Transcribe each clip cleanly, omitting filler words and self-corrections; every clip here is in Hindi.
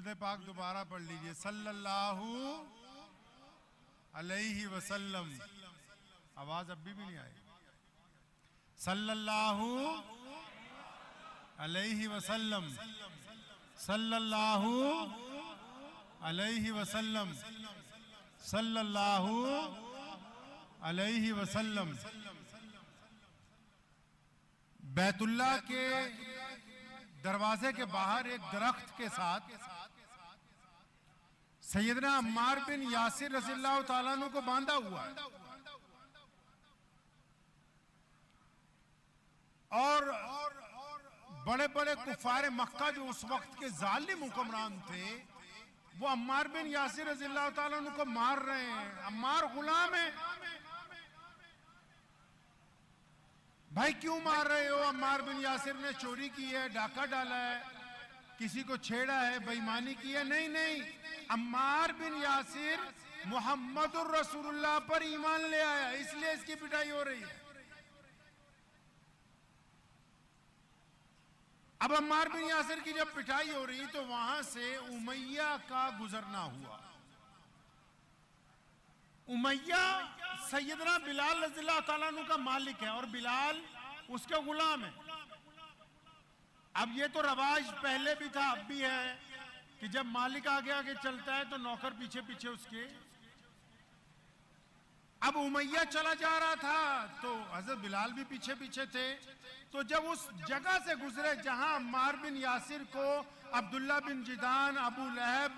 दुरूद पाक दोबारा पढ़ लीजिए, सल्लल्लाहु अलैहि वसल्लम। आवाज अब भी नहीं आई। सल्लल्लाहु अलैहि वसल्लम, सल्लल्लाहु अलैहि वसल्लम, सल्लल्लाहु अलैहि वसल्लम। बैतुल्लाह के दरवाजे के बाहर एक दरख्त के साथ सैयदना अम्मार बिन यासिर रज़ियल्लाहु ताला अन्हु को बांधा हुआ है और बड़े बड़े कुफारे मक्का जो उस वक्त के जालिम हुक्मरान थे, वो अम्मार बिन यासिर रज़ियल्लाहु ताला अन्हु को मार रहे हैं। अम्मार गुलाम है। भाई क्यों मार रहे हो? अम्मार बिन यासिर ने चोरी की है, डाका डाला है, किसी को छेड़ा है, बेईमानी की है। नहीं नहीं, अम्मार बिन यासिर मुहम्मदुर रसूलुल्लाह पर ईमान ले आया, इसलिए इसकी पिटाई हो रही है। अब अम्मार बिन यासिर की जब पिटाई हो रही तो वहां से उमैया का गुजरना हुआ। उमैया सैयदना बिलाल रज़ियल्लाहु ताला अन्हु का मालिक है और बिलाल उसके गुलाम है। अब ये तो रवाज पहले भी था, अब भी है कि जब मालिक आगे आगे चलता है तो नौकर पीछे पीछे उसके। अब उमैया चला जा रहा था तो हजरत बिलाल भी पीछे पीछे थे। तो जब उस जगह से गुजरे जहां अम्मार बिन यासिर को अब्दुल्ला बिन जिदान, अबू लहब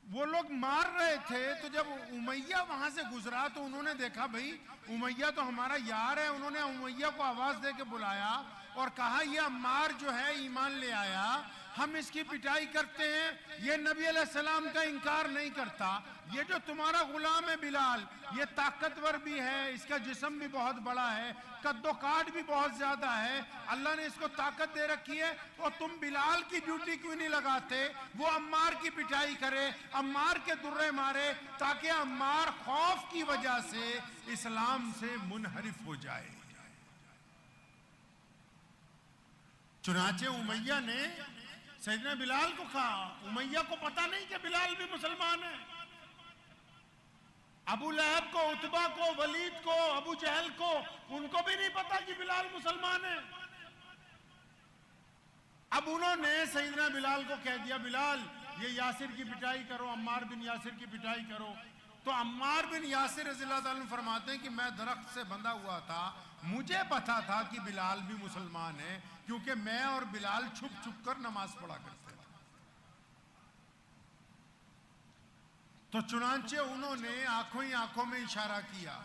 वो लोग मार रहे थे, तो जब उमैया वहां से गुजरा तो उन्होंने देखा भाई उमैया तो हमारा यार है। उन्होंने उमैया को आवाज दे के बुलाया और कहा ये अम्मार जो है ईमान ले आया, हम इसकी पिटाई करते हैं। ये नबी अलैहिस्सलाम का इनकार नहीं करता। ये जो तुम्हारा गुलाम है बिलाल, ये ताकतवर भी है, इसका जिस्म भी बहुत बड़ा है, कद्दो काट भी बहुत ज्यादा है, अल्लाह ने इसको ताकत दे रखी है। और तुम बिलाल की ड्यूटी क्यों नहीं लगाते, वो अम्मार की पिटाई करे, अम्मार के दुर्रे मारे, ताकि अम्मार खौफ की वजह से इस्लाम से मुनहरिफ हो जाए। चुनाचे उमैया ने सैयदना बिलाल को कहा। उमैया को पता नहीं कि बिलाल भी मुसलमान है। अबू लहब को, उतबा को, वलीद को, अबू जहल को, उनको भी नहीं पता कि बिलाल मुसलमान है। अब उन्होंने सैयदना बिलाल को कह दिया, बिलाल ये यासिर की पिटाई करो, अम्मार बिन यासिर की पिटाई करो। तो अम्मार बिन यासिर रज़ियल्लाहु ताला अन्हु फरमाते हैं कि मैं दरख्त से बंधा हुआ था, मुझे पता था कि बिलाल भी मुसलमान है, क्योंकि मैं और बिलाल छुप छुप कर नमाज पढ़ा करते थे। तो चुनांचे उन्होंने आंखों ही आंखों में इशारा किया।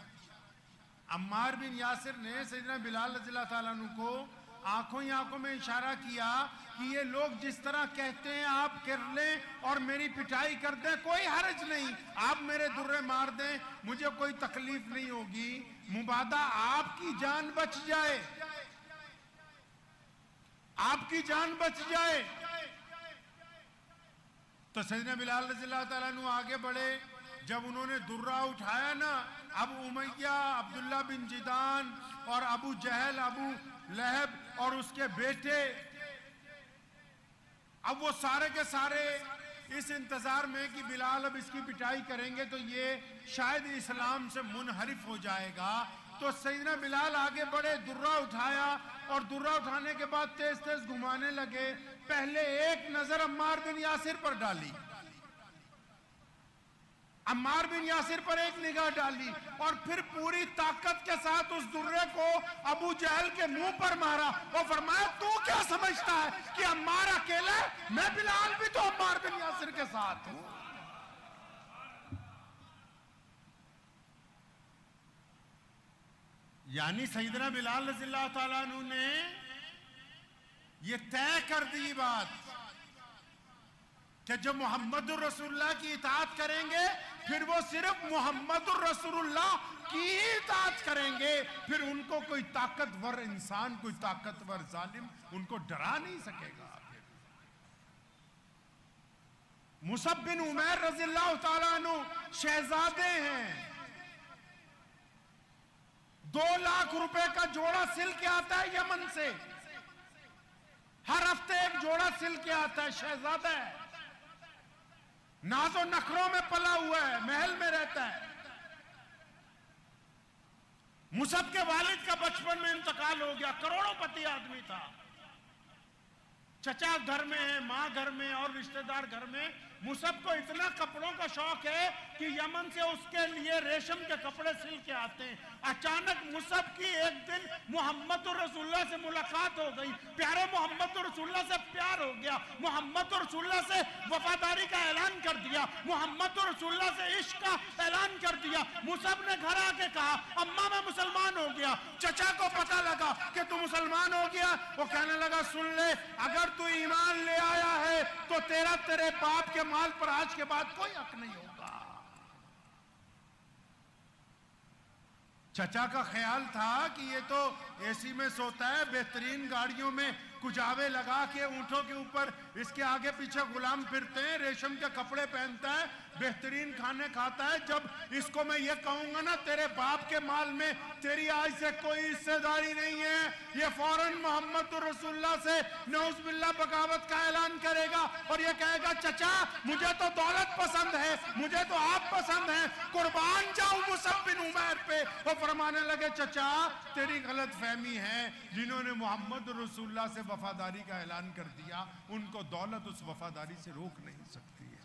अम्मार बिन यासिर ने सैयदना बिलाल रज़ियल्लाहु ताला अन्हु को आंखों ही आंखों में इशारा किया कि ये लोग जिस तरह कहते हैं आप कर लें और मेरी पिटाई कर दें, कोई हर्ज नहीं, आप मेरे दुर्रे मार दें, मुझे कोई तकलीफ नहीं होगी, मुबादा आपकी जान बच जाए, आपकी जान बच जाए। तो सैयदना बिलाल रज़ियल्लाहु ताला अन्हु आगे बढ़े। जब उन्होंने दुर्रा उठाया ना, अब उमैया, अब्दुल्ला बिन जिदान और अबू जहल, अबू लहब और उसके बेटे, अब वो सारे के सारे इस इंतजार में कि बिलाल अब इसकी पिटाई करेंगे तो ये शायद इस्लाम से मुनहरिफ हो जाएगा। तो सैयदना बिलाल आगे बढ़े, दुर्रा उठाया और दुर्रा उठाने के बाद तेज तेज घुमाने लगे। पहले एक नजर अम्मार बिन यासिर पर डाली, अम्मार बिन यासिर पर एक निगाह डाली और फिर पूरी ताकत के साथ उस दुर्रे को अबू जहल के मुंह पर मारा और फरमाया, तू क्या समझता है कि अम्मार अकेला? मैं बिलाल भी तो अम्मार बिन यासिर के साथ हूं। यानी सैयदना बिलाल रज़ियल्लाहु ताला अन्हु ने ये तय कर दी बात कि जब मुहम्मदुर रसूलुल्लाह की इताअत करेंगे फिर वो सिर्फ मुहम्मदुर रसूलुल्लाह की ही इताअत करेंगे, फिर उनको कोई ताकतवर इंसान, कोई ताकतवर जालिम उनको डरा नहीं सकेगा। मुसअब बिन उमैर रज़ियल्लाहु ताला अन्हु शहजादे हैं, 2 लाख रुपए का जोड़ा सिल के आता है यमन से। हर हफ्ते एक जोड़ा सिल के आता है, शहजादा है, नाजो नखरों में पला हुआ है, महल में रहता है। मुसब के वालिद का बचपन में इंतकाल हो गया, करोड़ोंपति आदमी था। चचा घर में है, मां घर में और रिश्तेदार घर में। मुसब को इतना कपड़ों का शौक है कि यमन से उसके लिए रेशम के कपड़े सिल के आते हैं। अचानक मुसब की एक दिन मोहम्मद रसूलुल्लाह से मुलाकात हो गई, प्यारे मोहम्मद रसूलुल्लाह से प्यार हो गया, मोहम्मद रसूलुल्लाह से वफादारी का ऐलान कर दिया, मोहम्मद रसूलुल्लाह से इश्क का ऐलान कर दिया। मुसब ने घर आके कहा, अम्मा मैं मुसलमान हो गया। चचा को पता लगा कि तू मुसलमान हो गया। वो कहने लगा, सुन ले, अगर तू ईमान ले आया है तो तेरे बाप के माल पर आज के बाद कोई हक नहीं होगा। चचा का ख्याल था कि ये तो एसी में सोता है, बेहतरीन गाड़ियों में कुजावे लगा के ऊंटों के ऊपर इसके आगे पीछे गुलाम फिरते हैं, रेशम के कपड़े पहनता है, बेहतरीन खाने खाता है। जब इसको मैं ये कहूंगा ना तेरे बाप के माल में तेरी आज से कोई हिस्सेदारी नहीं है, ये फौरन मोहम्मद रसूलुल्लाह से नौज़ुबिल्लाह बगावत का ऐलान करेगा और ये कहेगा, चचा मुझे तो दौलत पसंद है, मुझे तो आप पसंद हैं, कुर्बान जाऊं मुसब बिन उमैर पे। वो फरमाने लगे, चचा तेरी गलत फहमी है, जिन्होंने मोहम्मद रसूलुल्लाह से वफादारी का ऐलान कर दिया उनको दौलत उस वफादारी से रोक नहीं सकती है।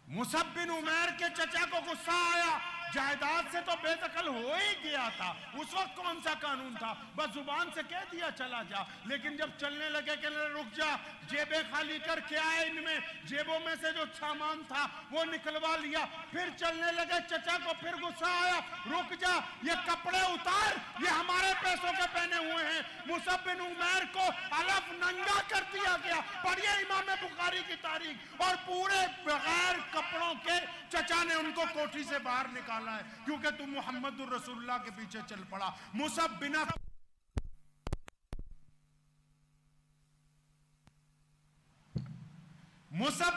मुसब बिन उमैर के चचा को गुस्सा आया, जायदाद से तो बेदखल हो ही गया था, उस वक्त कौन सा कानून था, बस जुबान से कह दिया चला जा। लेकिन जब चलने लगे कहने रुक जा, जेबें खाली कर, क्या है इनमें, जेबों में से जो सामान था वो निकलवा लिया, फिर चलने लगे। चचा को फिर गुस्सा आया, रुक जा, ये कपड़े उतार, ये हमारे पैसों के पहने हुए हैं। मुसब बिन उमैर को अलफ नंगा कर दिया गया। पढ़िए इमाम बुखारी की तारीख। और पूरे बगैर कपड़ों के चचा ने उनको कोठी से बाहर निकाला है, क्योंकि तू मोहम्मद रसूलुल्लाह के पीछे चल पड़ा। मुसब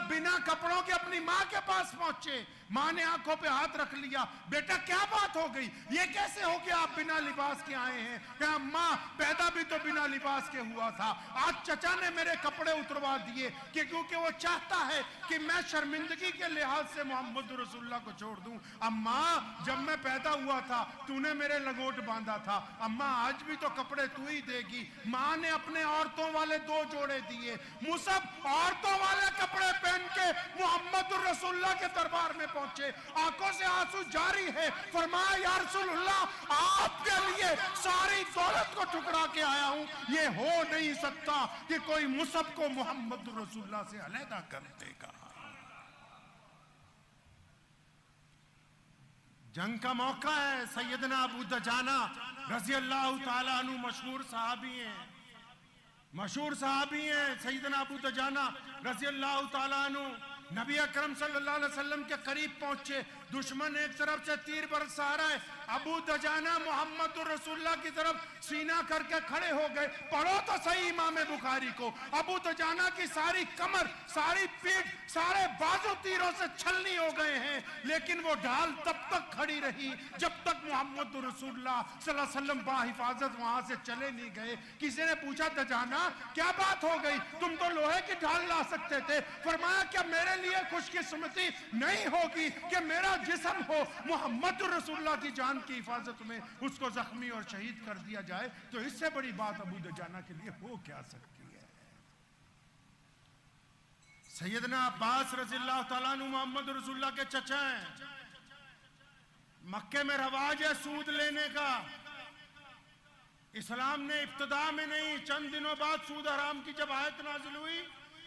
बिना कपड़ों के अपनी मां के पास पहुंचे। मां ने आंखों पे हाथ रख लिया, बेटा क्या बात हो गई, ये कैसे हो गया आप बिना लिबास के आए हैं? क्या अम्मा पैदा भी तो बिना लिबास के हुआ था, आज चचा ने मेरे कपड़े उतरवा दिए कि क्योंकि वो चाहता है कि मैं शर्मिंदगी के लिहाज से मोहम्मद रसूलुल्लाह को छोड़ दूं। अम्मा जब मैं पैदा हुआ था तूने मेरे लंगोट बांधा था, अम्मा आज भी तो कपड़े तू ही देगी। मां ने अपने औरतों वाले 2 जोड़े दिए। मुसब औरतों वाले कपड़े पहन के मोहम्मद रसूलुल्लाह के दरबार में पहुंचे, आंखों से आंसू जारी है। फरमाया, या रसूलुल्लाह आपके लिए सारी दौलत को ठुकरा के आया हूं, ये हो नहीं सकता कि कोई मुसब को मोहम्मद रसूलुल्लाह से अलहदा कर देगा। जंग का मौका है, सैयदना अबू दजाना रज़ी अल्लाह ताला अन्हु मशहूर सहाबी हैं, मशहूर सहाबी हैं सैयदना अबू दजाना रज़ी अल्लाह ताला अन्हु। नबी अकरम सल्लल्लाहु अलैहि वसल्लम के करीब पहुंचे, दुश्मन एक तरफ से तीर बरसा रहा है, अबू दजाना मोहम्मद रसूलुल्लाह की तरफ सीना करके खड़े हो गए। पढ़ो तो सही इमाम बुखारी को। अबू दजाना की सारी कमर, सारी पीठ, सारे बाजू तीरों से छलनी हो गए हैं, लेकिन वो ढाल तब तक खड़ी रही जब तक मोहम्मद रसूलुल्लाह सल्लल्लाहु अलैहि वसल्लम बाहिफाजत वहां से चले नहीं गए। किसी ने पूछा, दजाना क्या बात हो गई, तुम तो लोहे की ढाल ला सकते थे। फरमाया, क्या मेरे लिए खुशकिस्मती नहीं होगी कि मेरा जिस्म हो मोहम्मद रसूलुल्लाह की जान की हिफाजत में उसको जख्मी और शहीद कर दिया जाए, तो इससे बड़ी बात अबू दजाना के लिए हो क्या सकती है। सैयदना अब्बास रज़ियल्लाहु ताला अन्हु मोहम्मद रसूलुल्लाह के चचा हैं। मक्के में रवाज है सूद लेने का, इस्लाम ने इब्तिदा में नहीं, चंद दिनों बाद सूद हराम की जब आयत नाजिल हुई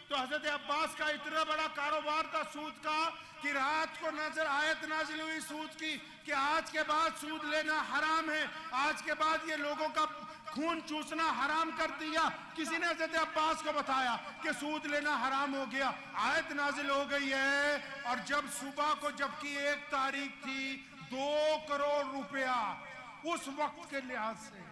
तो हजरत अब्बास का इतना बड़ा कारोबार था सूद का कि रात को नजर आयत नाजिल हुई सूद की कि आज के बाद सूद लेना हराम है, आज के बाद ये लोगों का खून चूसना हराम कर दिया। किसी ने हजरत अब्बास को बताया कि सूद लेना हराम हो गया, आयत नाजिल हो गई है। और जब सुबह को, जबकि 1 तारीख थी, 2 करोड़ रुपया उस वक्त के लिहाज से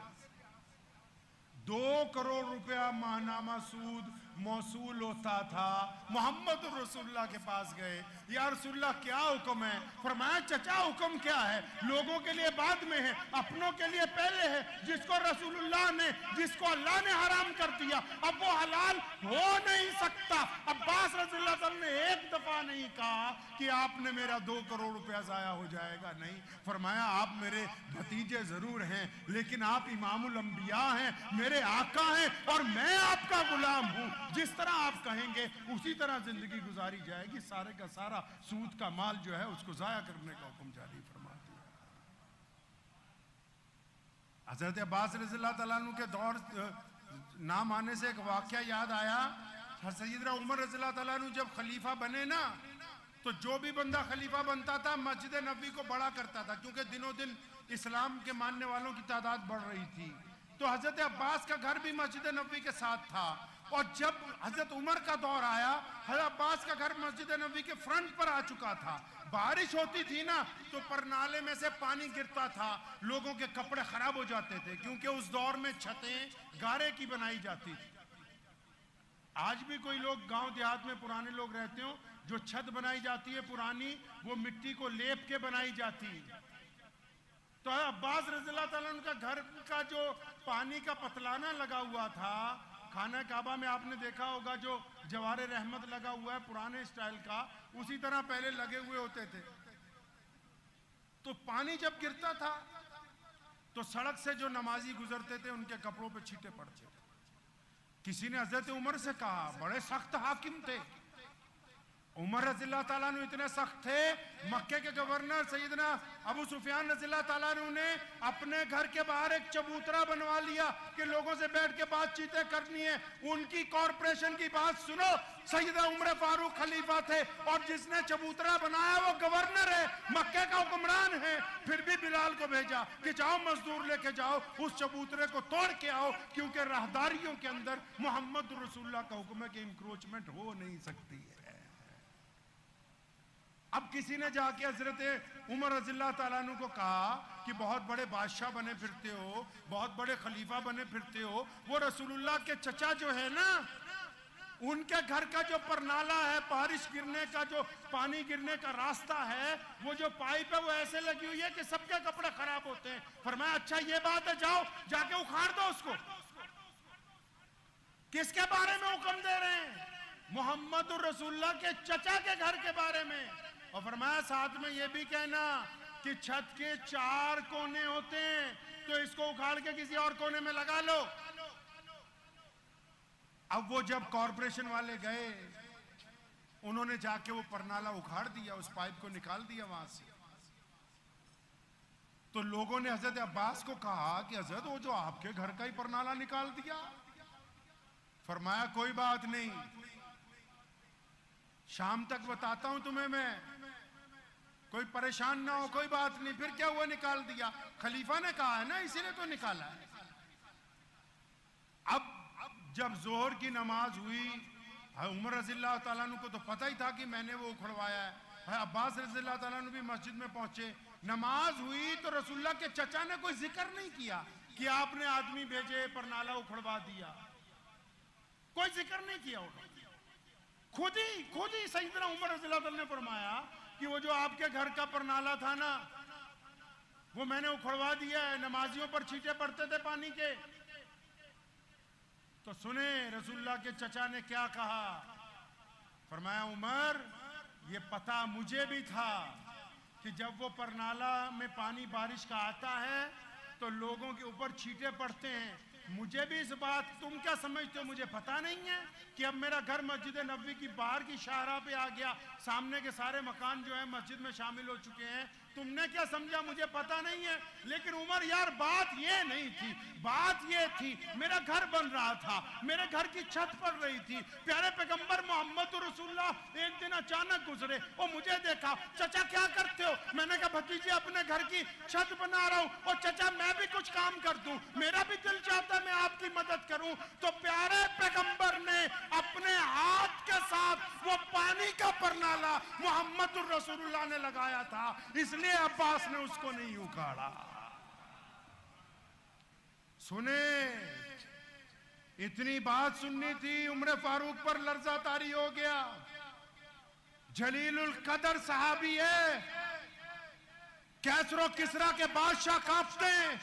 2 करोड़ रुपया माहनामा सूद मौसूल होता था। मोहम्मद रसूलुल्लाह के पास गए, या रसूलुल्लाह क्या हुक्म है? फरमाया चचा हुक्म क्या है? लोगों के लिए बाद में है, अपनों के लिए पहले है। जिसको रसूलुल्लाह ने, जिसको अल्लाह ने हराम कर दिया, अब वो हलाल हो नहीं सकता। अब्बास रज़ियल्लाहु अन्हु ने एक दफा नहीं कहा कि आपने मेरा 2 करोड़ रुपया जाया हो जाएगा, नहीं। फरमाया आप मेरे भतीजे जरूर हैं, लेकिन आप इमामुल अंबिया हैं, मेरे आका हैं, और मैं आपका गुलाम हूं। जिस तरह आप कहेंगे उसी तरह जिंदगी गुजारी जाएगी। सारे का सारा सूद का माल जो है उसको जाया करने का हुक्म जारी फरमा दिया। हजरत अब्बास रज़ियल्लाहु तआला अन्हु के दौर नाम आने से एक वाकया याद आया। सैयदना उमर रज़ियल्लाहु तआला अन्हु जब खलीफा बने ना, तो जो भी बंदा खलीफा बनता था मस्जिद नबी को बड़ा करता था, क्योंकि दिनों दिन इस्लाम के मानने वालों की तादाद बढ़ रही थी। तो हजरत अब्बास का घर भी मस्जिद नबी के साथ था। और जब हजरत उमर का दौर आया, हजरत अब्बास का घर मस्जिद नबी के फ्रंट पर आ चुका था। बारिश होती थी ना, तो परनाले में से पानी गिरता था, लोगों के कपड़े खराब हो जाते थे, क्योंकि उस दौर में छतें गारे की बनाई जाती थी। आज भी कोई लोग गांव देहात में पुराने लोग रहते हो, जो छत बनाई जाती है पुरानी, वो मिट्टी को लेप के बनाई जाती। तो अब्बास रज़ियल्लाहु ताला अन्हु का घर का जो पानी का पतलाना लगा हुआ था, खाना काबा में आपने देखा होगा जो जवारे रहमत लगा हुआ है पुराने स्टाइल का, उसी तरह पहले लगे हुए होते थे। तो पानी जब गिरता था तो सड़क से जो नमाजी गुजरते थे उनके कपड़ों पे छींटे पड़ते थे। किसी ने हजरत उमर से कहा, बड़े सख्त हाकिम थे उमर रज़ियल्लाहु ताला अन्हु, इतने सख्त थे, मक्के के गवर्नर सैयदना अबू सुफियान रज़ियल्लाहु ताला अन्हु ने अपने घर के बाहर एक चबूतरा बनवा लिया कि लोगों से बैठ के बातचीतें करनी है। उनकी कॉरपोरेशन की बात सुनो। सैयदना उमर फारूक खलीफा थे, और जिसने चबूतरा बनाया वो गवर्नर है, मक्के का हुक्मरान है। फिर भी बिलाल को भेजा कि जाओ मजदूर लेके जाओ, उस चबूतरे को तोड़ के आओ, क्योंकि राहदारियों के अंदर मोहम्मद रसूलुल्लाह का हुक्म है कि इंक्रोचमेंट हो नहीं सकती है। अब किसी ने जाके हजरत उमर रज़ियल्लाहु ताला अन्हु को कहा कि बहुत बड़े बादशाह बने फिरते हो, बहुत बड़े खलीफा बने फिरते हो, वो रसूलुल्लाह के चचा जो है ना, उनके घर का जो परनाला है, बारिश गिरने का जो पानी गिरने का रास्ता है, वो जो पाइप है वो ऐसे लगी हुई है कि सबके कपड़े खराब होते हैं। फरमाया अच्छा ये बात है, जाओ जाके उखाड़ दो उसको। किसके बारे में हुक्म दे रहे हैं? मोहम्मद रसूलुल्लाह के चचा के घर के बारे में। और फरमाया साथ में ये भी कहना कि छत के 4 कोने होते हैं, तो इसको उखाड़ के किसी और कोने में लगा लो। अब वो जब कॉरपोरेशन वाले गए, उन्होंने जाके वो परनाला उखाड़ दिया, उस पाइप को निकाल दिया वहां से। तो लोगों ने हजरत अब्बास को कहा कि हजरत वो जो आपके घर का ही परनाला निकाल दिया। फरमाया कोई बात नहीं, शाम तक बताता हूं तुम्हें मैं, कोई परेशान ना हो, कोई बात नहीं। फिर क्या हुआ, निकाल दिया। खलीफा ने कहा है ना, इसीलिए तो निकाला है। अब जब जोहर की नमाज हुई, उमर रज़ियल्लाहु ताला अन्हु को तो पता ही था कि मैंने वो उखड़वाया है। अब्बास रज़ियल्लाहु ताला अन्हु भी मस्जिद में पहुंचे, नमाज हुई तो रसूलुल्लाह के चचा ने कोई जिक्र नहीं किया कि आपने आदमी भेजे परनाला उखड़वा दिया, कोई जिक्र नहीं किया। खुद ही सैयदना उमर रज़ियल्लाहु ताला ने फरमाया कि वो जो आपके घर का परनाला था ना, वो मैंने उखड़वा दिया है, नमाजियों पर छींटे पड़ते थे पानी के। तो सुने रसूलुल्लाह के चचा ने क्या कहा। फरमाया उमर, ये पता मुझे भी था कि जब वो परनाला में पानी बारिश का आता है तो लोगों के ऊपर छींटे पड़ते हैं। मुझे भी इस बात, तुम क्या समझते हो मुझे पता नहीं है कि अब मेरा घर मस्जिद नबवी की बाहर की शाहरा पे आ गया, सामने के सारे मकान जो है मस्जिद में शामिल हो चुके हैं। तुमने क्या समझा मुझे पता नहीं है। लेकिन उमर यार बात ये नहीं थी, बात ये थी मेरा घर बन रहा था, मेरे घर की छत पड़ रही थी, प्यारे पैगंबर मोहम्मद रसूलुल्लाह एक दिन अचानक गुजरे और मुझे देखा, चचा क्या करते हो? मैंने कहा भतीजे अपने घर की छत बना रहा हूँ। और चचा मैं भी कुछ काम कर दूं, मेरा भी दिल चाहता मैं आपकी मदद करूं। तो प्यारे पैगंबर ने अपने हाथ के साथ वो पानी का परनाला मोहम्मद रसूलुल्लाह ने लगाया था, इसलिए अब्बास ने उसको नहीं उखाड़ा। सुने इतनी बात सुननी थी, उम्र फारूक पर लर्जा तारी हो गया। जलीलुल कदर सहाबी है, कैसरो किसरा के बादशाह कांपते हैं।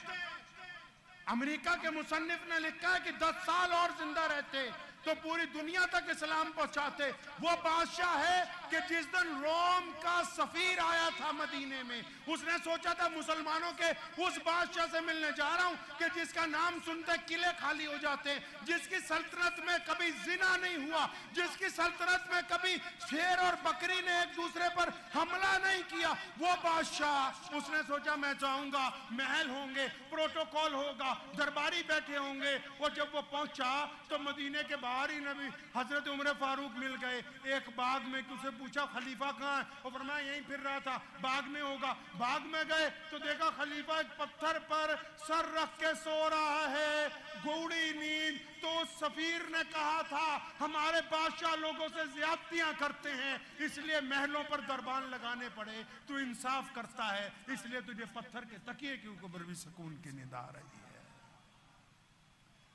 अमेरिका के मुसन्निफ ने लिखा है कि 10 साल और जिंदा रहते तो पूरी दुनिया तक इस्लाम पहुंचाते। वो बादशाह है कि जिस दिन रोम का सफीर आया था मदीने में, उसने सोचा था मुसलमानों के उस बादशाह से मिलने जा रहा हूं कि जिसका नाम सुनते किले खाली हो जाते हैं, जिसकी सल्तनत में कभी जिना नहीं हुआ, जिसकी सल्तनत में कभी शेर और बकरी ने एक दूसरे पर हमला नहीं किया। वो बादशाह, उसने सोचा मैं जाऊंगा, महल होंगे, प्रोटोकॉल होगा, दरबारी बैठे होंगे। और जब वो पहुंचा तो मदीने के बाहर ही नबी हजरत उमर फारूक मिल गए। एक बाग में उसे पूछा खलीफा कहाँ है, और फरमाया यहीं फिर रहा था, बाग में होगा। बाग में गए तो देखा खलीफा एक पत्थर पर सर रख के सो रहा है, गूढ़ी नींद। तो सफीर ने कहा था हमारे बादशाह लोगों से ज्यादतियां करते हैं, इसलिए महलों पर दरबान लगाने पड़े। तू इंसाफ करता है, इसलिए तुझे पत्थर के तकिए के ऊपर भी सुकून की नींद आ रही है।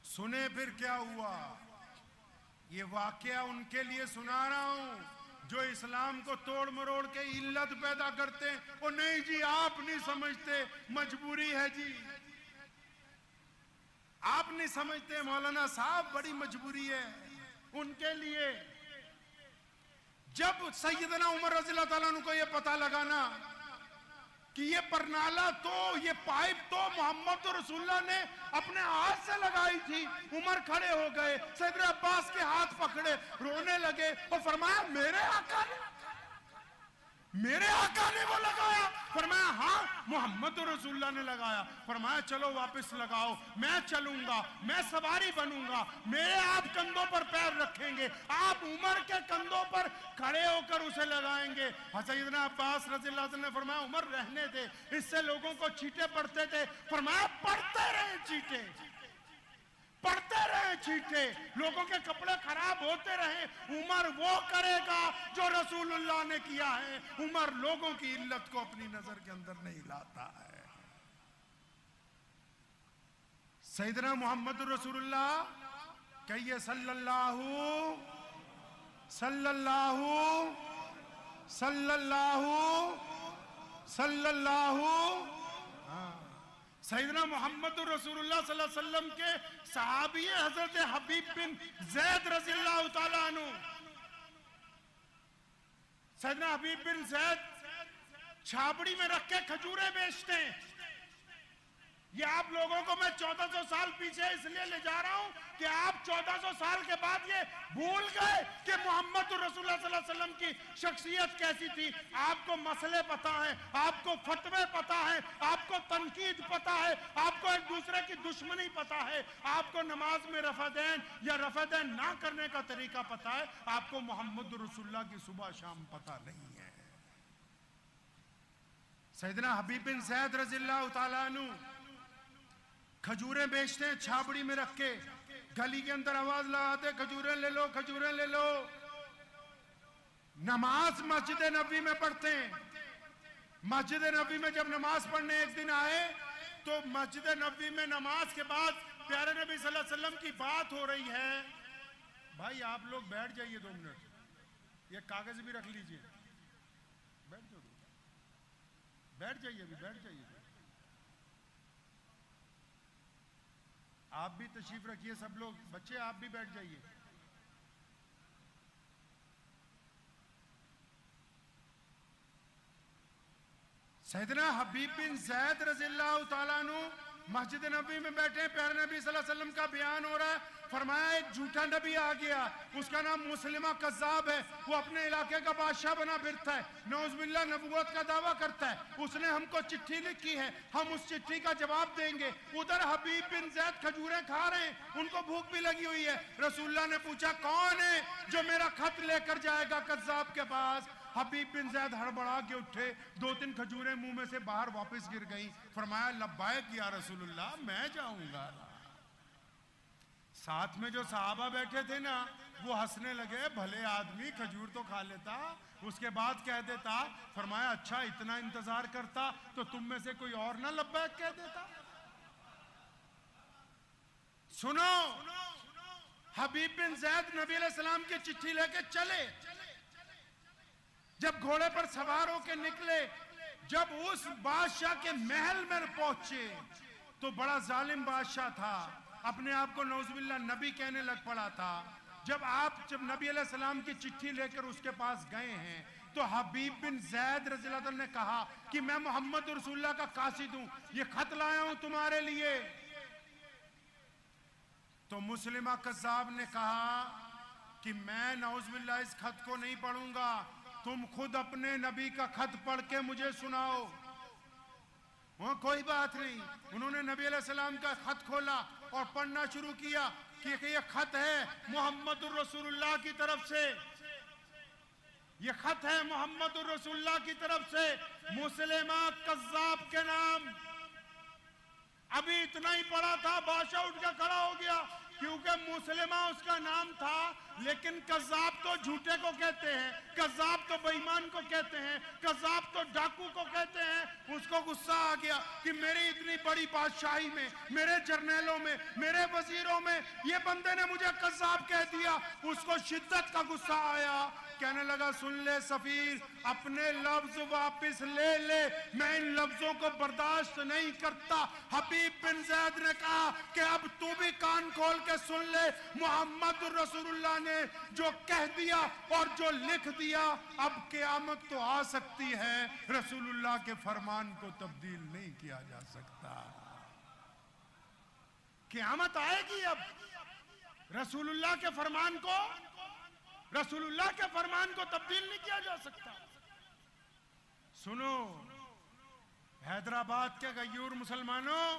सुने फिर क्या हुआ। ये वाकया उनके लिए सुना रहा हूं जो इस्लाम को तोड़ मरोड़ के इल्लत पैदा करते हैं। वो नहीं जी, आप नहीं समझते, मजबूरी है जी, आप नहीं समझते मौलाना साहब, बड़ी मजबूरी है उनके लिए। जब सैयदना उमर रज़ियल्लाहु ताला अन्हु को ये पता लगा ना कि ये परनाला तो, ये पाइप तो मोहम्मद रसूलुल्लाह ने अपने हाथ से लगाई थी, उमर खड़े हो गए, सैयदना अब्बास के हाथ पकड़े, रोने लगे और फरमाया मेरे आका ने वो लगाया। फरमाया हाँ, मोहम्मद रसूलुल्लाह ने लगाया। फरमाया चलो वापस लगाओ, मैं चलूंगा, मैं सवारी बनूंगा, मेरे आप कंधों पर पैर रखेंगे, आप उमर के कंधों पर खड़े होकर उसे लगाएंगे। सैयदना अब्बास रज़ियल्लाहु अन्हु ने फरमाया उमर रहने दे, इससे लोगों को चींटे पड़ते थे। फरमाया पड़ते रहे चींटे, पड़ते रहे चींटे, लोगों के कपड़े खराब होते रहे, उमर वो करेगा जो रसूलुल्लाह ने किया है। उमर लोगों की इल्लत को अपनी नजर के अंदर नहीं लाता है। सैयदना मोहम्मद रसूलुल्लाह कहिए सल्लल्लाहु सल्लल्लाहु सल्लल्लाहु सल्लल्लाहु। सैयदना मोहम्मद रसूलुल्लाह सल्लल्लाहु अलैहि वसल्लम के सहाबी हजरत हबीब बिन ज़ैद रज़ियल्लाहु ताला अन्हु। सैयदना हबीब बिन ज़ैद छाबड़ी में रख के खजूरें बेचते हैं। ये आप लोगों को मैं 1400 साल पीछे इसलिए ले जा रहा हूं कि आप 1400 साल के बाद ये भूल गए कि मोहम्मद रसूलुल्लाह सल्लल्लाहु अलैहि वसल्लम की शख्सियत कैसी थी। आपको मसले पता है, आपको फतवे पता है, आपको तनकीद पता है, आपको एक दूसरे की दुश्मनी पता है, आपको नमाज में रफ़ादैन या रफ़ादैन ना करने का तरीका पता है, आपको मोहम्मद रसूलुल्लाह की सुबह शाम पता नहीं है। सैयदना हबीब बिन ज़ैद रज़ियल्लाहु ताला अन्हु खजूरें बेचते हैं छाबड़ी में रख के, गली के अंदर आवाज लगाते खजूरें ले लो, खजूरें ले लो। नमाज मस्जिद नबी में पढ़ते हैं। मस्जिद नबी में जब नमाज पढ़ने एक दिन आए तो मस्जिद नबी में नमाज के बाद प्यारे नबी सल्लल्लाहु अलैहि वसल्लम की बात हो रही है। भाई आप लोग बैठ जाइए 2 मिनट, ये कागज भी रख लीजिए, बैठ जाओ, बैठ जाइए, अभी बैठ जाइए। आप भी तशरीफ रखिए, सब लोग, बच्चे आप भी बैठ जाइए। सैयदना हबीब बिन ज़ैद रज़ियल्लाहु ताला अन्हु मस्जिद नबी में बैठे, प्यारे नबी सल्लल्लाहु अलैहि वसल्लम का बयान हो रहा है। फरमाया एक झूठा नबी आ गया, उसका नाम मुस्लिमा कज़्ज़ाब है, वो अपने इलाके का बादशाह बना फिरता है, नौज़ुबिल्लाह नबुव्वत का दावा करता है। उसने हमको चिट्ठी लिखी है, हम उस चिट्ठी का जवाब देंगे। उधर हबीब बिन ज़ैद खजूरें खा रहे हैं, उनको भूख भी लगी हुई है। रसूलुल्लाह ने पूछा कौन है जो मेरा खत लेकर जाएगा कज़्ज़ाब के पास। हबीब बिन ज़ैद हड़बड़ा के उठे, 2-3 खजूरें मुंह में से बाहर वापस गिर गई। फरमाया लब्बाइक या रसूलुल्लाह, मैं जाऊंगा। साथ में जो सहाबा बैठे थे ना, वो हंसने लगे, भले आदमी खजूर तो खा लेता, उसके बाद कह देता। फरमाया अच्छा इतना इंतजार करता तो तुम में से कोई और ना लब्बाइक कह देता। सुनो, हबीब बिन जैद नबी अलैहिस्सलाम की चिट्ठी लेके चले। जब घोड़े पर सवार होके निकले, जब उस बादशाह के महल में पहुंचे तो बड़ा जालिम बादशाह था, अपने आप को नौजुबिल्लाह नबी कहने लग पड़ा था। जब नबी अलैहिस्सलाम की चिट्ठी लेकर उसके पास गए हैं तो हबीब बिन जैद रज़ियल्लाहु अन्हु ने कहा कि मैं मोहम्मद रसूलुल्लाह का कासिद हूं, ये खत लाया हूं तुम्हारे लिए। तो मुस्लिमा कज़्ज़ाब ने कहा कि मैं नौजुबिल्लाह इस खत को नहीं पढ़ूंगा, तुम खुद अपने नबी का खत पढ़ के मुझे सुनाओ। वहां कोई बात नहीं, उन्होंने नबी अलैहिस्सलाम का खत खोला और पढ़ना शुरू किया कि यह खत है मोहम्मद रसूलुल्लाह की तरफ से, यह खत है मोहम्मद रसूलुल्लाह की तरफ से मुस्लिमा कज़्ज़ाब के नाम। अभी इतना ही पढ़ा था, बादशाह उठ के खड़ा हो गया, क्योंकि मुस्लिमा उसका नाम था, लेकिन कज़्ज़ाब तो झूठे को कहते हैं, कज़्ज़ाब तो बेईमान को कहते हैं, कज़्ज़ाब तो डाकू को कहते हैं। उसको गुस्सा आ गया कि मेरी इतनी बड़ी बादशाही में, मेरे जर्नैलों में, मेरे वजीरों में ये बंदे ने मुझे कज़्ज़ाब कह दिया। उसको शिद्दत का गुस्सा आया, कहने लगा सुन ले सफीर, अपने लफ्ज वापस ले ले, मैं इन लफ्जों को बर्दाश्त नहीं करता। हबीब बिन जैद ने कहा कि अब तू भी कान खोल के सुन ले, मोहम्मद रसूलुल्लाह ने जो कह दिया और जो लिख दिया, अब क़यामत तो आ सकती है, रसूलुल्लाह के फरमान को तब्दील नहीं किया जा सकता। क़यामत आएगी, अब रसूलुल्लाह के फरमान को तब्दील नहीं किया जा सकता। सुनो हैदराबाद के गयूर मुसलमानों,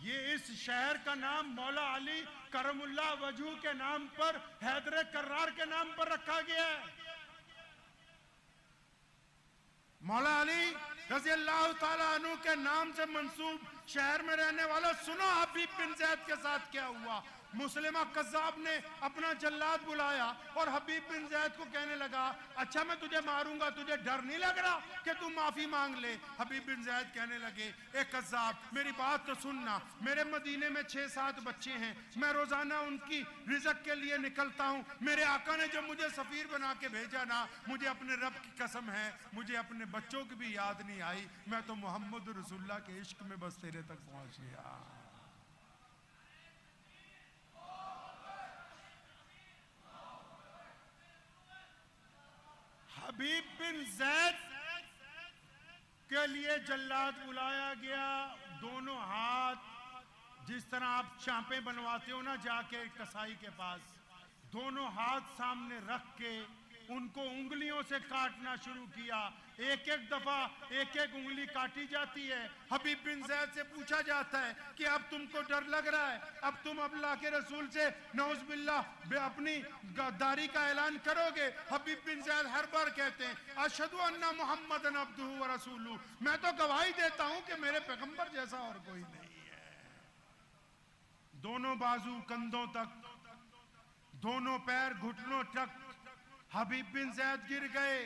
ये इस शहर का नाम मौला अली करमुल्लाह वजू के नाम पर, हैदर कर्रार के नाम पर रखा गया है। मौला अली रज़ी अल्लाह ताला अन्हु के नाम से मंसूब शहर में रहने वालों, सुनो हबीब बिन जैद के साथ क्या हुआ। मुस्लिमा कज़्ज़ाब ने अपना जल्लाद बुलाया और हबीब बिन जैद को कहने लगा अच्छा मैं तुझे मारूंगा, तुझे डर नहीं लग रहा कि तू माफी मांग ले। हबीब बिन जैद कहने लगे ए कज़्ज़ाब, मेरी बात तो सुनना, मेरे मदीने में 6-7 बच्चे हैं, मैं रोजाना उनकी रिज़्क़ के लिए निकलता हूँ। मेरे आका ने जब मुझे सफ़ीर बना के भेजा ना, मुझे अपने रब की कसम है, मुझे अपने बच्चों की भी याद नहीं आई, मैं तो मोहम्मद रसूलुल्लाह के इश्क में बस तेरे तक पहुंच गया। हबीब बिन जैद के लिए जल्लाद बुलाया गया, दोनों हाथ, जिस तरह आप चांपे बनवाते हो ना जाके कसाई के पास, दोनों हाथ सामने रख के उनको उंगलियों से काटना शुरू किया। एक एक दफा एक एक उंगली काटी जाती है। हबीब बिन जैद से पूछा जाता है कि अब तुमको डर लग रहा है, अब तुम अल्लाह के रसूल से नौज़ बिल्लाह अपनी गद्दारी का ऐलान करोगे। हबीब बिन जैद हर बार कहते हैं अशहदु अन्ना मुहम्मदन अब्दुहु व रसूलुहु, मैं तो गवाही देता हूं कि मेरे पैगंबर जैसा और कोई नहीं है। दोनों बाजू कंधों तक, दोनों पैर घुटनों तक हबीब बिन जैद गिर गए।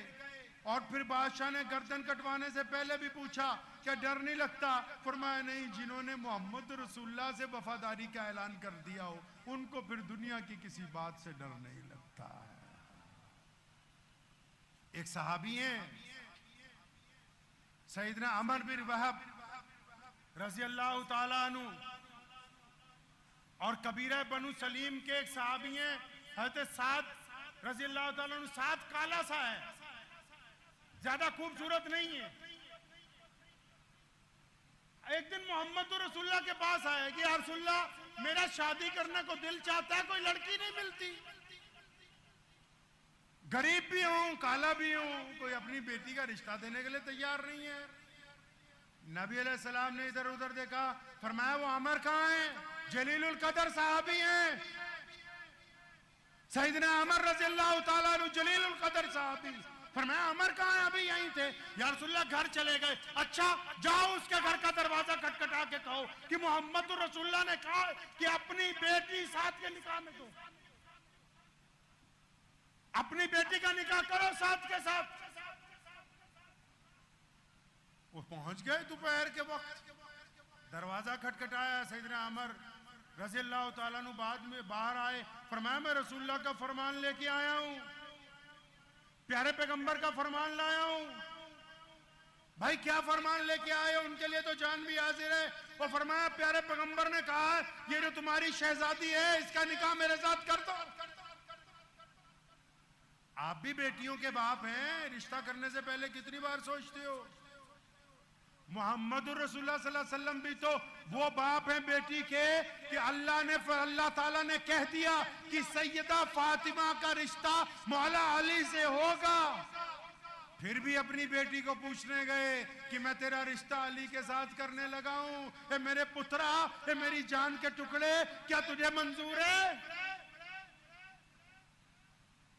और फिर बादशाह ने गर्दन कटवाने से पहले भी पूछा क्या डर नहीं लगता? फरमाया नहीं, जिन्होंने मोहम्मद रसूलुल्लाह से वफादारी का ऐलान कर दिया हो उनको फिर दुनिया की किसी बात से डर नहीं लगता है। एक सहाबी हैं सैयदना अमर बिन वहब रज़ी अल्लाह ताला अन्हु, और कबीरा बनु सलीम के एक सहाबी हैं हज़रत साद रज़ी अल्लाह ताला अन्हु। साद काला सा है, ज्यादा खूबसूरत नहीं है। एक दिन मोहम्मद रसूलुल्लाह के पास आया कि या रसूलुल्लाह, मेरा शादी करने को दिल चाहता है, कोई लड़की नहीं मिलती, गरीब भी हूं, काला भी हूं, कोई अपनी बेटी का रिश्ता देने के लिए तैयार नहीं है। नबी अलैहिस्सलाम ने इधर उधर देखा, फरमाया वो अमर कहां है? जलीलुल कदर साहबी हैं, सैयदना अमर रज़ी अल्लाह ताला अन्हु जलीलुल कदर साहबी। फरमाया अमर कहां है? अभी यहीं थे। या रसूलुल्लाह घर चले गए। अच्छा जाओ उसके घर का दरवाजा खटखटा के कहो कि मोहम्मद रसूलुल्लाह ने कहा कि अपनी बेटी साथ के निकाह में दो, अपनी बेटी का निकाह करो साथ के साथ। वो पहुंच गए दोपहर के वक्त, दरवाजा खटखटाया, सैयदना अमर रज़ी अल्लाह ताला अन्हु बाद में बाहर आए, फरमाया मैं रसूलुल्लाह का फरमान लेके आया हूं, प्यारे पैगंबर का फरमान लाया हूं। भाई क्या फरमान लेके आए हो? उनके लिए तो जान भी हाजिर है। और फरमाया प्यारे पैगंबर ने कहा ये जो तुम्हारी शहजादी है इसका निकाह मेरे साथ कर दो। आप भी बेटियों के बाप हैं, रिश्ता करने से पहले कितनी बार सोचते हो? मोहम्मद रसूलुल्लाह सल्लल्लाहु अलैहि वसल्लम भी तो वो बाप हैं बेटी के कि अल्लाह ताला ने कह दिया कि सैयदा फातिमा का रिश्ता मौला अली से होगा। फिर भी अपनी बेटी को पूछने गए कि मैं तेरा रिश्ता अली के साथ करने लगा हूं, ए मेरे पुत्रा, ए मेरी जान के टुकड़े, क्या तुझे मंजूर है?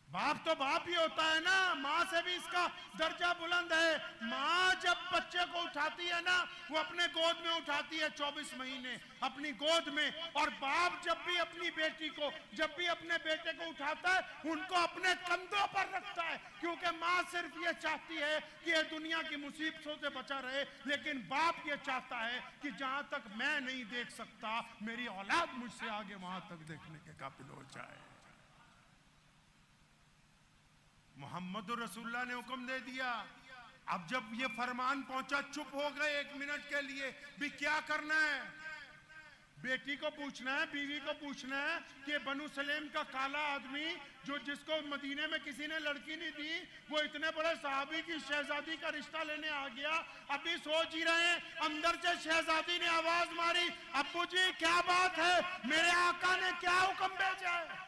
बाप तो बाप ही होता है ना, माँ से भी इसका दर्जा बुलंद है। माँ जब बच्चे को उठाती है ना, वो अपने गोद में उठाती है 24 महीने अपनी गोद में, और बाप जब भी अपनी बेटी को, जब भी अपने बेटे को उठाता है उनको अपने कंधों पर रखता है, क्योंकि माँ सिर्फ ये चाहती है कि ये दुनिया की मुसीबतों से बचा रहे, लेकिन बाप ये चाहता है कि जहां तक मैं नहीं देख सकता मेरी औलाद मुझसे आगे वहां तक देखने के काबिल हो जाए। मोहम्मद रसूलुल्लाह ने हुक्म दे दिया। अब जब ये फरमान पहुंचा चुप हो गए 1 मिनट के लिए भी। क्या करना है? बेटी को पूछना है, बीवी को पूछना है कि बनु सलेम का काला आदमी जो जिसको मदीने में किसी ने लड़की नहीं दी, वो इतने बड़े सहाबी की शहजादी का रिश्ता लेने आ गया। अभी सोच ही रहे हैं, अंदर से शहजादी ने आवाज मारी, अब्बू जी क्या बात है, मेरे आका ने क्या हुक्म भेजा है?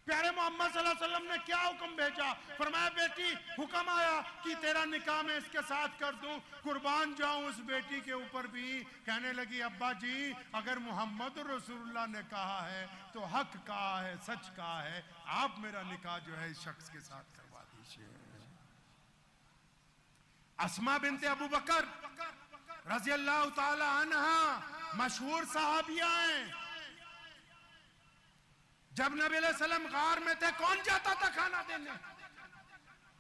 प्यारे मोहम्मद सल्लल्लाहु अलैहि वसल्लम ने क्या हुक्म भेजा? फरमाया बेटी हुक्म आया कि तेरा निकाह मैं इसके साथ कर दूं, कुर्बान जाऊं उस बेटी के ऊपर भी। कहने लगी अब्बा जी अगर मोहम्मद रसूलुल्लाह ने कहा है तो हक कहा है, सच कहा है, आप मेरा निकाह जो है इस शख्स के साथ करवा दीजिए। अस्मा बिनते अबू बकर रज़ी अल्लाह ताला अन्हा मशहूर सहाबिया हैं। जब नबी अलैहिस्सलाम गार में थे कौन जाता था खाना देने?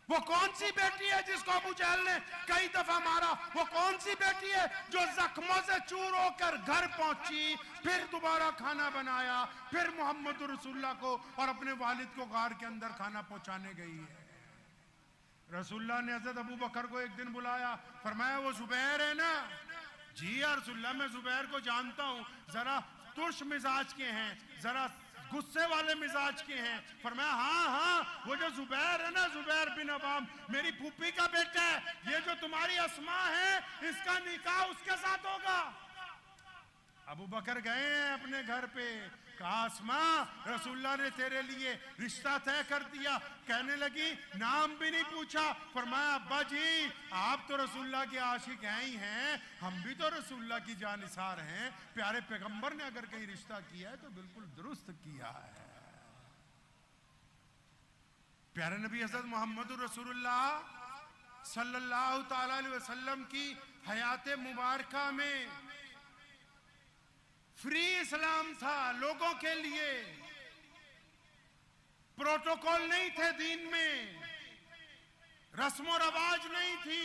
वो कौन सी बेटी है जिसको अबू जहल ने कई दफा मारा? वो कौन सी बेटी है जो जख्मों से चूर होकर घर पहुंची, फिर दोबारा खाना बनाया, फिर मोहम्मद रसूलुल्लाह को और अपने वालिद को गार के अंदर खाना पहुंचाने गई है? रसूलुल्लाह ने हजरत अबू बकर को एक दिन बुलाया, फरमाया वो जुबैर है ना? जी या रसूलुल्लाह मैं जुबैर को जानता हूं, जरा तुर्श मिजाज के हैं, जरा गुस्से वाले मिजाज के हैं। फरमाया हाँ हाँ वो जो जुबैर है ना, जुबैर बिन अवाम मेरी फूफी का बेटा है, ये जो तुम्हारी अस्मा है इसका निकाह उसके साथ होगा। अबू बकर गए हैं अपने घर पे, कहा अस्मा रसूलुल्लाह ने तेरे लिए रिश्ता तय कर दिया। कहने लगी नाम भी नहीं पूछा। फरमाया अब्बा जी आप तो रसूलुल्लाह के आशिक हैं ही हैं, हम भी तो रसूलुल्लाह की जानिसार हैं। प्यारे पैगंबर ने अगर कहीं रिश्ता किया है तो बिल्कुल दुरुस्त किया है। प्यारे नबी हज़रत मोहम्मद रसूलुल्लाह सल्लल्लाहु ताला अलैहि वसल्लम की हयात मुबारका में फ्री इस्लाम था, लोगों के लिए प्रोटोकॉल नहीं थे, दीन में रस्म और रवाज नहीं थी।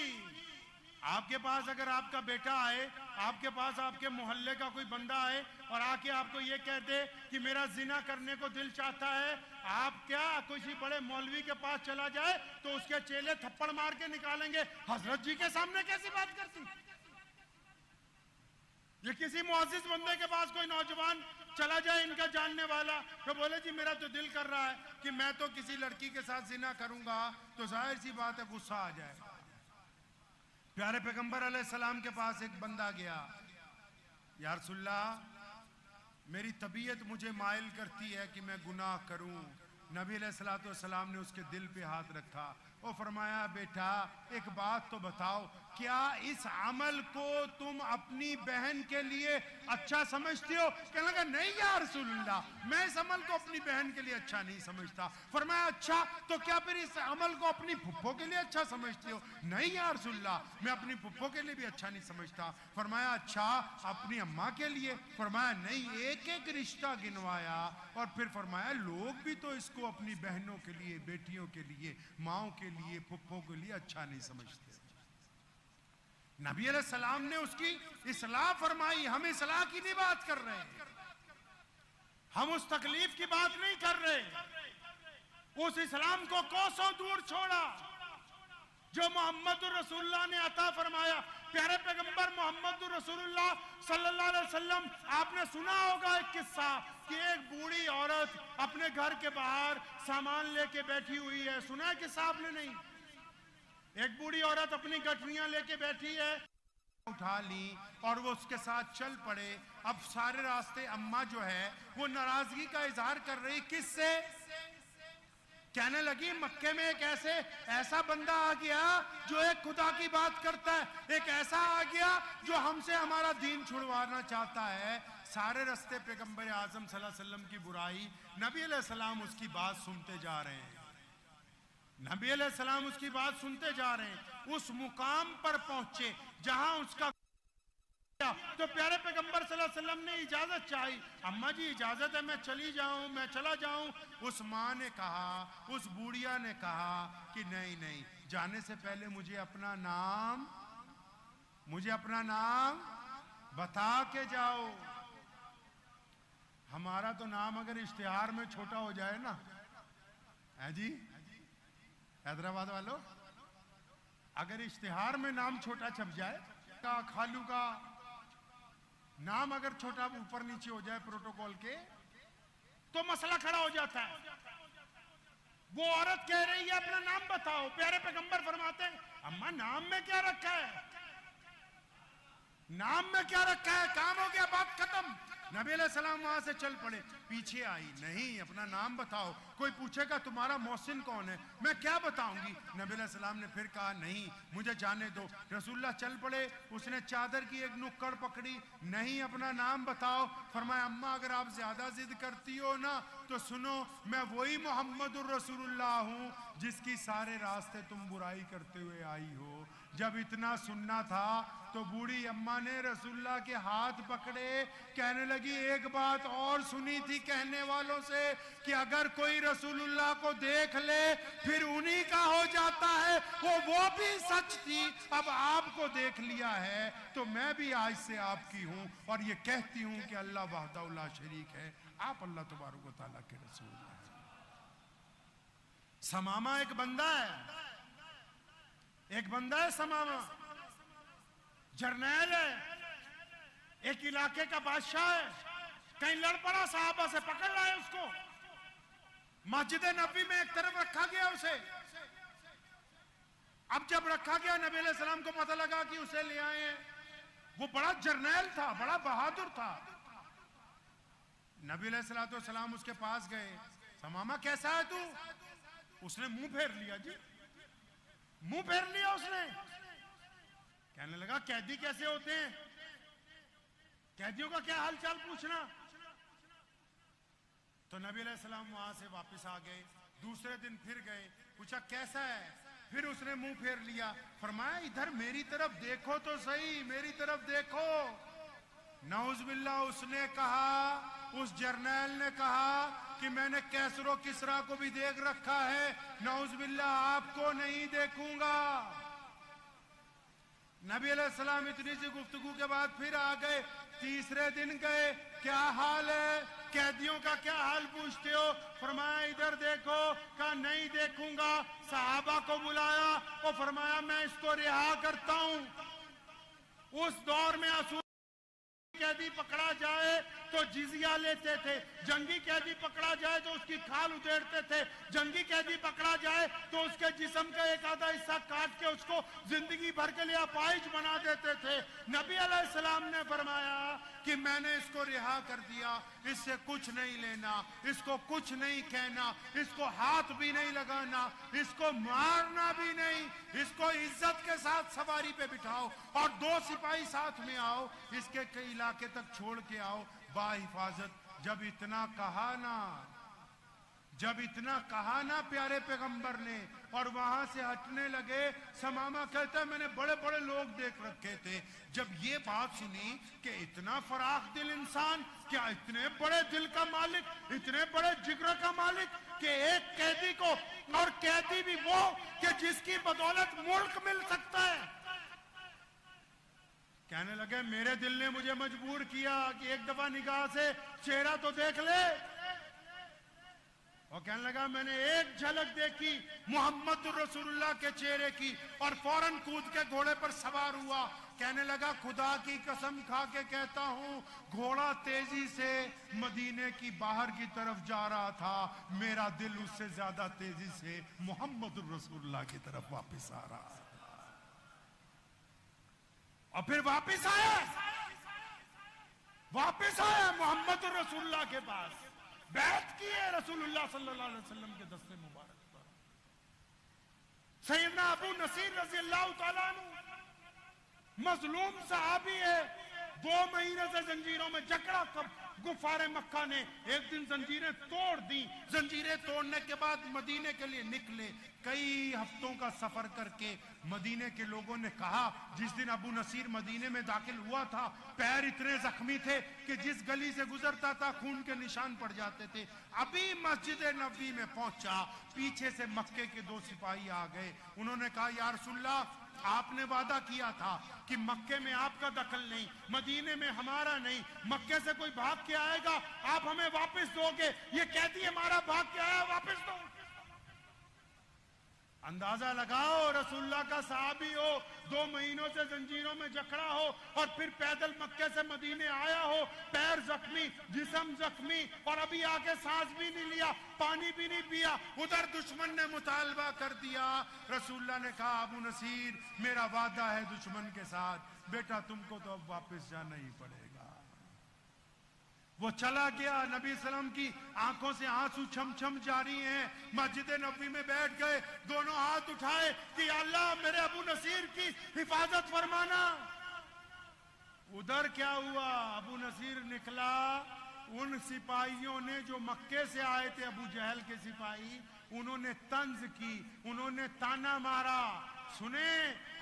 आपके पास अगर आपका बेटा आए, आपके पास आपके मोहल्ले का कोई बंदा आए और आके आपको ये कह दे कि मेरा जिना करने को दिल चाहता है, आप क्या किसी बड़े मौलवी के पास चला जाए तो उसके चेले थप्पड़ मार के निकालेंगे? हजरत जी के सामने कैसी बात करती? ये किसी मुअज़्ज़िज़ बंदे के पास कोई नौजवान चला जाए इनका जानने वाला, तो बोले जी मेरा तो दिल कर रहा है कि मैं तो किसी लड़की के साथ जिना करूंगा, तो जाहिर सी बात है गुस्सा आ जाए। प्यारे पैगंबर अलैहिस्सलाम के पास एक बंदा गया, या रसूलल्लाह मेरी तबीयत मुझे माइल करती है कि मैं गुनाह करूं। नबी अलैहिस्सलाम ने उसके दिल पे हाथ रखा और फरमाया बेटा एक बात तो बताओ, क्या इस अमल को तुम अपनी बहन के लिए अच्छा समझती हो? कहने लगा नहीं या रसूलुल्लाह मैं इस अमल को अपनी बहन के लिए अच्छा नहीं समझता। फरमाया अच्छा तो क्या फिर इस अमल को अपनी फुफ्फो के लिए अच्छा समझती हो? नहीं या रसूलुल्लाह मैं अपनी फुफ्फो के लिए भी अच्छा नहीं समझता। फरमाया अच्छा अपनी अम्मा के लिए? फरमाया नहीं, एक एक रिश्ता गिनवाया और फिर फरमाया लोग भी तो इसको अपनी बहनों के लिए, बेटियों के लिए, माओ के लिए, फुफ्फो के लिए अच्छा नहीं समझते। नबी अलैहिस्सलाम ने उसकी इस्लाह फरमाई। हम इस्लाह की नहीं बात कर रहे, हम उस तकलीफ की बात नहीं कर रहे। उस इस्लाम को कोसों दूर छोड़ा जो मोहम्मद रसूलुल्लाह ने अता फरमाया। प्यारे पैगंबर मोहम्मद रसूलुल्लाह सल्लल्लाहु अलैहि वसल्लम, आपने सुना होगा एक किस्सा कि एक बूढ़ी औरत अपने घर के बाहर सामान लेके बैठी हुई है। सुना है किस्सा आपने? नहीं। एक बूढ़ी औरत अपनी गठरियां लेके बैठी है, उठा ली और वो उसके साथ चल पड़े। अब सारे रास्ते अम्मा जो है वो नाराजगी का इजहार कर रही। किससे? कहने लगी मक्के में एक ऐसा बंदा आ गया जो एक खुदा की बात करता है, एक ऐसा आ गया जो हमसे हमारा दीन छुड़वाना चाहता है। सारे रास्ते पैगंबर आजम सल्लल्लाहु अलैहि वसल्लम की बुराई, नबी अलैहिस्सलाम उसकी बात सुनते जा रहे हैं। नबी अलैहिस्सलाम उसकी बात सुनते जा रहे हैं। उस मुकाम पर पहुंचे जहां उसका तो प्यारे पैगंबर सल्लल्लाहु अलैहि वसल्लम ने इजाजत चाही। अम्मा जी इजाजत है, मैं चली जाऊं, मैं चला जाऊं। उस माँ ने कहा, उस बुढ़िया ने कहा कि नहीं नहीं, जाने से पहले मुझे अपना नाम बता के जाओ। हमारा तो नाम अगर इश्तिहार में छोटा हो जाए ना, है जी हैदराबाद वालों, अगर इश्तिहार में नाम छोटा छप जाए, का खालू का नाम अगर छोटा ऊपर नीचे हो जाए प्रोटोकॉल के, तो मसला खड़ा हो जाता है। वो औरत कह रही है अपना नाम बताओ। प्यारे पैगंबर फरमाते हैं अम्मा नाम में क्या रखा है, नाम में क्या रखा है, काम हो गया, बात खत्म। नबी अलैहिस्सलाम वहां से चल पड़े। पीछे आई, नहीं अपना नाम बताओ। कोई पूछेगा तुम्हारा मोहसिन कौन है, मैं क्या बताऊंगी। नबी अलैहिस्सलाम ने फिर कहा नहीं मुझे जाने दो। रसूलुल्लाह चल पड़े, उसने चादर की एक नुक्कड़ पकड़ी, नहीं अपना नाम बताओ। फरमाया अम्मा अगर आप ज्यादा जिद करती हो ना तो सुनो, मैं वही मोहम्मदुर रसूलुल्लाह हूं जिसकी सारे रास्ते तुम बुराई करते हुए आई हो। जब इतना सुनना था तो बूढ़ी अम्मा ने रसूलुल्लाह के हाथ पकड़े, कहने लगी एक बात और सुनी थी कहने वालों से कि अगर कोई रसूलुल्लाह को देख ले फिर उन्हीं का हो जाता है, वो भी सच थी। अब आपको देख लिया है तो मैं भी आज से आपकी हूं और ये कहती हूं कि अल्लाह वहदहू ला शरीक है, आप अल्लाह तबारक व तआला के रसूल हैं। समामा एक बंदा है समामा, जर्नैल है, एक इलाके का बादशाह है। कहीं लड़ पड़ा, साहबा से पकड़ लाए उसको, मस्जिद नबी में एक तरफ रखा गया उसे। अब जब रखा गया नबी अलैहि सलाम को पता लगा कि उसे ले आए हैं। वो बड़ा जर्नैल था, बड़ा बहादुर था। नबी अलैहि सलाम उसके पास गए, समामा कैसा है तू? उसने मुंह फेर लिया जी, मुंह फेर लिया उसने। कहने लगा कैदी कैसे होते हैं, कैदियों का क्या हाल चाल पूछना। तो नबी अलैहिस्सलाम वहां से वापस आ गए। दूसरे दिन फिर गए, पूछा कैसा है, फिर उसने मुंह फेर लिया। फरमाया इधर मेरी तरफ देखो तो सही, मेरी तरफ देखो। नऊज़ुबिल्लाह उसने कहा, उस जर्नैल ने कहा कि मैंने कैसरो किसरा को भी देख रखा है, नऊज़ुबिल्लाह आपको नहीं देखूंगा। नबी अलैहिस्सलाम इतनी सी गुफ्तगू के बाद फिर आ गए। तीसरे दिन गए, क्या हाल है, कैदियों का क्या हाल पूछते हो। फरमाया इधर देखो, कहा नहीं देखूंगा। सहाबा को बुलाया और फरमाया मैं इसको रिहा करता हूं। उस दौर में कैदी पकड़ा जाए तो जिजिया लेते थे, जंगी कैदी पकड़ा जाए तो उसकी खाल उधेड़ते थे, जंगी कैदी पकड़ा जाए तो उसके जिस्म का एक आधा हिस्सा काट के उसको जिंदगी भर के लिए अपाहिज बना देते थे। नबी अलैहिस्सलाम ने फरमाया कि मैंने इसको रिहा कर दिया, इससे कुछ नहीं लेना, इसको कुछ नहीं कहना, इसको हाथ भी नहीं लगाना, इसको मारना भी नहीं, इसको इज्जत के साथ सवारी पे बिठाओ और 2 सिपाही साथ में आओ, इसके कई इलाके तक छोड़ के आओ बाहिफाजत। जब इतना कहा ना प्यारे पैगंबर ने और वहां से हटने लगे, समामा कहता है मैंने बड़े बड़े लोग देख रखे थे। जब ये बात सुनी कि इतना फराख दिल इंसान, क्या इतने बड़े दिल का मालिक, इतने बड़े जिगर का मालिक कि एक कैदी को, और कैदी भी वो कि जिसकी बदौलत मुल्क मिल सकता है, कहने लगे मेरे दिल ने मुझे मजबूर किया कि एक दफा निगाह से चेहरा तो देख ले। और कहने लगा मैंने एक झलक देखी मोहम्मद रसूलुल्लाह के चेहरे की और फौरन कूद के घोड़े पर सवार हुआ। कहने लगा खुदा की कसम खा के कहता हूं, घोड़ा तेजी से मदीने की बाहर की तरफ जा रहा था, मेरा दिल उससे ज्यादा तेजी से मोहम्मद रसूलुल्लाह की तरफ वापस आ रहा था। और फिर वापस आया मोहम्मद रसूलुल्लाह के पास, बैत की है रसूलुल्लाह सल्लल्लाहु अलैहि वसल्लम के दस्ते मुबारक पर। सैयदना अबू नसीर रज़ी अल्लाह तआला अन्हु मजलूम सहाबी है, 2 महीने से जंजीरों में जकड़ा। कब गुफारे मक्का ने एक दिन जंजीरें तोड़ दी। जंजीरें तोड़ने के बाद मदीने के लिए निकले। कई हफ्तों का सफर करके मदीने के लोगों ने कहा, जिस दिन अबू नसीर मदीने में दाखिल हुआ था पैर इतने जख्मी थे कि जिस गली से गुजरता था खून के निशान पड़ जाते थे। अभी मस्जिद नबी में पहुंचा, पीछे से मक्के के 2 सिपाही आ गए। उन्होंने कहा या रसूलल्लाह, आपने वादा किया था कि मक्के में आपका दखल नहीं, मदीने में हमारा नहीं, मक्के से कोई भाग के आएगा आप हमें वापस दोगे। ये कहती हमारा भाग के आया वापस दो। अंदाजा लगाओ, रसूलुल्लाह का सहाबी हो, 2 महीनों से जंजीरों में जकड़ा हो और फिर पैदल मक्के से मदीने आया हो, पैर जख्मी, जिस्म जख्मी, और अभी आके सांस भी नहीं लिया, पानी भी नहीं पिया। उधर दुश्मन ने मुतालबा कर दिया। रसूलुल्लाह ने कहा अबू नसीर, मेरा वादा है दुश्मन के साथ, बेटा तुमको तो अब वापस जाना ही पड़ेगा। वो चला गया। नबी सल्लम की आंखों से आंसू छम छम जारी हैं। मस्जिद नबी में बैठ गए, दोनों हाथ उठाए कि अल्लाह मेरे अबू नसीर की हिफाजत फरमाना। उधर क्या हुआ, अबू नसीर निकला। उन सिपाहियों ने जो मक्के से आए थे, अबू जहल के सिपाही, उन्होंने तंज की, उन्होंने ताना मारा। सुने,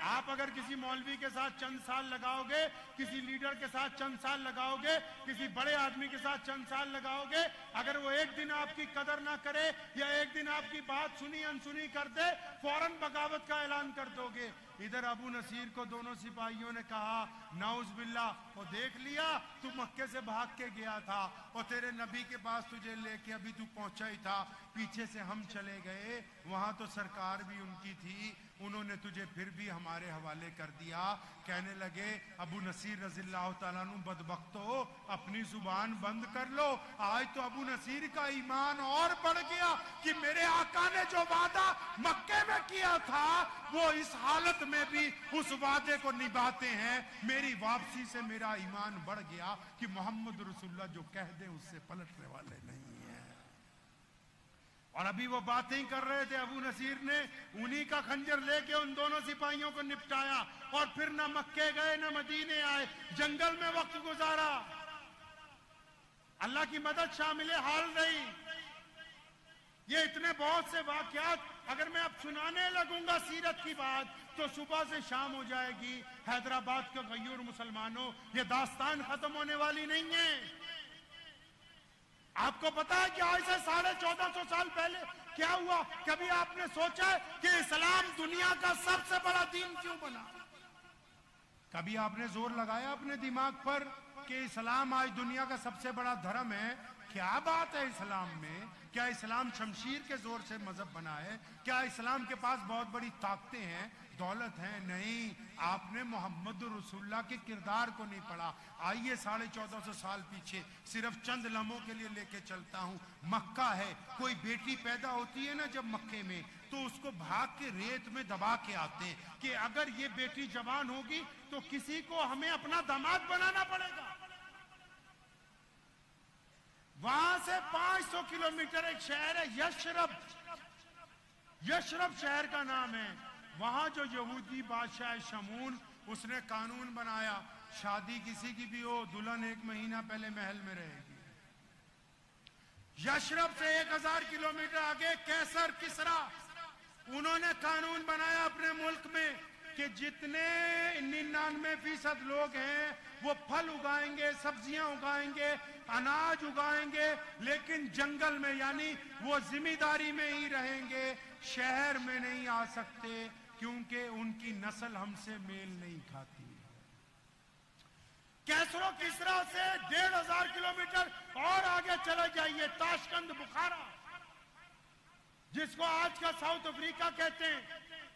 आप अगर किसी मौलवी के साथ चंद साल लगाओगे, किसी लीडर के साथ चंद साल लगाओगे, किसी बड़े आदमी के साथ चंद साल लगाओगे, अगर वो एक दिन आपकी कदर ना करे या एक दिन आपकी बात सुनी अनसुनी कर दे, फौरन बगावत का ऐलान कर दोगे। इधर अबू नसीर को दोनों सिपाहियों ने कहा नाउज बिल्ला, वो देख लिया तू मक्के से भाग के गया था और तेरे नबी के पास तुझे लेके अभी तू पहुंचा ही था, पीछे से हम चले गए, वहां तो सरकार भी उनकी थी, उन्होंने तुझे फिर भी हमारे हवाले कर दिया। कहने लगे अबू नसीर रज़ियल्लाहु ताला अन्हु, बदबख्तो अपनी जुबान बंद कर लो। आज तो अबू नसीर का ईमान और बढ़ गया कि मेरे आका ने जो वादा मक्के में किया था वो इस हालत में भी उस वादे को निभाते हैं। मेरी वापसी से मेरा ईमान बढ़ गया कि मोहम्मद रसूलुल्लाह जो कह दे उससे पलटने वाले नहीं है। और अभी वो बातें ही कर रहे थे, अबू नसीर ने उन्हीं का खंजर लेके उन दोनों सिपाहियों को निपटाया और फिर न मक्के गए न मदीने आए, जंगल में वक्त गुजारा। अल्लाह की मदद शामिल हाल रही। ये इतने बहुत से वाकयात अगर मैं अब सुनाने लगूंगा सीरत की बात तो सुबह से शाम हो जाएगी। हैदराबाद के गयूर मुसलमानों, ये दास्तान खत्म होने वाली नहीं है। आपको पता है कि आज से 1450 साल पहले क्या हुआ? कभी आपने सोचा कि इस्लाम दुनिया का सबसे बड़ा दीन क्यों बना? कभी आपने जोर लगाया अपने दिमाग पर कि इस्लाम आज दुनिया का सबसे बड़ा धर्म है? क्या बात है इस्लाम में? क्या इस्लाम शमशीर के जोर से मजहब बना है? क्या इस्लाम के पास बहुत बड़ी ताकतें हैं, दौलत है? नहीं, आपने मोहम्मद रसूलुल्लाह के किरदार को नहीं पढ़ा। आइए 1450 साल पीछे सिर्फ चंद लम्हों के लिए लेके चलता हूँ। मक्का है, कोई बेटी पैदा होती है ना जब मक्के में, तो उसको भाग के रेत में दबा के आते हैं कि अगर ये बेटी जवान होगी तो किसी को हमें अपना दामाद बनाना पड़ेगा। वहां से 500 किलोमीटर एक शहर है यशरब, यशरब शहर का नाम है। वहां जो यहूदी बादशाह शमून, उसने कानून बनाया, शादी किसी की भी हो, दुल्हन 1 महीना पहले महल में रहेगी। यशरब से 1000 किलोमीटर आगे कैसर किसरा, उन्होंने कानून बनाया अपने मुल्क में कि जितने 99% लोग हैं वो फल उगाएंगे, सब्जियां उगाएंगे, अनाज उगाएंगे, लेकिन जंगल में, यानी वो जिम्मेदारी में ही रहेंगे, शहर में नहीं आ सकते क्योंकि उनकी नस्ल हमसे मेल नहीं खाती। कैसरो किसरा से 1500 किलोमीटर और आगे चले जाइए, ताशकंद बुखारा, जिसको आज का साउथ अफ्रीका कहते हैं,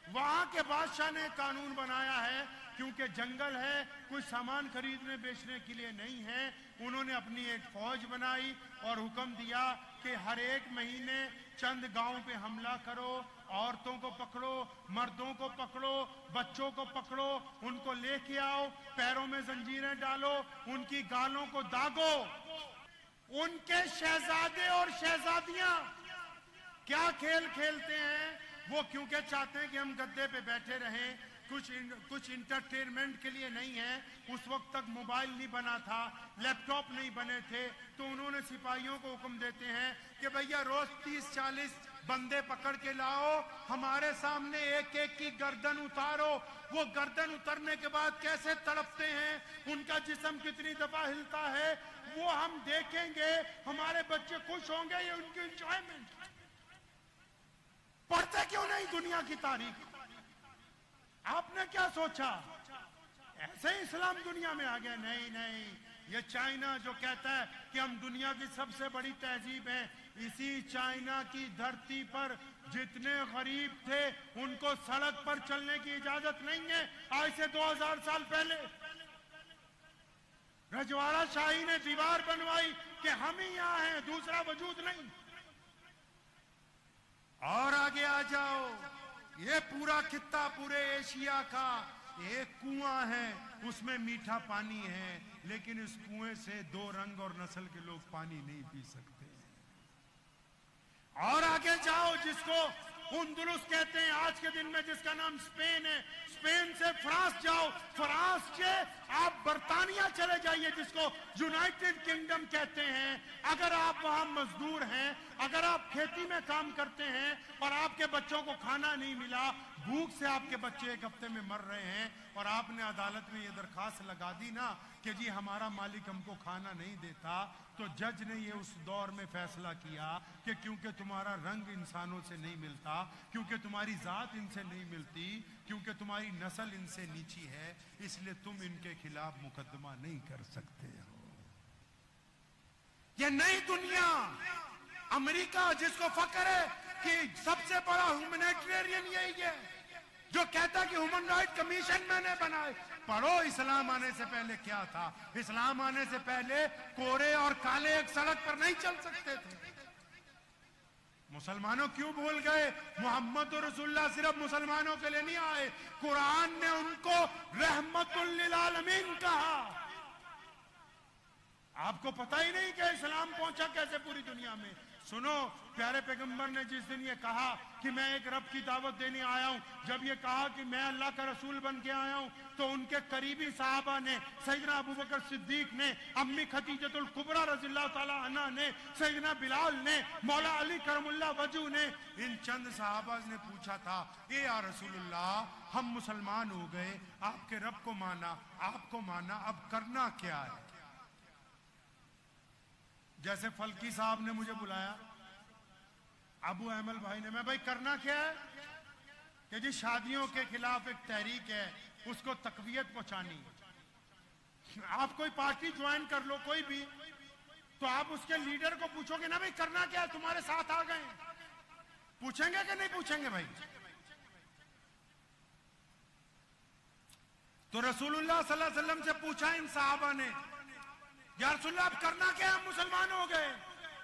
वहां के बादशाह ने कानून बनाया है, क्योंकि जंगल है, कुछ सामान खरीदने बेचने के लिए नहीं है, उन्होंने अपनी एक फौज बनाई और हुक्म दिया कि हर एक महीने चंद गांव पे हमला करो, औरतों को पकड़ो, मर्दों को पकड़ो, बच्चों को पकड़ो, उनको लेके आओ, पैरों में जंजीरें डालो, उनकी गालों को दागो। उनके शहजादे और शहजादियां क्या खेल खेलते हैं, वो क्योंकि चाहते हैं कि हम गद्दे पे बैठे रहें, कुछ इंटरटेनमेंट के लिए नहीं है। उस वक्त तक मोबाइल नहीं बना था, लैपटॉप नहीं बने थे, तो उन्होंने सिपाहियों को हुक्म देते हैं कि भैया रोज 30-40 बंदे पकड़ के लाओ, हमारे सामने एक एक की गर्दन उतारो। वो गर्दन उतरने के बाद कैसे तड़पते हैं, उनका जिस्म कितनी दफा हिलता है, वो हम देखेंगे, हमारे बच्चे खुश होंगे, ये उनकी एंजॉयमेंट। पढ़ते क्यों नहीं दुनिया की तारीख? आपने क्या सोचा ऐसे ही इस्लाम दुनिया में आ गया? नहीं नहीं, ये चाइना जो कहता है कि हम दुनिया की सबसे बड़ी तहजीब हैं, इसी चाइना की धरती पर जितने गरीब थे उनको सड़क पर चलने की इजाजत नहीं है। आज से 2000 साल पहले रजवाड़ा शाही ने दीवार बनवाई कि हम ही यहां हैं, दूसरा वजूद नहीं। और आगे आ जाओ, ये पूरा खित्ता पूरे एशिया का एक कुआं है, उसमें मीठा पानी है, लेकिन इस कुएं से 2 रंग और नस्ल के लोग पानी नहीं पी सकते। और आगे जाओ, जिसको उंदुलुस कहते हैं आज के दिन में, जिसका नाम स्पेन है, स्पेन से फ्रांस जाओ, फ्रांस से आप बर्तानिया चले जाइए, जिसको यूनाइटेड किंगडम कहते हैं। अगर आप वहां मजदूर हैं, अगर आप खेती में काम करते हैं और आपके बच्चों को खाना नहीं मिला, भूख से आपके बच्चे 1 हफ्ते में मर रहे हैं, और आपने अदालत में ये दरखास्त लगा दी ना कि जी हमारा मालिक हमको खाना नहीं देता, तो जज ने ये उस दौर में फैसला किया कि क्योंकि तुम्हारा रंग इंसानों से नहीं मिलता, क्योंकि तुम्हारी जात इनसे नहीं मिलती, क्योंकि तुम्हारी नस्ल इनसे नीची है, इसलिए तुम इनके खिलाफ मुकदमा नहीं कर सकते हो। ये नई दुनिया, अमेरिका जिसको फक्र है कि सबसे बड़ा ह्यूमैनिटेरियन यही है, जो कहता कि ह्यूमन राइट कमीशन मैंने बनाए। पढ़ो इस्लाम आने से पहले क्या था। इस्लाम आने से पहले कोरे और काले एक सड़क पर नहीं चल सकते थे। मुसलमानों क्यों भूल गए? मोहम्मद रसूलुल्लाह सिर्फ मुसलमानों के लिए नहीं आए, कुरान ने उनको रहमतुल लिल आलमीन कहा। आपको पता ही नहीं कि इस्लाम पहुंचा कैसे पूरी दुनिया में। सुनो, प्यारे पैगंबर ने जिस दिन ये कहा कि मैं एक रब की दावत देने आया हूं, जब ये कहा कि मैं अल्लाह का रसूल बन के आया हूं, तो उनके करीबी साहबा ने, सैयदना अबू बकर सिद्दीक ने, अम्मी खदीजतुल कुबरा रज़ियल्लाहु ताला अन्हा ने, सैयदना बिलाल ने, मौला अली करमुल्लाह वजू ने, इन चंद साहबा ने पूछा था, ए या रसूलुल्लाह, हम मुसलमान हो गए, आपके रब को माना, आपको माना, अब करना क्या है? जैसे फल्की साहब ने मुझे बुलाया, अबू अहमल भाई ने, मैं भाई करना क्या है कि जी शादियों के खिलाफ एक तहरीक है, उसको तकवीयत पहुंचानी। आप कोई पार्टी ज्वाइन कर लो, कोई भी, तो आप उसके लीडर को पूछोगे ना भाई करना क्या है, तुम्हारे साथ आ गए, पूछेंगे कि नहीं पूछेंगे भाई? तो रसूलुल्लाह सल्लल्लाहु अलैहि वसल्लम से पूछा इन साहबा ने, या रसूलुल्लाह आप करना क्या, हम मुसलमान हो गए।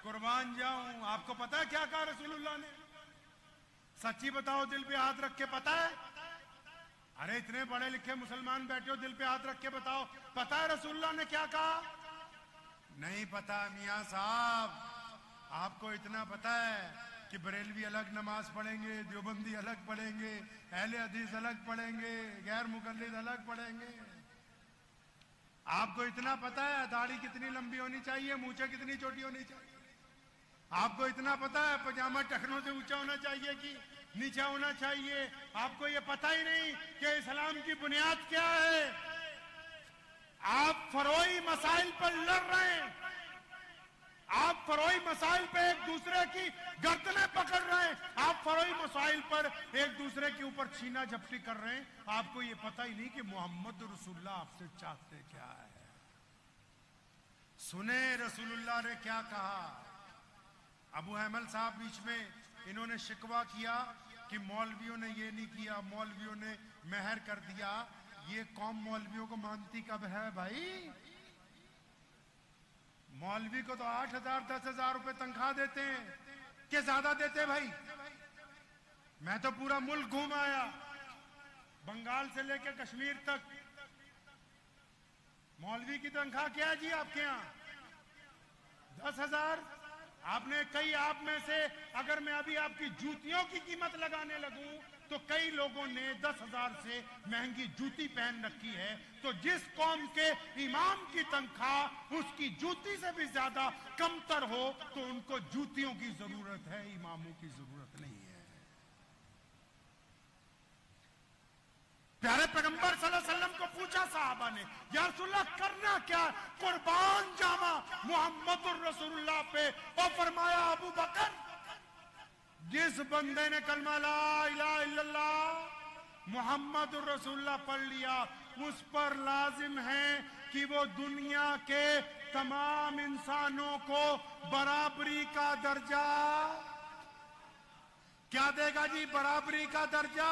कुर्बान जाऊं, आपको पता है क्या कहा रसूलुल्लाह ने? सच्ची बताओ, दिल पे हाथ रख के पता है? अरे इतने पढ़े लिखे मुसलमान बैठे हो, दिल पे हाथ रख के बताओ, पता है रसूलुल्लाह ने क्या कहा? नहीं पता मियां साहब, आपको इतना पता है कि बरेलवी अलग नमाज पढ़ेंगे, देवबंदी अलग पढ़ेंगे, अहले हदीस अलग पढ़ेंगे, गैर मुकल्लिद अलग पढ़ेंगे। आपको इतना पता है दाढ़ी कितनी लंबी होनी चाहिए, मूछें कितनी छोटी होनी चाहिए? आपको इतना पता है पजामा टखनों से ऊंचा होना चाहिए कि नीचा होना चाहिए? आपको ये पता ही नहीं कि इस्लाम की बुनियाद क्या है। आप फरोई मसाइल पर लड़ रहे हैं, आप फरोई मसाइल पे एक दूसरे की गर्दनें पकड़ रहे हैं, आप फरोई मसाइल पर एक दूसरे के ऊपर छीना झपटी कर रहे हैं। आपको ये पता ही नहीं कि मोहम्मद रसूलुल्लाह आपसे चाहते क्या है। सुने रसूलुल्लाह ने क्या कहा। अबू हैमल साहब बीच में इन्होंने शिकवा किया कि मौलवियों ने ये नहीं किया, मौलवियों ने मेहर कर दिया। ये कौम मौलवियों को मानती कब है भाई? मौलवी को तो 8,000 10,000 रुपए तनख्वाह देते हैं, क्या ज्यादा देते हैं भाई? मैं तो पूरा मुल्क घूम आया, बंगाल से लेकर कश्मीर तक। मौलवी की तनख्वाह क्या है जी आपके यहां? 10,000। आपने कई, आप में से अगर मैं अभी आपकी जूतियों की कीमत लगाने लगूं तो कई लोगों ने 10,000 से महंगी जूती पहन रखी है। तो जिस कौम के इमाम की तनख्वाह उसकी जूती से भी ज्यादा कमतर हो तो उनको जूतियों की जरूरत है, इमामों की जरूरत नहीं है। प्यारे पैगंबर सल्लल्लाहु अलैहि वसल्लम को पूछा साहबा ने, या रसूलल्लाह करना क्या? कुर्बान जामा मोहम्मदुर रसूलुल्लाह पे। और फरमाया अबू बकर, जिस बंदे ने कलमा ला इलाहा इल्लल्लाह मोहम्मदुर रसूलुल्लाह पढ़ लिया, उस पर लाजिम है कि वो दुनिया के तमाम इंसानों को बराबरी का दर्जा क्या देगा जी? बराबरी का दर्जा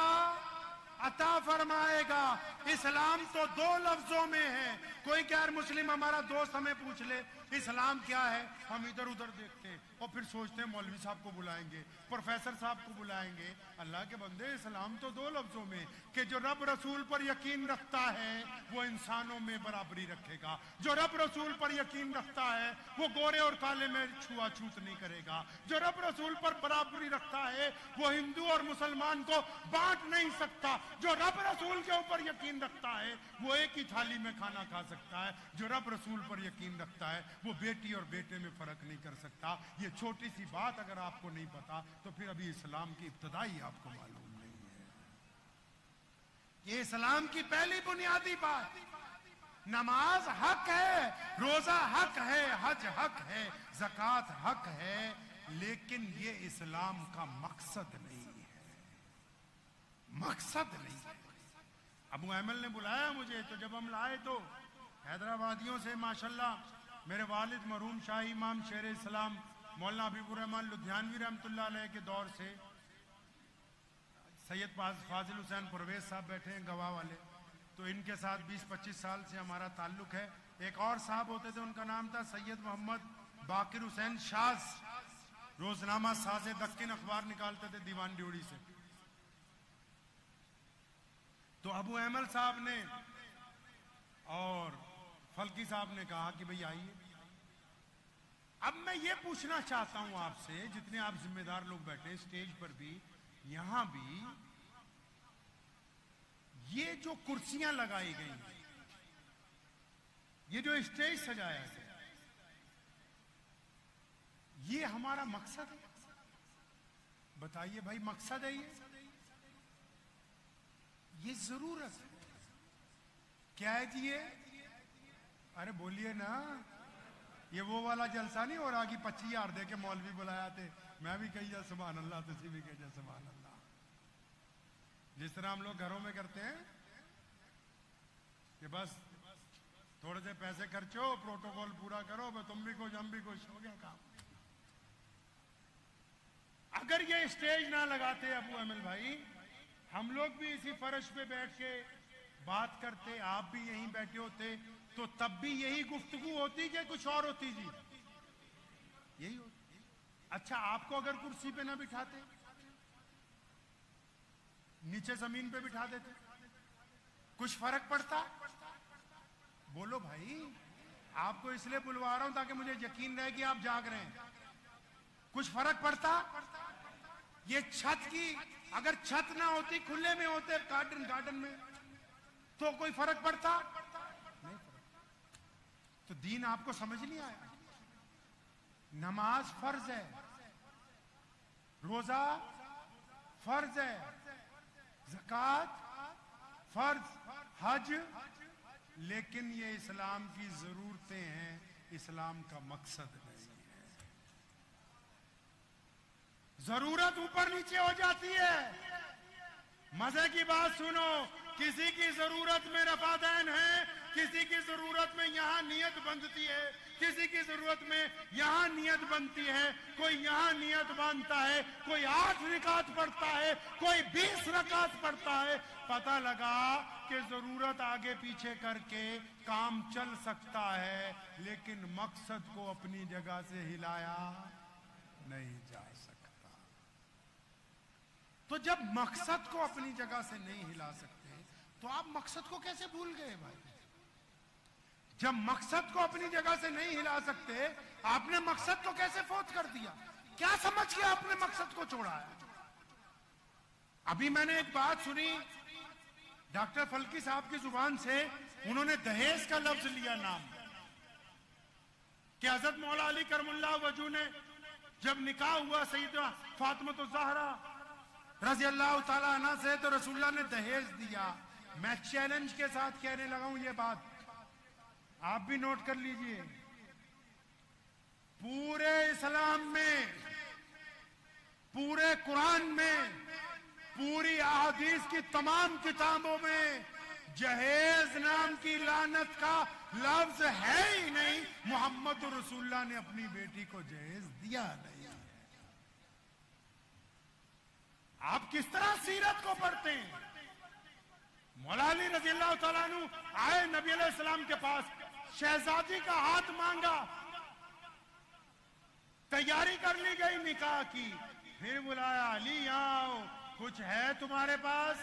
अता फरमाएगा। इस्लाम तो 2 लफ्जों में है। कोई गैर मुस्लिम हमारा दोस्त हमें पूछ ले इस्लाम क्या है, हम इधर उधर देखते हैं और फिर सोचते हैं मौलवी साहब को बुलाएंगे, प्रोफेसर साहब को बुलाएंगे। अल्लाह के बंदे, इस्लाम तो 2 लफ्जों में कि जो रब रसूल पर यकीन रखता है वो इंसानों में बराबरी रखेगा। जो रब रसूल पर यकीन रखता है वो गोरे और काले में छुआछूत नहीं करेगा। जो रब रसूल पर बराबरी रखता है वो हिंदू और मुसलमान को बांट नहीं सकता। जो रब रसूल के ऊपर यकीन रखता है वो एक ही थाली में खाना खा सकता है। जो रब रसूल पर यकीन रखता है वो बेटी और बेटे में फर्क नहीं कर सकता। ये छोटी सी बात अगर आपको नहीं पता तो फिर अभी इस्लाम की इब्तिदा ही आपको मालूम नहीं है। ये इस्लाम की पहली बुनियादी बात। नमाज हक है, रोजा हक है, हज हक है, ज़कात हक है, लेकिन ये इस्लाम का मकसद नहीं है। मकसद नहीं है। अबू अहमल ने बुलाया मुझे, तो जब हम लाए तो हैदराबादियों से माशाल्लाह मेरे वालिद मरहूम शाही इमाम शेर इस्लाम मौलाना हबीबुर रहमान लुधियानवी रहमतुल्लाह अलैह के दौर से सैयद फाजिल हुसैन परवेज साहब बैठे हैं गवाह वाले, तो इनके साथ 20-25 साल से हमारा ताल्लुक है। एक और साहब होते थे, उनका नाम था सैयद मोहम्मद बाकिर हुसैन शाज, रोजनामा साजे दक्कन अखबार निकालते थे दीवान ड्योड़ी से। तो अबू अहमल साहब ने और फल्की साहब ने कहा कि भाई आइए। अब मैं ये पूछना चाहता हूं आपसे, जितने आप जिम्मेदार लोग बैठे स्टेज पर भी यहां भी, ये जो कुर्सियां लगाई गई, ये जो स्टेज सजाया गया, ये हमारा मकसद है? बताइए भाई, मकसद है ये जरूरत है क्या है जी? ये अरे बोलिए ना, ये वो वाला जलसा नहीं हो रहा कि 25,000 दे के मौलवी बुलाया थे, मैं भी कही जा सुभान अल्लाह, तुसी भी कही जा सुभान अल्लाह। जिस तरह हम लोग घरों में करते हैं कि बस थोड़े से पैसे खर्चो, प्रोटोकॉल पूरा करो, तुम भी खुश हम भी खुश, हो गया काम। अगर ये स्टेज ना लगाते अबू अहमल भाई, हम लोग भी इसी फर्श पे बैठ के बात करते, आप भी यहीं बैठे होते, तो तब भी यही गुफ्तगू होती कि कुछ और होती जी? यही होती। अच्छा, आपको अगर कुर्सी पे ना बिठाते, नीचे जमीन पे बिठा देते, कुछ फर्क पड़ता? बोलो भाई। आपको इसलिए बुलवा रहा हूं ताकि मुझे यकीन रहे कि आप जाग रहे हैं। कुछ फर्क पड़ता? ये छत की, अगर छत ना होती, खुले में होते गार्डन में, तो कोई फर्क पड़ता? नहीं फर्क। तो दीन आपको समझ नहीं आया। नमाज फर्ज है, रोजा फर्ज है, ज़कात फर्ज, हज, लेकिन ये इस्लाम की जरूरतें हैं, इस्लाम का मकसद नहीं है। जरूरत ऊपर नीचे हो जाती है। मजे की बात सुनो, किसी की जरूरत में रफादैन है, किसी की जरूरत में यहां नियत बंधती है, किसी की जरूरत में यहां नियत बनती है, कोई यहां नियत बांधता है, कोई 8 रकात पढ़ता है, कोई 20 रकात पढ़ता है। पता लगा कि जरूरत आगे पीछे करके काम चल सकता है, लेकिन मकसद को अपनी जगह से हिलाया नहीं जा सकता। तो जब मकसद को अपनी जगह से नहीं हिला सकते तो आप मकसद को कैसे भूल गए भाई? जब मकसद को अपनी जगह से नहीं हिला सकते, आपने मकसद को कैसे फौत कर दिया? क्या समझ के आपने मकसद को छोड़ा है? अभी मैंने एक बात सुनी डॉक्टर फल्की साहब की जुबान से, उन्होंने दहेज का लफ्ज लिया नाम, कि हजरत मौला अली करमुल्लाह वजू ने जब निकाह हुआ सईदा फातिमा ज़हरा रज़ी अल्लाह ताला अन्हा से, तो रसूलुल्लाह ने दहेज दिया। मैं चैलेंज के साथ कहने लगा हूं ये बात, आप भी नोट कर लीजिए। पूरे इस्लाम में, पूरे कुरान में, पूरी अहादीस की तमाम किताबों में जहेज नाम की लानत का लफ्ज है ही नहीं। मोहम्मद रसूलुल्लाह ने अपनी बेटी को जहेज दिया नहीं। आप किस तरह सीरत को पढ़ते हैं? मौला अली रज़ी अल्लाह तआला अन्हु आए नबी अलैहिस्सलाम के पास, शहजादी का हाथ मांगा, तैयारी कर ली गई निकाह की, फिर बुलाया, अली आओ, कुछ है तुम्हारे पास?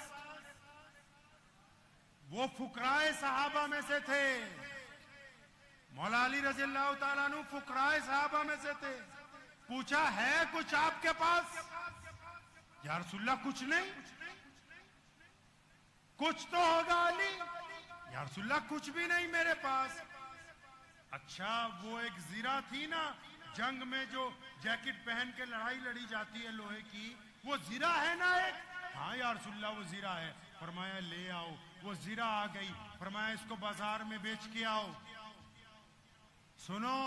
वो फुकराए सहाबा में से थे। मौला अली रज़ी अल्लाह तआला अन्हु फुकराए सहाबा में से थे। पूछा, है कुछ आपके पास? या रसूलुल्लाह कुछ नहीं। कुछ तो होगा अली। या रसूलुल्लाह कुछ भी नहीं मेरे पास। अच्छा, वो एक जीरा थी ना जंग में, जो जैकेट पहन के लड़ाई लड़ी जाती है लोहे की, वो जीरा है ना एक? हाँ या रसूलुल्लाह वो जीरा है। फरमाया ले आओ। वो जीरा आ गई। फरमाया इसको बाजार में बेच के आओ। सुनो,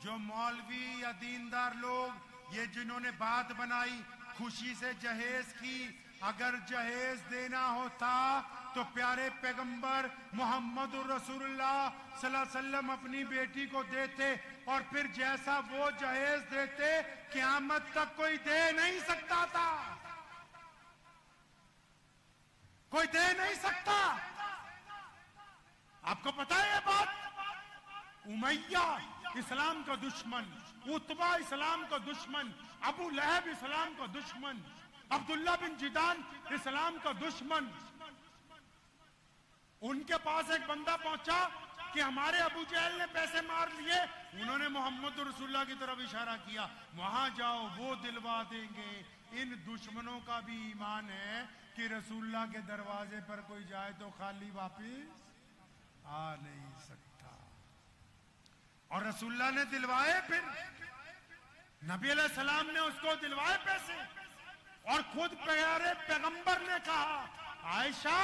जो मौलवी या दीनदार लोग ये जिन्होंने बात बनाई खुशी से जहेज की, अगर जहेज देना होता तो प्यारे पैगंबर मोहम्मद रसूलुल्लाह सल्लल्लाहु अलैहि वसल्लम अपनी बेटी को देते, और फिर जैसा वो जहेज देते क़यामत तक कोई दे नहीं सकता था। कोई दे नहीं सकता। आपको पता है ये बात? उमैया इस्लाम का दुश्मन, उतबा इस्लाम का दुश्मन, अबू लहब इस्लाम का दुश्मन, अब्दुल्ला बिन जिदान इस्लाम का दुश्मन, उनके पास एक बंदा पहुंचा कि हमारे अबू जहल ने पैसे मार लिए। उन्होंने मोहम्मद रसूलुल्लाह की तरफ इशारा किया, वहां जाओ, वो दिलवा देंगे। इन दुश्मनों का भी ईमान है कि रसूलुल्लाह के दरवाजे पर कोई जाए तो खाली वापिस आ नहीं सकता। और रसूलुल्लाह ने दिलवाए। फिर नबी अलैहि सलाम ने उसको दिलवाए पैसे, और खुद प्यारे पैगंबर ने कहा, आयशा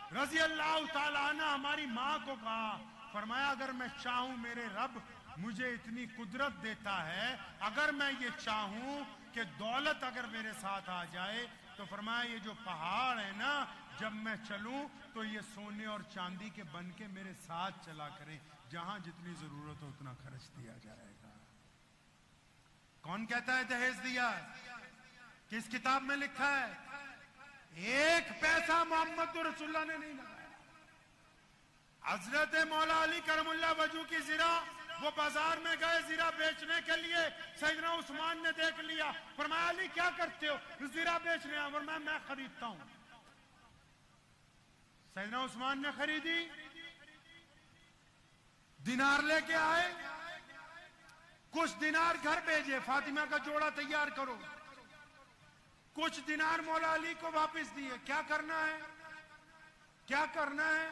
रज़ी अल्लाह ताला अन्हा हमारी माँ को कहा, फरमाया अगर मैं चाहूं, मेरे रब मुझे इतनी कुदरत देता है, अगर मैं ये चाहूं कि दौलत अगर मेरे साथ आ जाए, तो फरमाया ये जो पहाड़ है ना, जब मैं चलूं तो ये सोने और चांदी के बन के मेरे साथ चला करें, जहां जितनी जरूरत हो उतना खर्च दिया जाएगा। कौन कहता है दहेज दिया? किस किताब में लिखा है? एक पैसा मोहम्मद रसूलुल्लाह ने नहीं लगाया। हजरत मौला अली करमुल्लाह वजू की जीरा, वो बाजार में गए जीरा बेचने के लिए। सैयदना उस्मान ने देख लिया, फरमाया अली क्या करते हो? जीरा बेचने आया। फरमाया मैं खरीदता हूं। सैयदना उस्मान ने खरीदी, दिनार लेके आए, कुछ दिनार घर भेजे, फातिमा का जोड़ा तैयार करो। कुछ दिनार मौला अली को वापस दिए। क्या करना है? क्या करना है?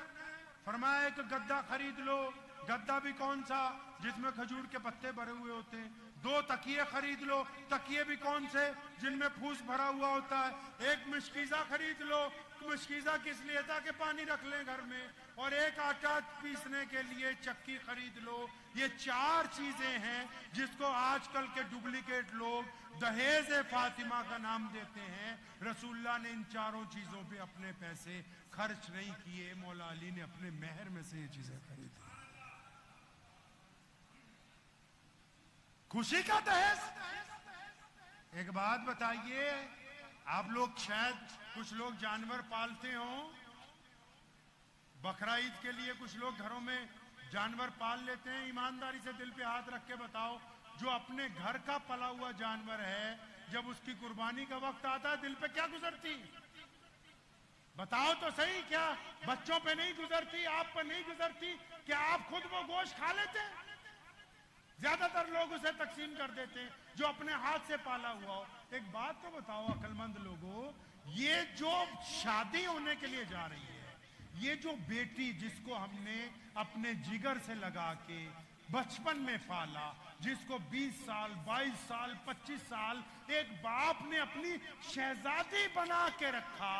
फरमाया एक गद्दा खरीद लो। गद्दा भी कौन सा? जिसमें खजूर के पत्ते भरे हुए होते हैं। 2 तकिए खरीद लो। तकिए भी कौन से? जिनमें फूस भरा हुआ होता है। एक मशकीज़ा खरीद लो। मशकीज़ा किस लिए? ताकि पानी रख लें घर में। और एक आटा पीसने के लिए चक्की खरीद लो। ये 4 चीजें हैं जिसको आजकल के डुप्लीकेट लोग दहेज फातिमा का नाम देते हैं। रसूलुल्लाह ने इन 4 चीजों पे अपने पैसे खर्च नहीं किए, मौला अली ने अपने मेहर में से ये चीजें खरीदी। खुशी का दहेज। एक बात बताइए, आप लोग शायद कुछ लोग जानवर पालते हो, बकरा ईद के लिए कुछ लोग घरों में जानवर पाल लेते हैं। ईमानदारी से दिल पे हाथ रख के बताओ, जो अपने घर का पला हुआ जानवर है, जब उसकी कुर्बानी का वक्त आता है, दिल पे क्या गुजरती? बताओ तो सही, क्या बच्चों पे नहीं गुजरती, आप पे नहीं गुजरती? क्या आप खुद वो गोश्त खा लेते हैं? ज्यादातर लोग उसे तकसीम कर देते हैं, जो अपने हाथ से पाला हुआ हो। एक बात तो बताओ अक्लमंद लोगों, ये जो शादी होने के लिए जा रही है, ये जो बेटी जिसको हमने अपने जिगर से लगा के बचपन में पाला, जिसको 20 साल 22 साल 25 साल एक बाप ने अपनी शहजादी बना के रखा,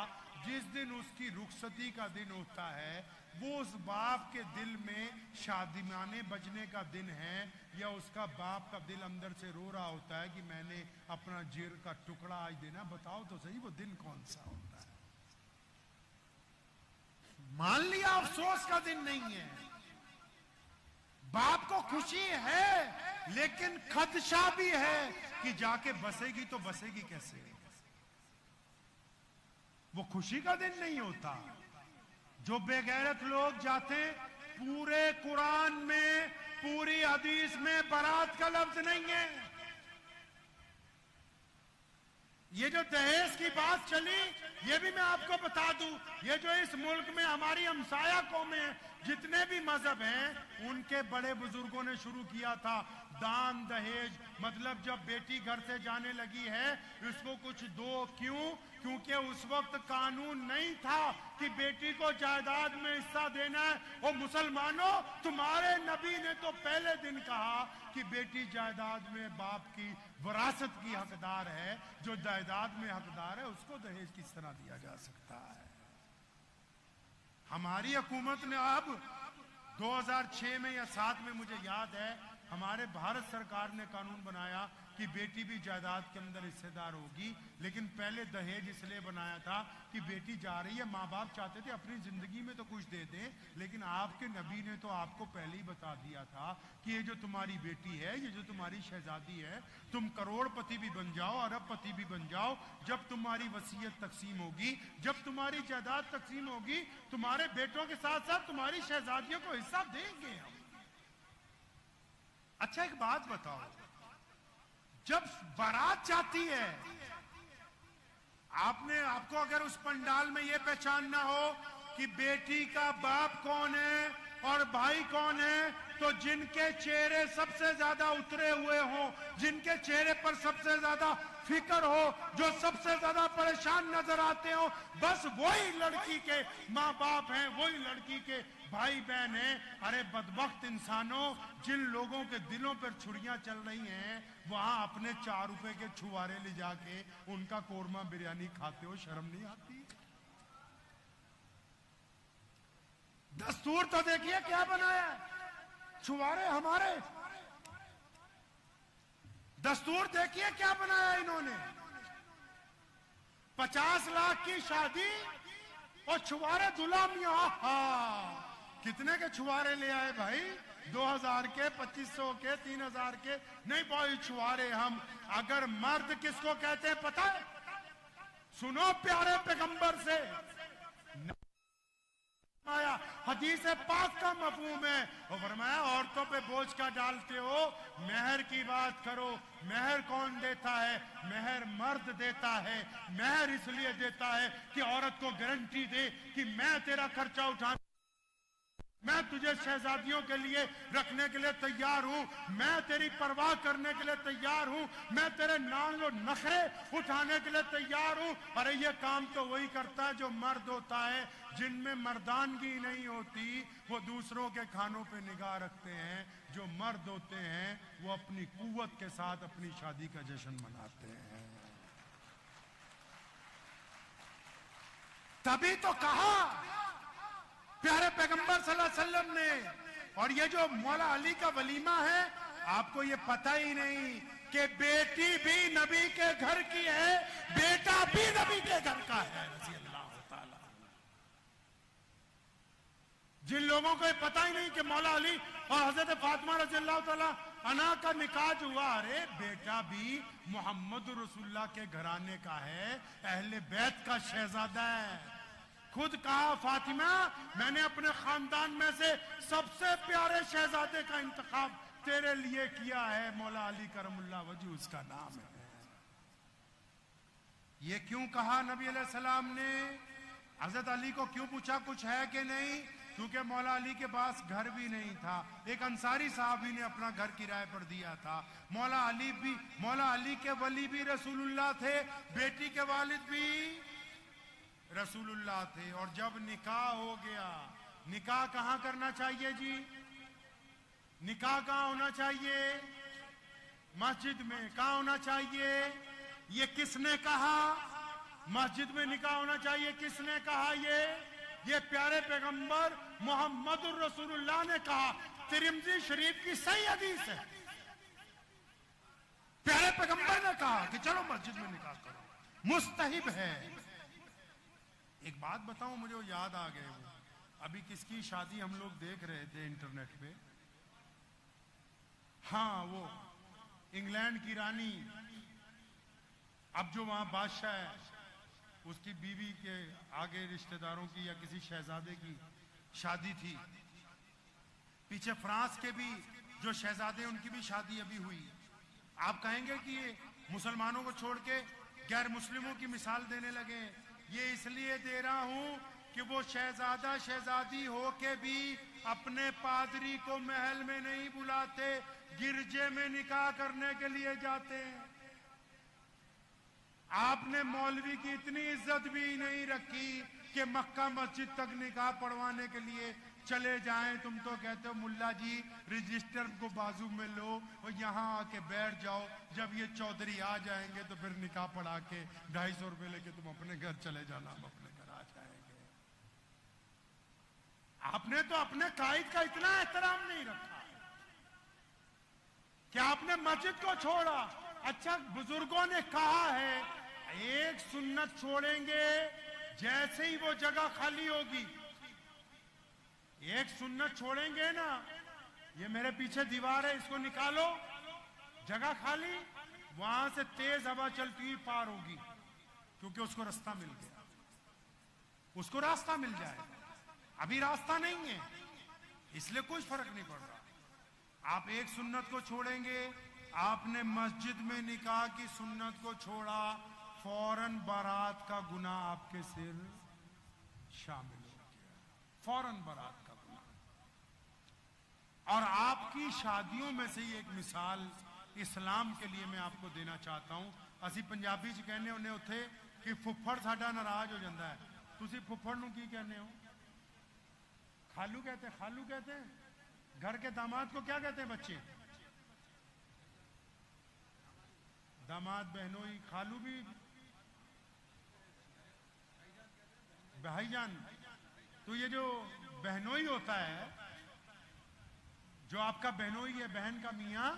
जिस दिन उसकी रुखसती का दिन होता है, वो उस बाप के दिल में शादीमाने बजने का दिन है, या उसका बाप का दिल अंदर से रो रहा होता है कि मैंने अपना जिगर का टुकड़ा आज देना? बताओ तो सही, वो दिन कौन सा होता है? मान लिया अफसोस का दिन नहीं है, बाप को खुशी है, लेकिन खदशा भी है कि जाके बसेगी तो बसेगी कैसे? वो खुशी का दिन नहीं होता। जो बेगैरत लोग जाते, पूरे कुरान में, पूरी हदीस में बारात का लफ्ज नहीं है। ये जो दहेज की बात चली, ये भी मैं आपको बता दूं, ये जो इस मुल्क में हमारी हमसाया कौमें जितने भी मजहब हैं, उनके बड़े बुजुर्गों ने शुरू किया था दान दहेज। मतलब जब बेटी घर से जाने लगी है, इसको कुछ दो। क्यों? क्योंकि उस वक्त कानून नहीं था कि बेटी को जायदाद में हिस्सा देना है। और मुसलमानों, तुम्हारे नबी ने तो पहले दिन कहा कि बेटी जायदाद में बाप की विरासत की हकदार है। जो जायदाद में हकदार है, उसको दहेज किस तरह दिया जा सकता है? हमारी हुकूमत ने अब 2006 में या 7 में, मुझे याद है, हमारे भारत सरकार ने कानून बनाया कि बेटी भी जायदाद के अंदर हिस्सेदार होगी। लेकिन पहले दहेज इसलिए बनाया था कि बेटी जा रही है, माँ बाप चाहते थे अपनी जिंदगी में तो कुछ दे दें, लेकिन आपके नबी ने तो आपको पहले ही बता दिया था कि ये जो तुम्हारी बेटी है, ये जो तुम्हारी शहजादी है, तुम करोड़पति भी बन जाओ, अरबपति भी बन जाओ, जब तुम्हारी वसीयत तकसीम होगी, जब तुम्हारी जायदाद तकसीम होगी, तुम्हारे बेटों के साथ साथ तुम्हारी शहजादियों को हिस्सा देंगे हम। अच्छा एक बात बताओ, जब बारात जाती है, आपको अगर उस पंडाल में यह पहचानना हो कि बेटी का बाप कौन है और भाई कौन है, तो जिनके चेहरे सबसे ज्यादा उतरे हुए हों, जिनके चेहरे पर सबसे ज्यादा फिक्र हो, जो सबसे ज्यादा परेशान नजर आते हो, बस वही लड़की के माँ बाप हैं, वही लड़की के भाई बहन हैं। अरे बदबख्त इंसानों, जिन लोगों के दिलों पर छुरियां चल रही हैं, वहां अपने 4 रुपए के छुआरे ले जाके उनका कोरमा बिरयानी खाते हो, शर्म नहीं आती? दस्तूर तो देखिए क्या बनाया, छुआरे हमारे। दस्तूर देखिए क्या बनाया इन्होंने, 50 लाख की शादी और छुआरे दुल्हनियां। कितने के छुआरे ले आए भाई? 2000 के, 2500 के, 3000 के? नहीं भाई, छुआरे हम। अगर मर्द किसको कहते हैं पता है? सुनो प्यारे पैगंबर से, आया हदीस पाक का मफहूम है, और फरमाया औरतों पे बोझ का डालते हो, मेहर की बात करो। मेहर कौन देता है? मेहर मर्द देता है। मेहर इसलिए देता है कि औरत को गारंटी दे कि मैं तेरा खर्चा उठा, मैं तुझे शहजादियों के लिए रखने के लिए तैयार हूं, मैं तेरी परवाह करने के लिए तैयार हूं, मैं तेरे नाल और नखरे उठाने के लिए तैयार हूं। अरे ये काम तो वही करता है जो मर्द होता है। जिनमें मर्दानगी नहीं होती, वो दूसरों के खानों पे निगाह रखते हैं। जो मर्द होते हैं, वो अपनी कुव्वत के साथ अपनी शादी का जश्न मनाते हैं। तभी तो कहा प्यारे पैगंबर सल्लल्लाहु अलैहि वसल्लम ने। और ये जो मौला अली का वलीमा है, आपको ये पता ही नहीं कि बेटी भी नबी के घर की है, बेटा भी नबी के घर का है, रज़ी अल्लाह ताला। जिन लोगों को ये पता ही नहीं कि मौला अली और हजरत फातिमा रज़ी अल्लाह ताला अना का निकाह जो हुआ, अरे बेटा भी मोहम्मद रसूलुल्लाह के घराने का है, अहले बैत का शहजादा है। खुद कहा फातिमा, मैंने अपने खानदान में से सबसे प्यारे शहजादे का इंतखाब तेरे लिए किया है, मौला अली करमुल्लाह वजह उसका नाम है। ये क्यों कहा नबी अलैहिस्सलाम ने? हजरत अली को क्यों पूछा कुछ है कि नहीं? क्योंकि मौला अली के पास घर भी नहीं था, एक अंसारी साहबी ने अपना घर किराए पर दिया था। मौला अली के वली भी रसूलुल्लाह थे, बेटी के वालिद भी रसूलुल्लाह थे। और जब निकाह हो गया, निकाह कहां करना चाहिए जी? निकाह कहां होना चाहिए? मस्जिद में। कहां होना चाहिए? ये किसने कहा? मस्जिद में निकाह होना चाहिए। किसने कहा? ये प्यारे पैगंबर मोहम्मद रसूलुल्लाह ने कहा। तिरमिज़ी शरीफ की सही हदीस है। प्यारे पैगंबर ने कहा कि चलो मस्जिद में निकाह करो, मुस्तहिब है। एक बात बताऊं, मुझे वो याद आ गए, वो अभी किसकी शादी हम लोग देख रहे थे इंटरनेट पे। हाँ, वो इंग्लैंड की रानी, अब जो वहां बादशाह है, उसकी बीवी के आगे रिश्तेदारों की या किसी शहजादे की शादी थी। पीछे फ्रांस के भी जो शहजादे, उनकी भी शादी अभी हुई। आप कहेंगे कि ये मुसलमानों को छोड़ के गैर मुस्लिमों की मिसाल देने लगे। ये इसलिए दे रहा हूं कि वो शहजादा शहजादी हो के भी अपने पादरी को महल में नहीं बुलाते, गिरजे में निकाह करने के लिए जाते हैं। आपने मौलवी की इतनी इज्जत भी नहीं रखी कि मक्का मस्जिद तक निकाह पढ़वाने के लिए चले जाएं। तुम तो कहते हो मुल्ला जी रजिस्टर को बाजू में लो और यहां आके बैठ जाओ, जब ये चौधरी आ जाएंगे तो फिर निकाह पढ़ा के 250 रुपए लेके तुम अपने घर चले जाना, हम अपने घर आ जाएंगे। आपने तो अपने कायद का इतना एहतराम नहीं रखा कि आपने मस्जिद को छोड़ा। अच्छा, बुजुर्गों ने कहा है एक सुन्नत छोड़ेंगे जैसे ही वो जगह खाली होगी, एक सुन्नत छोड़ेंगे ना, ये मेरे पीछे दीवार है, इसको निकालो, जगह खाली, वहां से तेज हवा चलती हुई पार होगी, क्योंकि उसको रास्ता मिल गया, उसको रास्ता मिल जाएगा। अभी रास्ता नहीं है, इसलिए कोई फर्क नहीं पड़ रहा। आप एक सुन्नत को छोड़ेंगे, आपने मस्जिद में निकाह की सुन्नत को छोड़ा, फौरन बारात का गुनाह आपके सिर शामिल हो गया, फौरन बारात का गुनाह। और आपकी शादियों में से एक मिसाल इस्लाम के लिए मैं आपको देना चाहता हूं। असी पंजाबी च कहने होने उथे कि फुफ्फड़ साडा नाराज हो जाता है, तुसी फुफ्फड़ नूं की कहने हो? खालू कहते हैं, खालू कहते हैं। घर के दामाद को क्या कहते हैं बच्चे? दामाद बहनोई, खालू भी भाईजान। तो ये जो बहनोई होता है, जो आपका बहनोई है, बहन का मियाँ,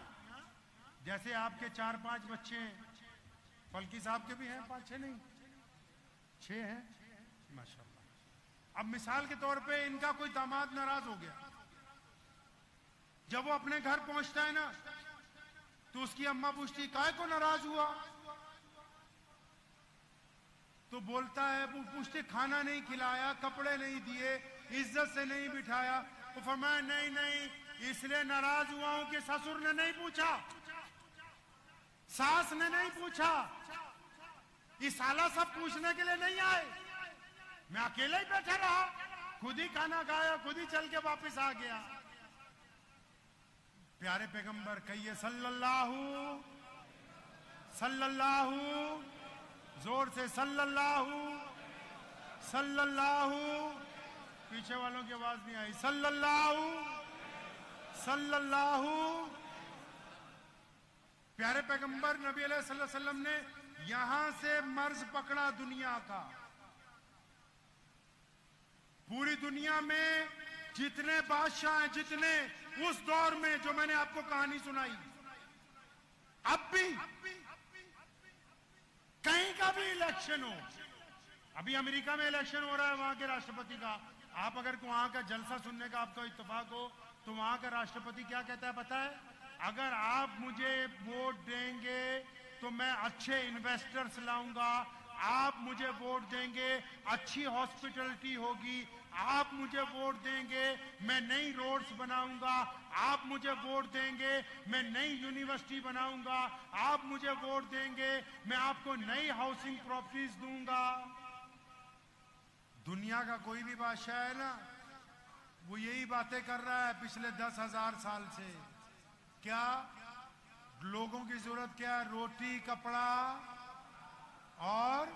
जैसे आपके 4-5 बच्चे, फल्की साहब के भी हैं 5-6 नहीं 6 हैं माशाल्लाह। अब मिसाल के तौर पे इनका कोई दामाद नाराज हो गया, जब वो अपने घर पहुंचता है ना, तो उसकी अम्मा पूछती काहे को नाराज हुआ? तो बोलता है, वो पूछते खाना नहीं खिलाया, कपड़े नहीं दिए, इज्जत से नहीं बिठाया। तो फरमाया नहीं नहीं, इसलिए नाराज हुआ हूं कि ससुर ने नहीं पूछा, सास ने नहीं पूछा, इस साला सब पूछने के लिए नहीं आए, मैं अकेले ही बैठा रहा, खुद ही खाना खाया, खुद ही चल के वापस आ गया। प्यारे पैगंबर कहिए सल्लल्लाहु जोर से सल्लल्लाहु, पीछे वालों की आवाज नहीं आई, सल्लल्लाहु। प्यारे पैगंबर नबी सल्लल्लाहु अलैहि वसल्लम ने यहां से मर्ज पकड़ा दुनिया का। पूरी दुनिया में जितने बादशाह हैं, जितने उस दौर में जो मैंने आपको कहानी सुनाई, अब भी कहीं का भी इलेक्शन हो, अभी अमेरिका में इलेक्शन हो रहा है वहां के राष्ट्रपति का, आप अगर वहां का जलसा सुनने का आपको इत्तेफाक हो, तो वहां का राष्ट्रपति क्या कहता है पता है? अगर आप मुझे वोट देंगे तो मैं अच्छे इन्वेस्टर्स लाऊंगा, आप मुझे वोट देंगे अच्छी हॉस्पिटलिटी होगी, आप मुझे वोट देंगे मैं नई रोड्स बनाऊंगा, आप मुझे वोट देंगे मैं नई यूनिवर्सिटी बनाऊंगा, आप मुझे वोट देंगे मैं आपको नई हाउसिंग प्रॉपर्टीज दूंगा। दुनिया का कोई भी बादशाह है ना, वो यही बातें कर रहा है पिछले 10,000 साल से। क्या लोगों की जरूरत क्या है? रोटी, कपड़ा, और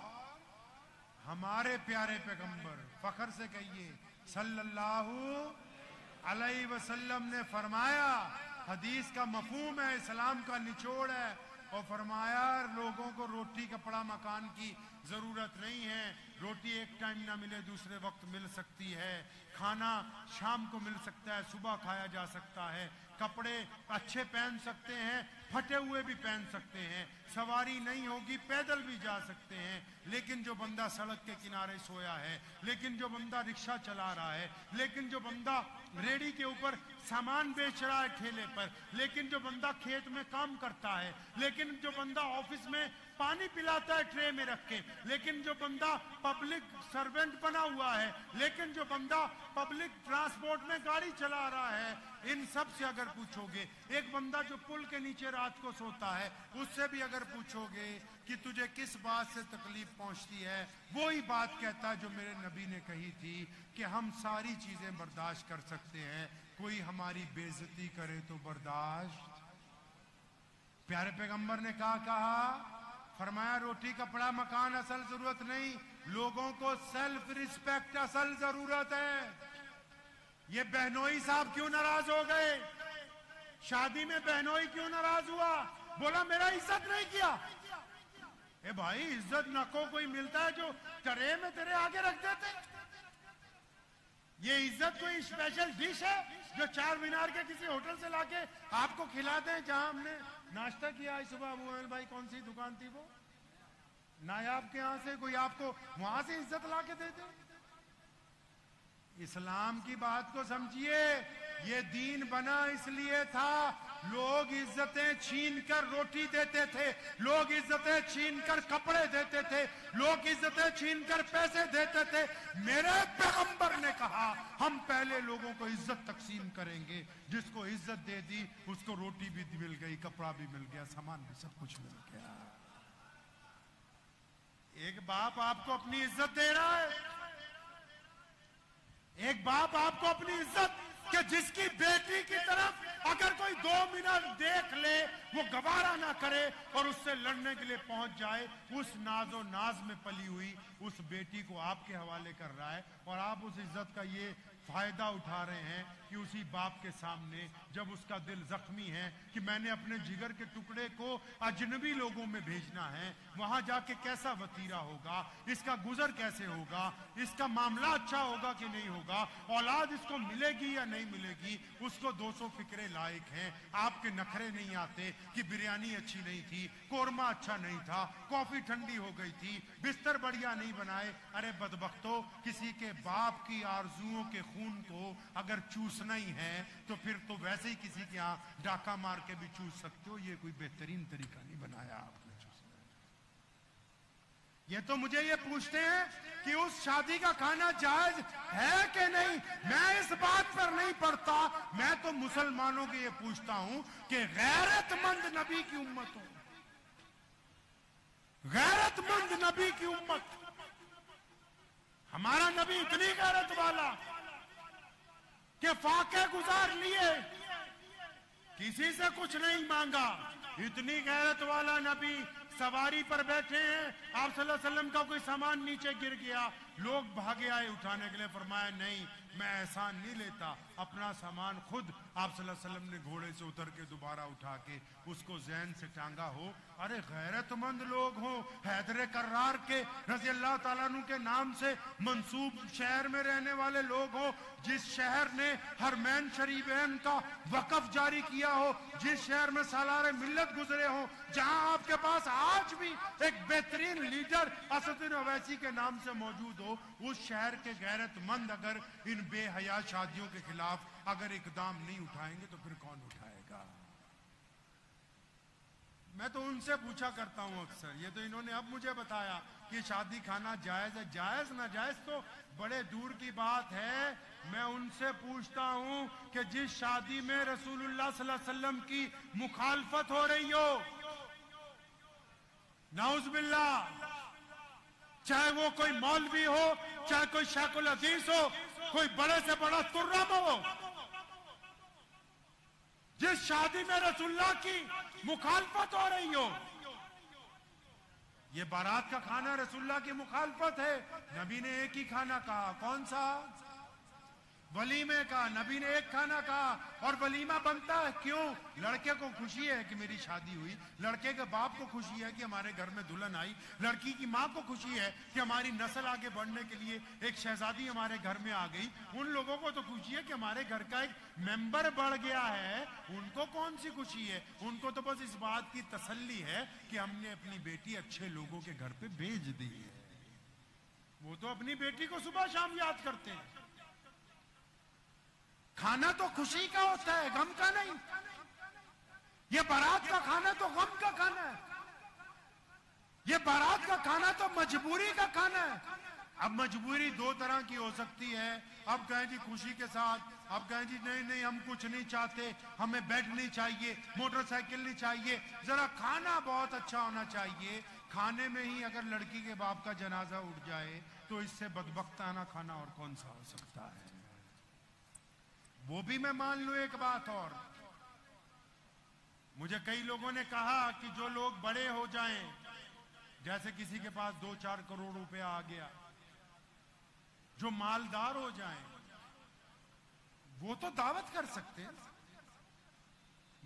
हमारे प्यारे पैगंबर, फखर से कहिए सल्लल्लाहु अलैहि वसल्लम ने फरमाया, हदीस का मफहूम है, इस्लाम का निचोड़ है, और फरमाया लोगों को रोटी, कपड़ा, मकान की जरूरत नहीं है। रोटी एक टाइम ना मिले दूसरे वक्त मिल सकती है, खाना शाम को मिल सकता है, सुबह खाया जा सकता है, कपड़े अच्छे पहन सकते हैं, फटे हुए भी पहन सकते हैं, सवारी नहीं होगी पैदल भी जा सकते हैं। लेकिन जो बंदा सड़क के किनारे सोया है, लेकिन जो बंदा रिक्शा चला रहा है, लेकिन जो बंदा रेडी के ऊपर सामान बेच रहा है ठेले पर, लेकिन जो बंदा खेत में काम करता है, लेकिन जो बंदा ऑफिस में पानी पिलाता है ट्रे में रख के, लेकिन जो बंदा पब्लिक सर्वेंट बना हुआ है, लेकिन जो बंदा पब्लिक ट्रांसपोर्ट में गाड़ी चला रहा है, इन सब से अगर पूछोगे, एक बंदा जो पुल के नीचे रात को सोता है, उससे भी अगर पूछोगे कि तुझे किस बात से तकलीफ पहुंचती है, वो ही बात कहता है जो मेरे नबी ने कही थी कि हम सारी चीजें बर्दाश्त कर सकते हैं, कोई हमारी बेइज्जती करे तो बर्दाश्त। प्यारे पैगंबर ने कहा फरमाया रोटी, कपड़ा, मकान असल जरूरत नहीं, लोगों को सेल्फ रिस्पेक्ट असल जरूरत है। ये बहनोई साहब क्यों नाराज हो गए? शादी में बहनोई क्यों नाराज हुआ? बोला मेरा इज्जत नहीं किया। ए भाई, इज्जत नको कोई मिलता है जो ट्रे में तेरे आगे रख देते? ये इज्जत कोई स्पेशल डिश है जो चार मीनार के किसी होटल से लाके आपको खिला दें? जहां हमने नाश्ता किया आज सुबह, अबू अनिल भाई कौन सी दुकान थी वो, नायाब के यहां से कोई आपको वहां से इज्जत लाके दे दे? इस्लाम की बात को समझिए, ये दीन बना इसलिए था, लोग इज्जतें छीन कर रोटी देते थे, लोग इज्जतें छीन कर कपड़े देते थे, लोग इज्जतें छीन कर पैसे देते थे। मेरे पैगंबर ने कहा हम पहले लोगों को इज्जत तकसीम करेंगे, जिसको इज्जत दे दी उसको रोटी भी मिल गई, कपड़ा भी मिल गया, सामान भी, सब कुछ मिल गया। एक बाप आपको अपनी इज्जत दे रहा है, एक बाप आपको अपनी इज्जत, कि जिसकी बेटी की तरफ अगर कोई 2 मिनट देख ले वो गवारा ना करे और उससे लड़ने के लिए पहुंच जाए, उस नाजो नाज में पली हुई उस बेटी को आपके हवाले कर रहा है, और आप उस इज्जत का ये फायदा उठा रहे हैं कि उसी बाप के सामने जब उसका दिल जख्मी है कि मैंने अपने जिगर के टुकड़े को अजनबी लोगों में भेजना है, वहां जाके कैसा वतीरा होगा, इसका गुजर कैसे होगा, इसका मामला अच्छा होगा कि नहीं होगा, औलाद इसको मिलेगी या नहीं मिलेगी, उसको 200 फिक्रे लायक हैं। आपके नखरे नहीं आते कि बिरयानी अच्छी नहीं थी, कोरमा अच्छा नहीं था, कॉफी ठंडी हो गई थी, बिस्तर बढ़िया नहीं बनाए। अरे बदबख्तो, किसी के बाप की आरजुओं के खून को अगर चूसना ही है तो फिर तो वैसे ही किसी के यहां डाका मार के भी चूस सकते हो, ये कोई बेहतरीन तरीका नहीं बनाया आपने चूसने। ये तो मुझे ये पूछते हैं कि उस शादी का खाना जायज है कि नहीं, मैं इस बात पर नहीं पड़ता, मैं तो मुसलमानों के ये पूछता हूं कि गैरतमंद नबी की उम्मत हो, गैरतमंद नबी की उम्मत, हमारा नबी इतनी गैरत वाला कि फाके गुजार लिए, किसी से कुछ नहीं मांगा, इतनी गैरत वाला नबी सवारी पर बैठे हैं, आप सल्लल्लाहु अलैहि वसल्लम का कोई सामान नीचे गिर गया, लोग भागे आए उठाने के लिए, फरमाया नहीं मैं एहसान नहीं लेता, अपना सामान खुद आप सल्लल्लाहु अलैहि वसल्लम ने घोड़े से उतर के दोबारा उठा के उसको जैन से टांगा हो। अरे गैरतमंद लोग हो, हैदर कर्रार के रज़ी अल्लाह ताला अन्हु के नाम से मंसूब शहर में रहने वाले लोग हो, जिस शहर ने हरमैन शरीफैन का वक़्फ़ जारी किया हो, जिस शहर में सालारे मिल्लत गुजरे हो, जहां आपके पास आज भी एक बेहतरीन लीडर असदुद्दीन ओवैसी के नाम से मौजूद हो, उस शहर के गैरतमंद अगर इन बेहया शादियों के खिलाफ अगर इकदाम नहीं उठाएंगे तो फिर कौन उठाएगा? मैं तो उनसे पूछा करता हूं अक्सर, ये तो इन्होंने अब मुझे बताया कि शादी खाना जायज है। जायज ना जायज तो बड़े दूर की बात है। मैं उनसे पूछता हूं कि जिस शादी में रसूलुल्लाह सल्लल्लाहु अलैहि वसल्लम की मुखालफत हो रही हो, नाउज़ुबिल्लाह, चाहे वो कोई मौलवी हो, चाहे कोई शेखुल हदीस हो, कोई बड़े से बड़ा तुर्रम हो, जिस शादी में रसूलुल्लाह की मुखालफत हो रही हो, ये बारात का खाना रसूलुल्लाह की मुखालफत है। नबी ने एक ही खाना कहा, कौन सा? वलीमे का। नबी ने एक खाना कहा और वलीमा बनता है क्यों? लड़के को खुशी है कि मेरी शादी हुई, लड़के के बाप को खुशी है कि हमारे घर में दुल्हन आई, लड़की की माँ को खुशी है कि हमारी नस्ल आगे बढ़ने के लिए एक शहजादी हमारे घर में आ गई। उन लोगों को तो खुशी है कि हमारे घर का एक मेंबर बढ़ गया है। उनको कौन सी खुशी है? उनको तो बस इस बात की तसल्ली है कि हमने अपनी बेटी अच्छे लोगों के घर पे भेज दी है। वो तो अपनी बेटी को सुबह शाम याद करते हैं। खाना तो खुशी का होता है, गम का नहीं। ये बारात का खाना तो गम का खाना है। ये बारात का खाना तो मजबूरी का खाना है। अब मजबूरी दो तरह की हो सकती है। अब कहें जी खुशी के साथ, अब कहें जी नहीं नहीं हम कुछ नहीं चाहते, हमें बेड नहीं चाहिए, मोटरसाइकिल नहीं चाहिए, जरा खाना बहुत अच्छा होना चाहिए। खाने में ही अगर लड़की के बाप का जनाजा उठ जाए तो इससे बदबख्ताना खाना और कौन सा हो सकता है? वो भी मैं मान लूं। एक बात और, मुझे कई लोगों ने कहा कि जो लोग बड़े हो जाएं, जैसे किसी के पास 2-4 करोड़ रुपया आ गया, जो मालदार हो जाएं, वो तो दावत कर सकते हैं।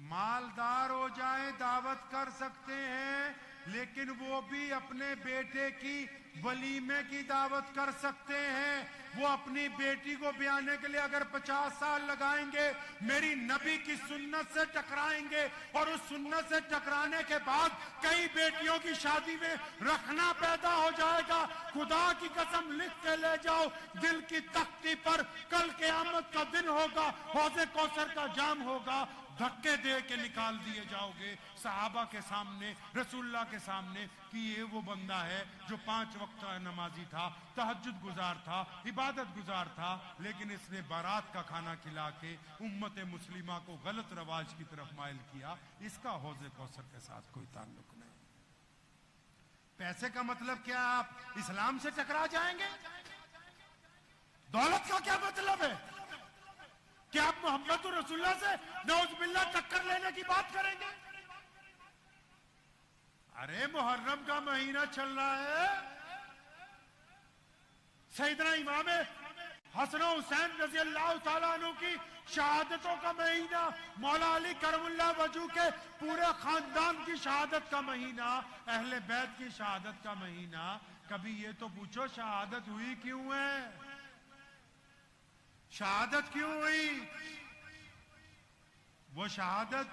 मालदार हो जाएं, दावत कर सकते हैं, लेकिन वो भी अपने बेटे की वलीमे की दावत कर सकते हैं। वो अपनी बेटी को ब्याने के लिए अगर 50 साल लगाएंगे, मेरी नबी की सुन्नत से टकराएंगे और उस सुन्नत से टकराने के बाद कई बेटियों की शादी में रखना पैदा हो जाएगा। खुदा की कसम लिख के ले जाओ, दिल की तख्ती पर कल क़यामत का दिन होगा, हौज़े कौसर का जाम होगा, धक्के दे के निकाल दिए जाओगे सहाबा के सामने, रसूलुल्लाह के सामने, कि ये वो बंदा है जो 5 वक्त का नमाजी था, तहज्जुद गुजार था, इबादत गुजार था, लेकिन इसने बारात का खाना खिला के उम्मत मुस्लिमा को गलत रवाज की तरफ माइल किया। इसका हौज़े कौसर के साथ कोई ताल्लुक नहीं। पैसे का मतलब क्या? आप इस्लाम से टकरा जाएंगे? दौलत का क्या मतलब है? क्या आप मोहम्मद रसूलुल्लाह से नौज़ुबिल्लाह टक्कर लेने की बात करेंगे? अरे मुहर्रम का महीना चल रहा है, सैयदना इमाम हसन हुसैन रज़ी अल्लाह तआला अन्हु की शहादतों का महीना, मौला अली करमुल्लाह वजू के पूरे खानदान की शहादत का महीना, अहले बैत की शहादत का महीना। कभी ये तो पूछो शहादत हुई क्यों है? शहादत क्यों हुई? वो शहादत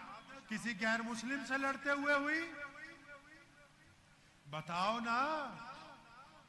किसी गैर मुस्लिम से लड़ते हुए हुई? बताओ ना।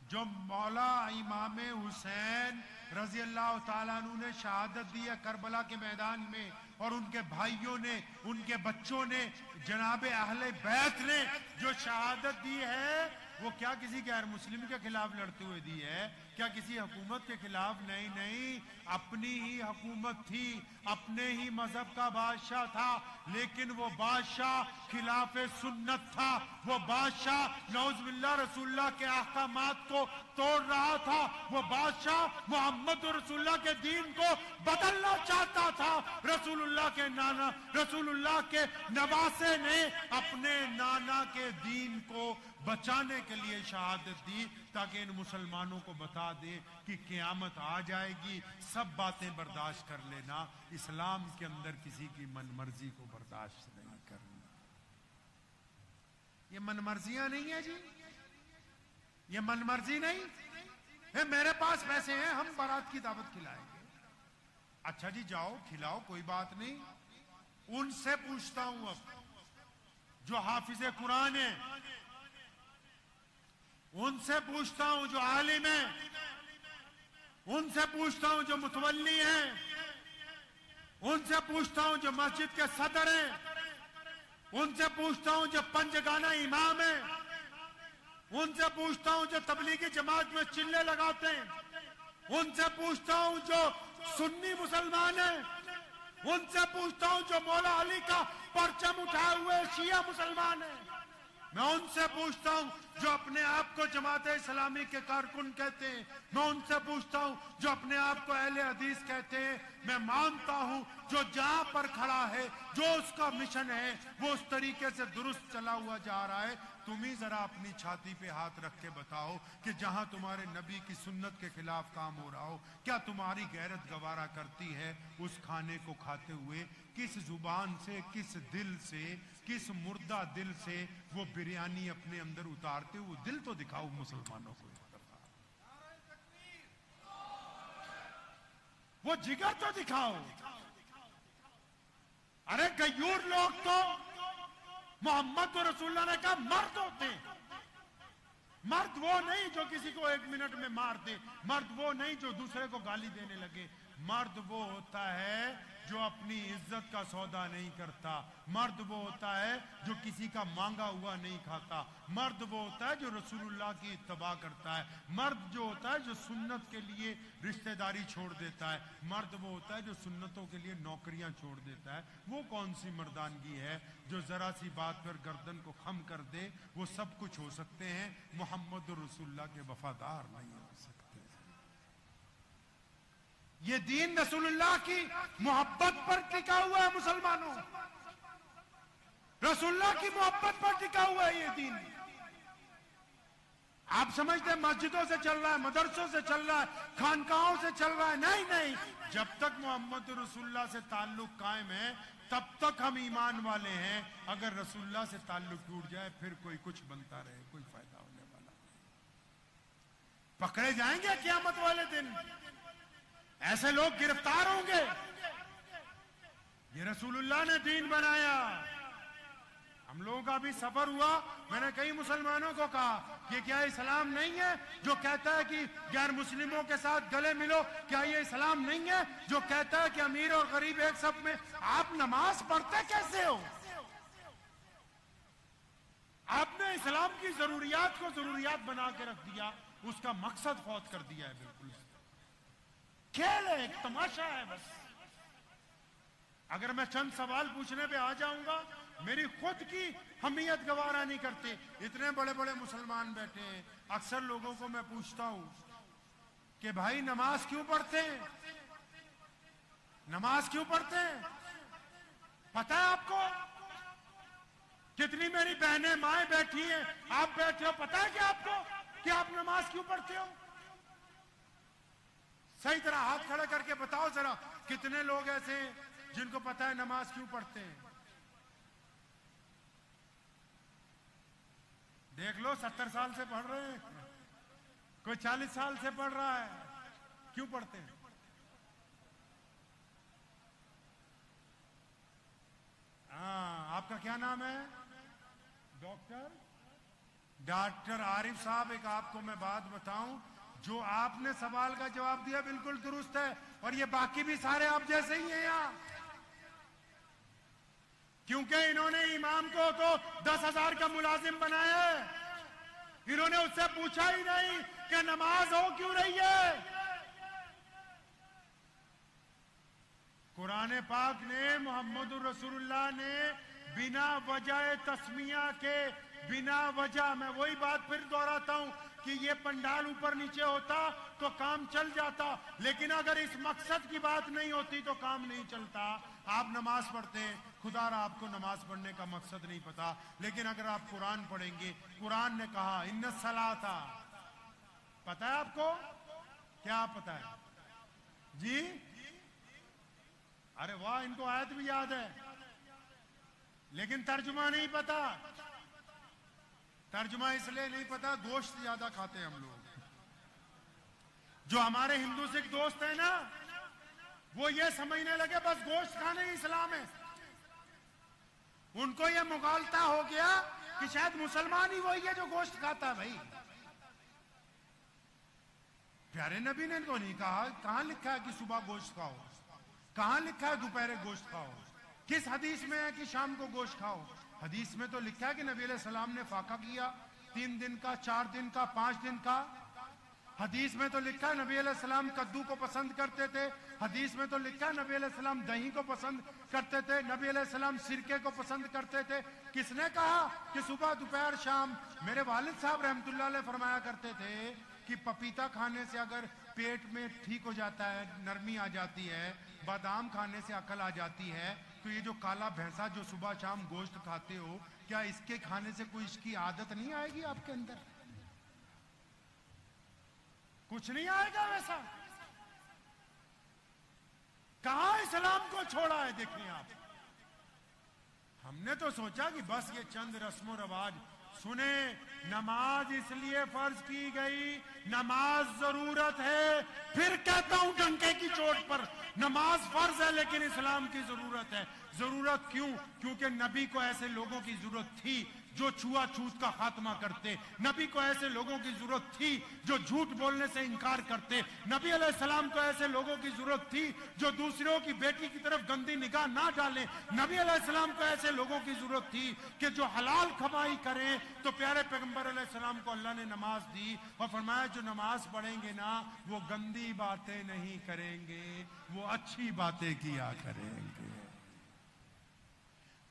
जो मौला इमाम हुसैन रज़ी अल्लाह तआला अन्हु ने शहादत दी है करबला के मैदान में, और उनके भाइयों ने, उनके बच्चों ने, जनाबे अहले बैत ने जो शहादत दी है, वो क्या किसी गैर मुस्लिम के खिलाफ लड़ते हुए दी है? क्या किसी हुकूमत के खिलाफ? नहीं नहीं, अपनी ही हुकूमत थी, अपने ही मजहब का बादशाह था, लेकिन वो बादशाह खिलाफे सुन्नत था। वो बादशाह नौज़ुबिल्लाह रसूलुल्लाह के अहकामात को तोड़ रहा था। वो बादशाह मोहम्मद रसूलुल्लाह के दीन को बदलना चाहता था। रसूलुल्लाह के नाना, रसूलुल्लाह के नवासे ने अपने नाना के दीन को बचाने के लिए शहादत दी, ताकि इन मुसलमानों को बता दे कि क़यामत आ जाएगी, सब बातें बर्दाश्त कर लेना, इस्लाम के अंदर किसी की मनमर्जी को बर्दाश्त नहीं करना। ये मनमर्जियां नहीं है जी, ये मनमर्जी नहीं है। मेरे पास पैसे हैं, हम बारात की दावत खिलाएंगे। अच्छा जी जाओ खिलाओ, कोई बात नहीं। उनसे पूछता हूं अब, जो हाफिज़े कुरान है, उनसे पूछता हूं जो आलिम है, उनसे पूछता हूं जो मुतवल्ली हैं, उनसे पूछता हूं जो मस्जिद के सदर हैं, उनसे पूछता हूं जो पंजगाना इमाम है, उनसे पूछता हूं जो तबलीगी जमात में चिल्ले लगाते हैं, उनसे पूछता हूं जो सुन्नी मुसलमान है, उनसे पूछता हूं जो मौला अली का परचम उठाए हुए शिया मुसलमान है। मैं उनसे पूछता हूं जो अपने आप को जमात इस्लामी के कारकुन कहते हैं, मैं उनसे पूछता हूं जो अपने आप को अहले हदीस कहते हैं। मैं मानता हूं जो जहां पर खड़ा है, जो उसका मिशन है, वो उस तरीके से दुरुस्त चला हुआ जा रहा है। तुम ही जरा अपनी छाती पे हाथ रख के बताओ कि जहां तुम्हारे नबी की सुन्नत के खिलाफ काम हो रहा हो, क्या तुम्हारी गैरत गवारा करती है उस खाने को खाते हुए? किस जुबान से, किस दिल से, किस मुर्दा दिल से वो बिरयानी अपने अंदर उतारते हो? दिल तो दिखाओ मुसलमानों को, वो जिगर तो दिखाओ। अरे गयूर लोग तो मोहम्मद रसूलुल्लाह ने कहा मर्द होते हैं। मर्द वो नहीं जो किसी को 1 मिनट में मार दे, मर्द वो नहीं जो दूसरे को गाली देने लगे, मर्द वो होता है जो अपनी इज्जत का सौदा नहीं करता, मर्द वो होता है जो किसी का मांगा हुआ नहीं खाता, मर्द वो होता है जो रसूलुल्लाह की इत्तबा करता है, मर्द जो होता है जो सुन्नत के लिए रिश्तेदारी छोड़ देता है, मर्द वो होता है जो सुन्नतों के लिए नौकरियां छोड़ देता है। वो कौन सी मर्दानगी है जो जरा सी बात पर गर्दन को खम कर दे? वो सब कुछ हो सकते हैं, मोहम्मद रसूलुल्लाह के वफादार नहीं हो सकते। ये दीन रसूलुल्लाह की मोहब्बत पर टिका हुआ है मुसलमानों, रसूलुल्लाह की मोहब्बत पर टिका हुआ है ये दीन। आप समझते हैं मस्जिदों से चल रहा है, मदरसों से चल रहा है, खानकाहों से चल रहा है? नहीं नहीं, जब तक मोहम्मद रसूलुल्लाह से ताल्लुक कायम है तब तक हम ईमान वाले हैं। अगर रसूलुल्लाह से ताल्लुक टूट जाए फिर कोई कुछ बनता रहे, कोई फायदा होने वाला नहीं। पकड़े जाएंगे क़यामत वाले दिन, ऐसे लोग गिरफ्तार होंगे। ये रसूलुल्लाह ने दीन बनाया। हम लोगों का भी सफर हुआ, मैंने कई मुसलमानों को कहा कि क्या इस्लाम नहीं है जो कहता है कि गैर मुस्लिमों के साथ गले मिलो? क्या ये इस्लाम नहीं है जो कहता है कि अमीर और गरीब एक सब में? आप नमाज पढ़ते कैसे हो? आपने इस्लाम की जरूरियात को जरूरियात बना के रख दिया, उसका मकसद फौत कर दिया है। बिल्कुल खेल है, एक तमाशा है बस। अगर मैं चंद सवाल पूछने पे आ जाऊंगा, मेरी खुद की हमीयत गवारा नहीं करते। इतने बड़े बड़े मुसलमान बैठे हैं, अक्सर लोगों को मैं पूछता हूं कि भाई नमाज क्यों पढ़ते हैं? नमाज क्यों पढ़ते हैं? पता है आपको? कितनी मेरी बहनें माएं बैठी हैं, आप बैठे हो, पता है क्या आपको कि आप नमाज क्यों पढ़ते हो? सही तरह हाथ खड़ा करके बताओ जरा, कितने लोग ऐसे हैं जिनको पता है नमाज क्यों पढ़ते हैं? देख लो, 70 साल से पढ़ रहे हैं, कोई 40 साल से पढ़ रहा है। क्यों पढ़ते हैं? हाँ, आपका क्या नाम है? डॉक्टर आरिफ साहब, एक आपको मैं बात बताऊं, जो आपने सवाल का जवाब दिया बिल्कुल दुरुस्त है, और ये बाकी भी सारे आप जैसे ही हैं यहाँ। क्योंकि इन्होंने इमाम को तो 10,000 का मुलाजिम बनाया है, इन्होंने उससे पूछा ही नहीं कि नमाज हो क्यों रही है। कुरान पाक ने, मोहम्मद रसूलुल्लाह ने बिना वजह तस्मिया के, बिना वजह, मैं वही बात फिर दोहराता हूं कि ये पंडाल ऊपर नीचे होता तो काम चल जाता, लेकिन अगर इस मकसद की बात नहीं होती तो काम नहीं चलता। आप नमाज पढ़ते हैं, खुदा रहा आपको नमाज पढ़ने का मकसद नहीं पता, लेकिन अगर आप कुरान पढ़ेंगे, कुरान ने कहा इन्ना सलाता, पता है आपको? क्या पता है जी? अरे वाह, इनको आयत भी याद है, लेकिन तर्जुमा नहीं पता। तर्जुमा इसलिए नहीं पता, गोश्त ज्यादा खाते हैं हम लोग। जो हमारे हिंदू सिख दोस्त हैं ना, वो ये समझने लगे बस गोश्त खाने ही इस्लाम है। उनको ये मुगालता हो गया कि शायद मुसलमान ही वही है जो गोश्त खाता है। भाई, प्यारे नबी ने इनको नहीं कहा। कहां लिखा है कि सुबह गोश्त खाओ? कहां लिखा है दोपहर गोश्त खाओ? किस हदीस में है कि शाम को गोश्त खाओ? हदीस में तो लिखा है कि नबी अलैहिस्सलाम ने फाका किया 3 दिन का, 4 दिन का, 5 दिन का। हदीस में तो लिखा है नबी अलैहिस्सलाम कद्दू को पसंद करते थे। हदीस में तो लिखा है नबी अलैहिस्सलाम दही को पसंद करते थे। नबी अलैहिस्सलाम सिरके को पसंद करते थे। किसने कहा कि सुबह दोपहर शाम? मेरे वालिद साहब रहमतुल्लाह अलैह फरमाया करते थे कि पपीता खाने से अगर पेट में ठीक हो जाता है, नरमी आ जाती है, बादाम खाने से अकल आ जाती है, तो ये जो काला भैंसा जो सुबह शाम गोश्त खाते हो, क्या इसके खाने से कोई इसकी आदत नहीं आएगी आपके अंदर? कुछ नहीं आएगा वैसा। कहां इस्लाम को छोड़ा है? देखिए आप, हमने तो सोचा कि बस ये चंद रस्मों रवाज। सुने, नमाज इसलिए फर्ज की गई, नमाज जरूरत है। फिर कहता हूं डंके की चोट पर, नमाज फर्ज है लेकिन इस्लाम की जरूरत है। जरूरत क्यों? क्योंकि नबी को ऐसे लोगों की जरूरत थी जो छुआछूत का खात्मा करते। नबी को ऐसे लोगों की जरूरत थी जो झूठ बोलने से इनकार करते। नबी अलैहिस्सलाम को ऐसे लोगों की जरूरत थी जो दूसरों की बेटी की तरफ गंदी निगाह ना डालें। नबी अलैहिस्सलाम को ऐसे लोगों की जरूरत थी कि जो हलाल कमाई करें। तो प्यारे पैगंबर अलैहिस्सलाम को अल्लाह ने नमाज दी और फरमाया जो नमाज पढ़ेंगे ना, वो गंदी बातें नहीं करेंगे, वो अच्छी बातें किया करेंगे।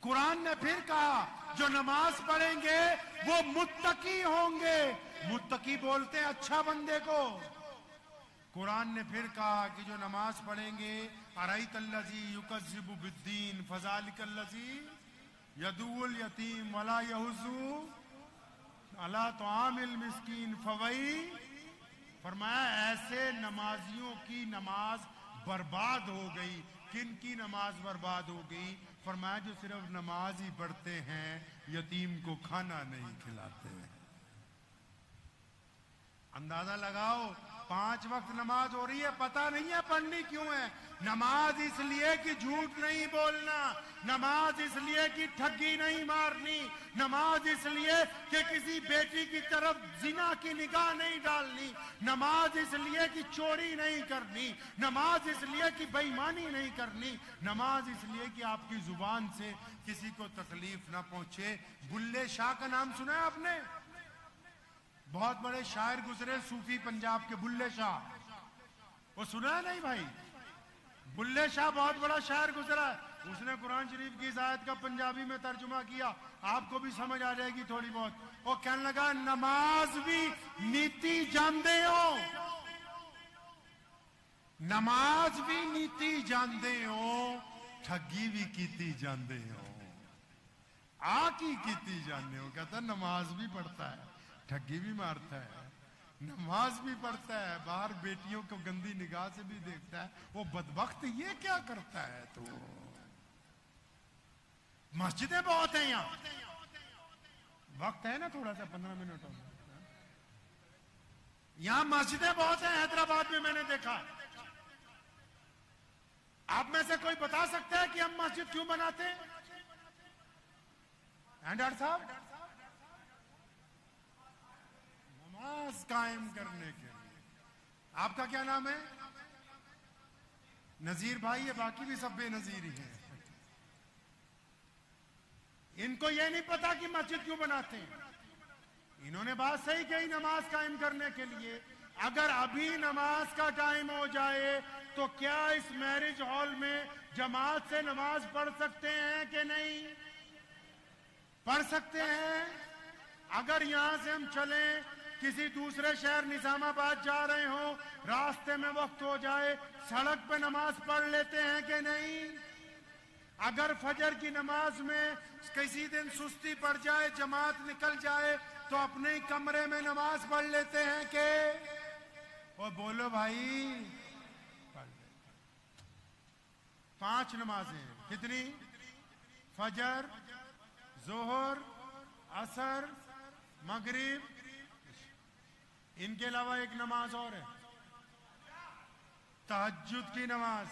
कुरान ने फिर कहा जो नमाज पढ़ेंगे वो मुत्तकी होंगे। मुत्तकी बोलते हैं अच्छा बंदे को। कुरान ने फिर कहा कि जो नमाज पढ़ेंगे, अराइतल्लज़ी युकज़्ज़िबु बिद्दीन फज़ालिकल्लज़ी यदुल यतीम वला यहुज़्ज़ु अला तुआमिल मिस्कीन फवई। फरमाया ऐसे नमाजियों की नमाज बर्बाद हो गई। किन की नमाज बर्बाद हो गई? फरमाया जो सिर्फ नमाज ही पढ़ते हैं, यतीम को खाना नहीं खिलाते। अंदाजा लगाओ, 5 वक्त नमाज हो रही है, पता नहीं है पढ़नी क्यों है। नमाज इसलिए कि झूठ नहीं बोलना, नमाज इसलिए कि ठगी नहीं मारनी, नमाज इसलिए कि किसी बेटी की तरफ जिना की निगाह नहीं डालनी, नमाज इसलिए कि चोरी नहीं करनी, नमाज इसलिए कि बेईमानी नहीं करनी, नमाज इसलिए कि आपकी जुबान से किसी को तकलीफ ना पहुंचे। बुल्ले शाह का नाम सुना है आपने? बहुत बड़े शायर गुजरे सूफी पंजाब के, बुल्ले शाह। वो सुना है नहीं भाई? बुल्ले शाह बहुत बड़ा शायर गुजरा है। उसने कुरान शरीफ की इस आयत का पंजाबी में तर्जुमा किया, आपको भी समझ आ जाएगी थोड़ी बहुत। वो कहने लगा नमाज भी नीति जानते हो, नमाज भी नीति जानते हो, ठगी भी कीती जानते हो, आकी कीती जानते हो। कहता नमाज भी पढ़ता है, ठगी भी मारता है, नमाज भी पढ़ता है, बाहर बेटियों को गंदी निगाह से भी देखता है। वो बदबख्त ये क्या करता है? तो मस्जिदें बहुत हैं यहाँ, वक्त है ना थोड़ा सा 15 मिनट और। यहाँ मस्जिदें बहुत हैं हैदराबाद में, मैंने देखा। आप में से कोई बता सकता है कि हम मस्जिद क्यों बनाते हैं? डॉक्टर साहब, नमाज कायम करने के लिए। आपका क्या नाम है? नजीर भाई। ये बाकी भी सब बेनजीर ही हैं। इनको ये नहीं पता कि मस्जिद क्यों बनाते हैं। इन्होंने बात सही कही, नमाज कायम करने के लिए। अगर अभी नमाज का टाइम हो जाए तो क्या इस मैरिज हॉल में जमात से नमाज पढ़ सकते हैं कि नहीं? पढ़ सकते हैं। अगर यहां से हम चलें, किसी दूसरे शहर निजामाबाद जा रहे हो, रास्ते में वक्त हो जाए, सड़क पे नमाज पढ़ लेते हैं कि नहीं? अगर फजर की नमाज में किसी दिन सुस्ती पड़ जाए, जमात निकल जाए, तो अपने ही कमरे में नमाज पढ़ लेते हैं कि? और बोलो भाई, पढ़ लेते। 5 नमाजें कितनी? फजर, जोहर, असर, मगरिब। इनके अलावा एक नमाज और है, तहज्जुद की नमाज।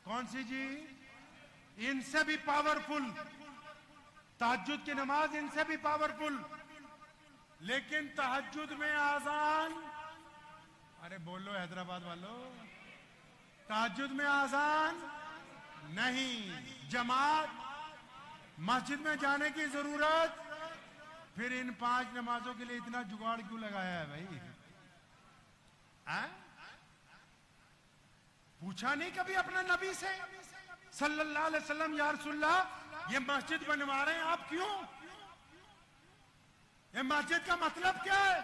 कौन सी जी? इनसे भी पावरफुल तहज्जुद की नमाज, इनसे भी पावरफुल। लेकिन तहज्जुद में आजान, अरे बोलो हैदराबाद वालों, तहज्जुद में आजान नहीं, जमात मस्जिद में जाने की जरूरत, फिर इन 5 नमाजों के लिए इतना जुगाड़ क्यों लगाया है भाई? पूछा नहीं कभी अपने नबी से सल्लल्लाहु अलैहि वसल्लम, या रसूलल्लाह ये मस्जिद बनवा रहे हैं आप क्यों? ये मस्जिद का मतलब क्या है?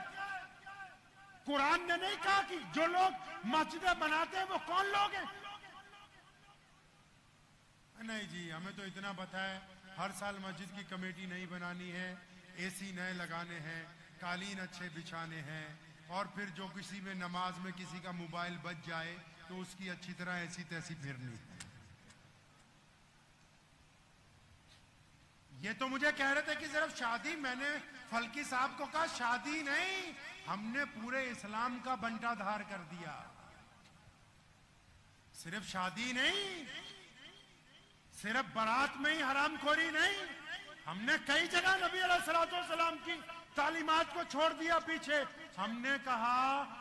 कुरान ने नहीं कहा कि जो लोग मस्जिदें बनाते हैं वो कौन लोग हैं? नहीं जी, हमें तो इतना पता है हर साल मस्जिद की कमेटी नहीं बनानी है, एसी नए लगाने हैं, कालीन अच्छे बिछाने हैं, और फिर जो किसी में नमाज में किसी का मोबाइल बच जाए तो उसकी अच्छी तरह ऐसी तैसी फिरनी है। ये तो मुझे कह रहे थे कि सिर्फ शादी, मैंने फल्की साहब को कहा शादी नहीं, हमने पूरे इस्लाम का बंटाधार कर दिया। सिर्फ शादी नहीं, सिर्फ बारात में ही हरामखोरी नहीं, हमने कई जगह नबी अलैहिस्सलाम की तालीमात को छोड़ दिया पीछे। हमने कहा,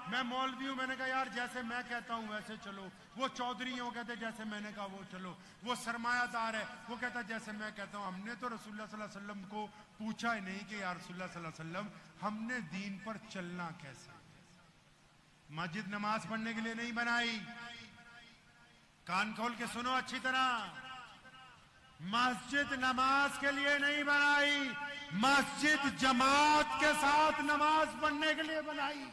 मैं मौलवी हूं, मैंने कहा यार जैसे मैं कहता हूं वैसे चलो। वो चौधरी हो कहते जैसे मैंने कहा वो चलो। वो सरमायादार है वो कहता जैसे मैं कहता हूं। हमने तो रसूलुल्लाह सल्लल्लाहु अलैहि वसल्लम को पूछा ही नहीं कि यार रसूलुल्लाह सल्लल्लाहु अलैहि वसल्लम हमने दीन पर चलना कैसे? मस्जिद नमाज पढ़ने के लिए नहीं बनाई, कान खोल के सुनो अच्छी तरह, मस्जिद नमाज के लिए नहीं बनाई, मस्जिद जमात के साथ नमाज पढ़ने के लिए बनाई।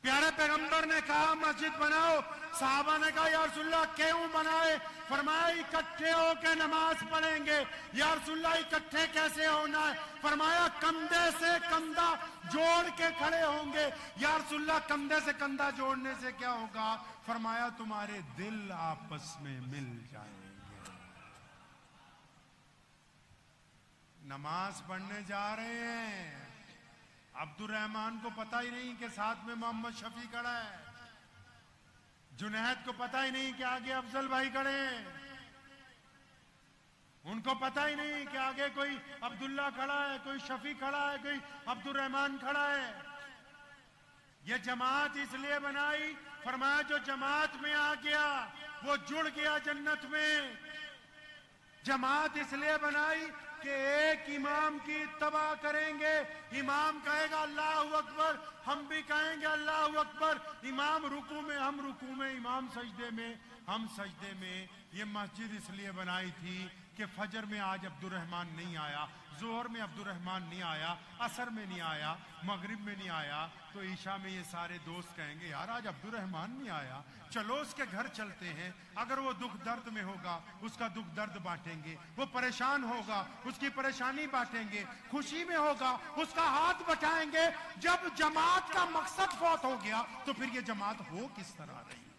प्यारे पैगंबर ने कहा मस्जिद बनाओ, साहबा ने कहा या रसूलल्लाह क्यों बनाए? फरमाया इकट्ठे होकर नमाज पढ़ेंगे। या रसूलल्लाह इकट्ठे कैसे होना है? फरमाया कंधे से कंधा जोड़ के खड़े होंगे। या रसूलल्लाह कंधे से कंधा जोड़ने से क्या होगा? फरमाया तुम्हारे दिल आपस में मिल जाएंगे। नमाज पढ़ने जा रहे हैं, अब्दुल रहमान को पता ही नहीं कि साथ में मोहम्मद शफी खड़ा है, जुनैद को पता ही नहीं कि आगे अफजल भाई खड़े हैं, उनको पता ही नहीं कि आगे कोई अब्दुल्ला खड़ा है, कोई शफी खड़ा है, कोई अब्दुल रहमान खड़ा है। ये जमात इसलिए बनाई, फरमाया जो जमात में आ गया वो जुड़ गया जन्नत में। जमात इसलिए बनाई कि एक इमाम की इत्तबा करेंगे, इमाम कहेगा अल्लाहु अकबर, हम भी कहेंगे अल्लाहु अकबर, इमाम रुकू में हम रुकू में, इमाम सजदे में हम सजदे में। ये मस्जिद इसलिए बनाई थी कि फजर में आज अब्दुल रहमान नहीं आया, जोहर में अब्दुल रहमान नहीं आया, असर में नहीं आया, मगरिब में नहीं आया, तो ईशा में ये सारे दोस्त कहेंगे यार आज अब्दुल रहमान नहीं आया, चलो उसके घर चलते हैं। अगर वो दुख दर्द में होगा उसका दुख दर्द बांटेंगे, वो परेशान होगा उसकी परेशानी बांटेंगे, खुशी में होगा उसका हाथ बटाएंगे। जब जमात का मकसद फौत हो गया तो फिर ये जमात हो किस तरह रही है?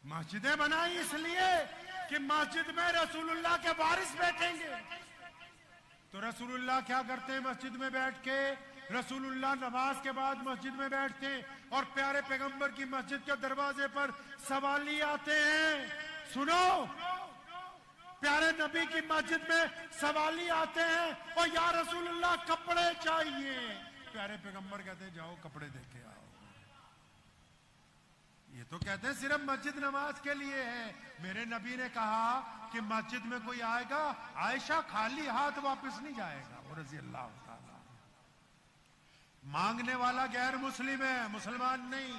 मस्जिदें बनाई इसलिए कि मस्जिद में रसूलुल्लाह के वारिस बैठेंगे। तो रसूलुल्लाह क्या करते हैं मस्जिद में बैठ के? रसूलुल्लाह नमाज के बाद मस्जिद में बैठते हैं और प्यारे पैगंबर की मस्जिद के दरवाजे पर सवाली आते हैं। सुनो, प्यारे नबी की मस्जिद में सवाली आते हैं और या रसूलुल्लाह कपड़े चाहिए। प्यारे पैगंबर कहते हैं जाओ कपड़े देके आओ। ये तो कहते हैं सिर्फ मस्जिद नमाज के लिए है। मेरे नबी ने कहा कि मस्जिद में कोई आएगा आयशा खाली हाथ वापस नहीं जाएगा, वो रजी अल्लाह ताला। मांगने वाला गैर मुस्लिम है, मुसलमान नहीं।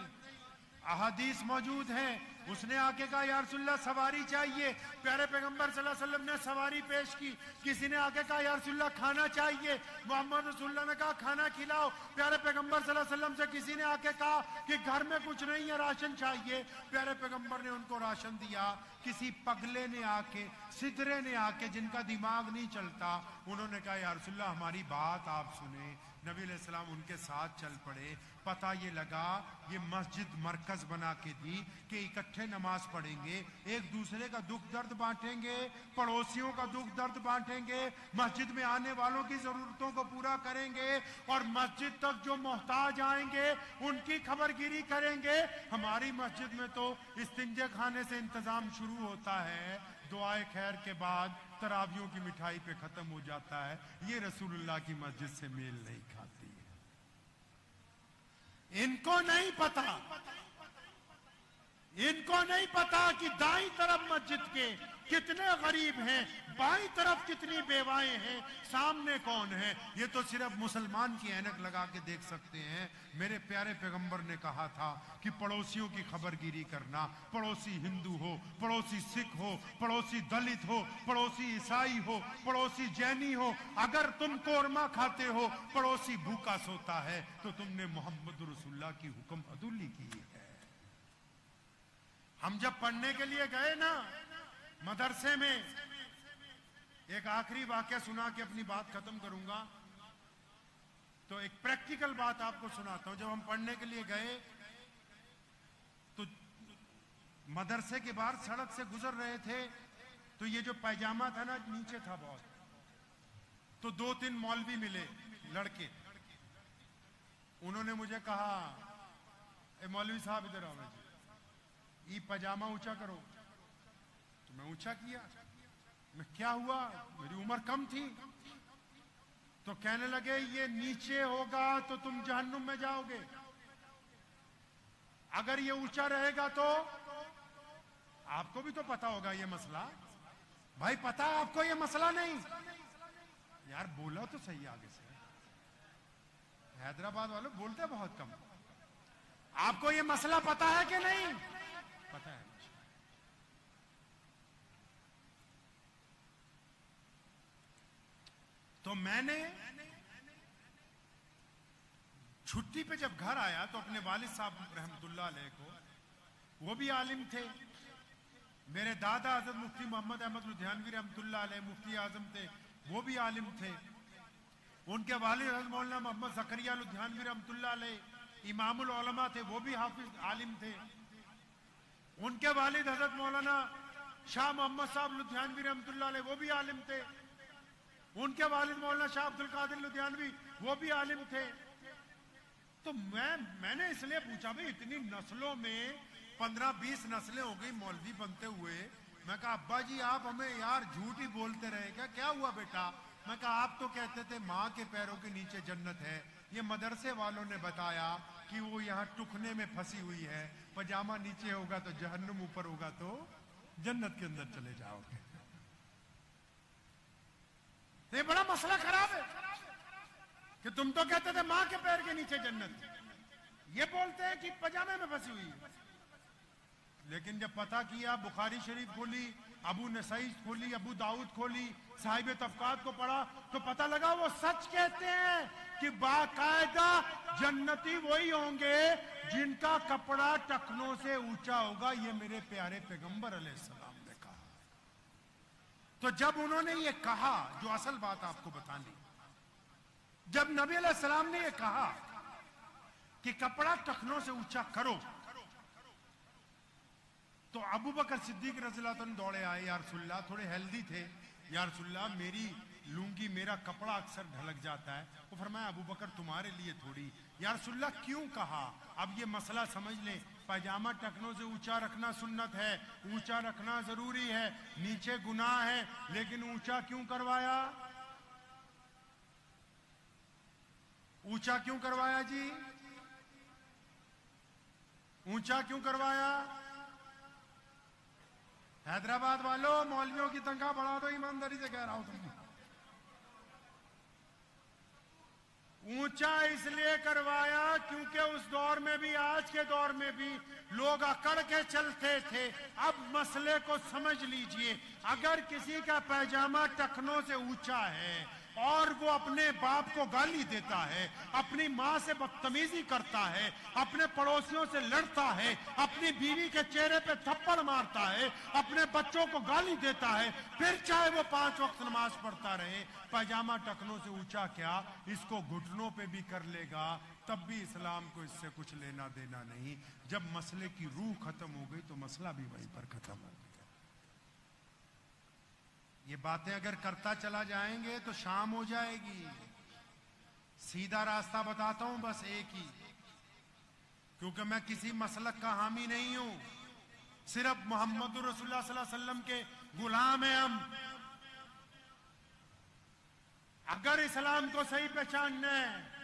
अहादीस मौजूद है, उसने आके कहा या रसूलल्लाह सवारी चाहिए। प्यारे पैगंबर सल्लल्लाहु अलैहि वसल्लम ने सवारी पेश की। किसी ने आके कहा या रसूलल्लाह खाना चाहिए, मोहम्मद रसूलुल्लाह ने कहा खाना खिलाओ। प्यारे पैगंबर सल्लल्लाहु अलैहि वसल्लम से किसी ने आके कहा कि घर में कुछ नहीं है राशन चाहिए। प्यारे पैगंबर ने उनको राशन दिया। किसी पगले ने आके, सिदरे ने आके, जिनका दिमाग नहीं चलता, उन्होंने कहा या रसूलल्लाह हमारी बात आप सुने। नबी अलैहिस्सलाम उनके साथ चल पड़े। पता ये लगा ये मस्जिद मरकज बना के दी कि इकट्ठे नमाज पढ़ेंगे, एक दूसरे का दुख दर्द बांटेंगे, पड़ोसियों का दुख दर्द बांटेंगे, मस्जिद में आने वालों की जरूरतों को पूरा करेंगे और मस्जिद तक जो मोहताज आएंगे उनकी खबरगिरी करेंगे। हमारी मस्जिद में तो इस्तिंजे खाने से इंतजाम शुरू होता है, दुआए खैर के बाद तरावियों की मिठाई पे खत्म हो जाता है। ये रसूलुल्लाह की मस्जिद से मेल नहीं खाती है। इनको नहीं पता इनको नहीं पता कि दाईं तरफ मस्जिद के कितने गरीब हैं, बाईं तरफ कितनी बेवाएं हैं, सामने कौन है। ये तो सिर्फ मुसलमान की ऐनक लगा के देख सकते हैं। मेरे प्यारे पैगंबर ने कहा था कि पड़ोसियों की खबरगिरी करना, पड़ोसी हिंदू हो, पड़ोसी सिख हो, पड़ोसी दलित हो, पड़ोसी ईसाई हो, पड़ोसी जैनी हो, अगर तुम कोरमा खाते हो, पड़ोसी भूखा सोता है, तो तुमने मोहम्मद रसूलुल्लाह की हुक्म अदुल्ली की है। हम जब पढ़ने के लिए गए ना मदरसे में, एक आखिरी वाक्य सुना के अपनी बात खत्म करूंगा। तो एक प्रैक्टिकल बात आपको सुनाता हूं। जब हम पढ़ने के लिए गए तो मदरसे के बाहर सड़क से गुजर रहे थे, तो ये जो पैजामा था ना नीचे था बहुत, तो 2-3 मौलवी मिले लड़के। उन्होंने मुझे कहा, ए मौलवी साहब इधर आओ, ये पजामा ऊंचा करो। तो मैं ऊंचा किया। मैं क्या हुआ, मेरी उम्र कम थी। तो कहने लगे ये नीचे होगा तो तुम जहन्नुम में जाओगे, अगर ये ऊंचा रहेगा तो। आपको भी तो पता होगा ये मसला। भाई पता है आपको ये मसला? नहीं यार, बोला तो सही आगे से। हैदराबाद वालों बोलते बहुत कम। आपको ये मसला पता है कि नहीं? पता है। तो मैंने छुट्टी पे जब घर आया तो अपने वालिद साहब रहमतुल्लाह अलैह को, वो भी आलिम थे, मेरे दादा हज़रत मुफ्ती मोहम्मद अहमद लुधियानवी रहमतुल्लाह अलैह मुफ्ती आजम थे, वो भी आलिम थे। उनके वालिद हज़रत मौलाना मोहम्मद ज़करिया लुधियानवी रहमतुल्लाह अलैह इमामुल उलमा थे, वो भी हाफिज आलिम थे। उनके वालिद हज़रत मौलाना शाह मोहम्मद साहब लुधियानवी रहमतुल्लाह अलैह, वो भी आलिम थे। उनके वालिद मौलाना शाह अब्दुल कादिर लुधियानवी, वो भी आलिम थे। तो मैंने इसलिए पूछा, भाई इतनी नस्लों में 15-20 नस्लें हो गई मौलवी बनते हुए। मैं कहा अब्बा जी आप हमें यार झूठ ही बोलते रहे क्या? क्या हुआ बेटा? मैं कहा आप तो कहते थे माँ के पैरों के नीचे जन्नत है, ये मदरसे वालों ने बताया कि वो यहाँ टुकने में फंसी हुई है, पजामा नीचे होगा तो जहन्नुम, ऊपर होगा तो जन्नत के अंदर चले जाओगे। ये बड़ा मसला खराब है कि तुम तो कहते थे माँ के पैर के नीचे जन्नत, ये बोलते हैं कि पजामे में फंसी हुई है। लेकिन जब पता किया, बुखारी शरीफ खोली, अबू नसई खोली, अबू दाऊद खोली, साहिब तफकात को पढ़ा, तो पता लगा वो सच कहते हैं कि बाकायदा जन्नती वही होंगे जिनका कपड़ा टखनों से ऊंचा होगा। ये मेरे प्यारे पैगंबर अलैहिस्सलाम ने कहा। तो जब उन्होंने ये कहा, जो असल बात आपको बतानी, जब नबी अलैहिस्सलाम ने ये कहा कि कपड़ा टखनों से ऊंचा करो, तो अबू बकर सिद्दीक रज़ियल्लाहु अन्हु दौड़े आए, या रसूलल्लाह, थोड़े हेल्दी थे, या रसूलल्लाह मेरी लुंगी, मेरा कपड़ा अक्सर ढलक जाता है। वो फरमाया अबू बकर तुम्हारे लिए थोड़ी। या रसूलल्लाह क्यों कहा? अब ये मसला समझ लें, पैजामा टखनों से ऊंचा रखना सुन्नत है, ऊंचा रखना जरूरी है, नीचे गुनाह है, लेकिन ऊंचा क्यों करवाया? ऊंचा क्यों करवाया जी? ऊंचा क्यों करवाया? हैदराबाद वालों, मौलवियों की तनख्वाह बढ़ा दो, ईमानदारी से कह रहा हूं तुम। ऊंचा इसलिए करवाया क्योंकि उस दौर में भी, आज के दौर में भी लोग अकड़ के चलते थे। अब मसले को समझ लीजिए, अगर किसी का पैजामा टखनों से ऊंचा है और वो अपने बाप को गाली देता है, अपनी माँ से बदतमीजी करता है, अपने पड़ोसियों से लड़ता है, अपनी बीवी के चेहरे पे थप्पड़ मारता है, अपने बच्चों को गाली देता है, फिर चाहे वो 5 वक्त नमाज पढ़ता रहे, पैजामा टखनों से ऊंचा क्या, इसको घुटनों पे भी कर लेगा, तब भी इस्लाम को इससे कुछ लेना देना नहीं। जब मसले की रूह खत्म हो गई तो मसला भी वहीं पर खत्म हो गया। ये बातें अगर करता चला जाएंगे तो शाम हो जाएगी। सीधा रास्ता बताता हूं बस एक ही, क्योंकि मैं किसी मसलक का हामी नहीं हूं, सिर्फ मोहम्मद रसूलुल्लाह सल्लल्लाहु अलैहि वसल्लम के गुलाम हैं हम। अगर इस्लाम को सही पहचानना है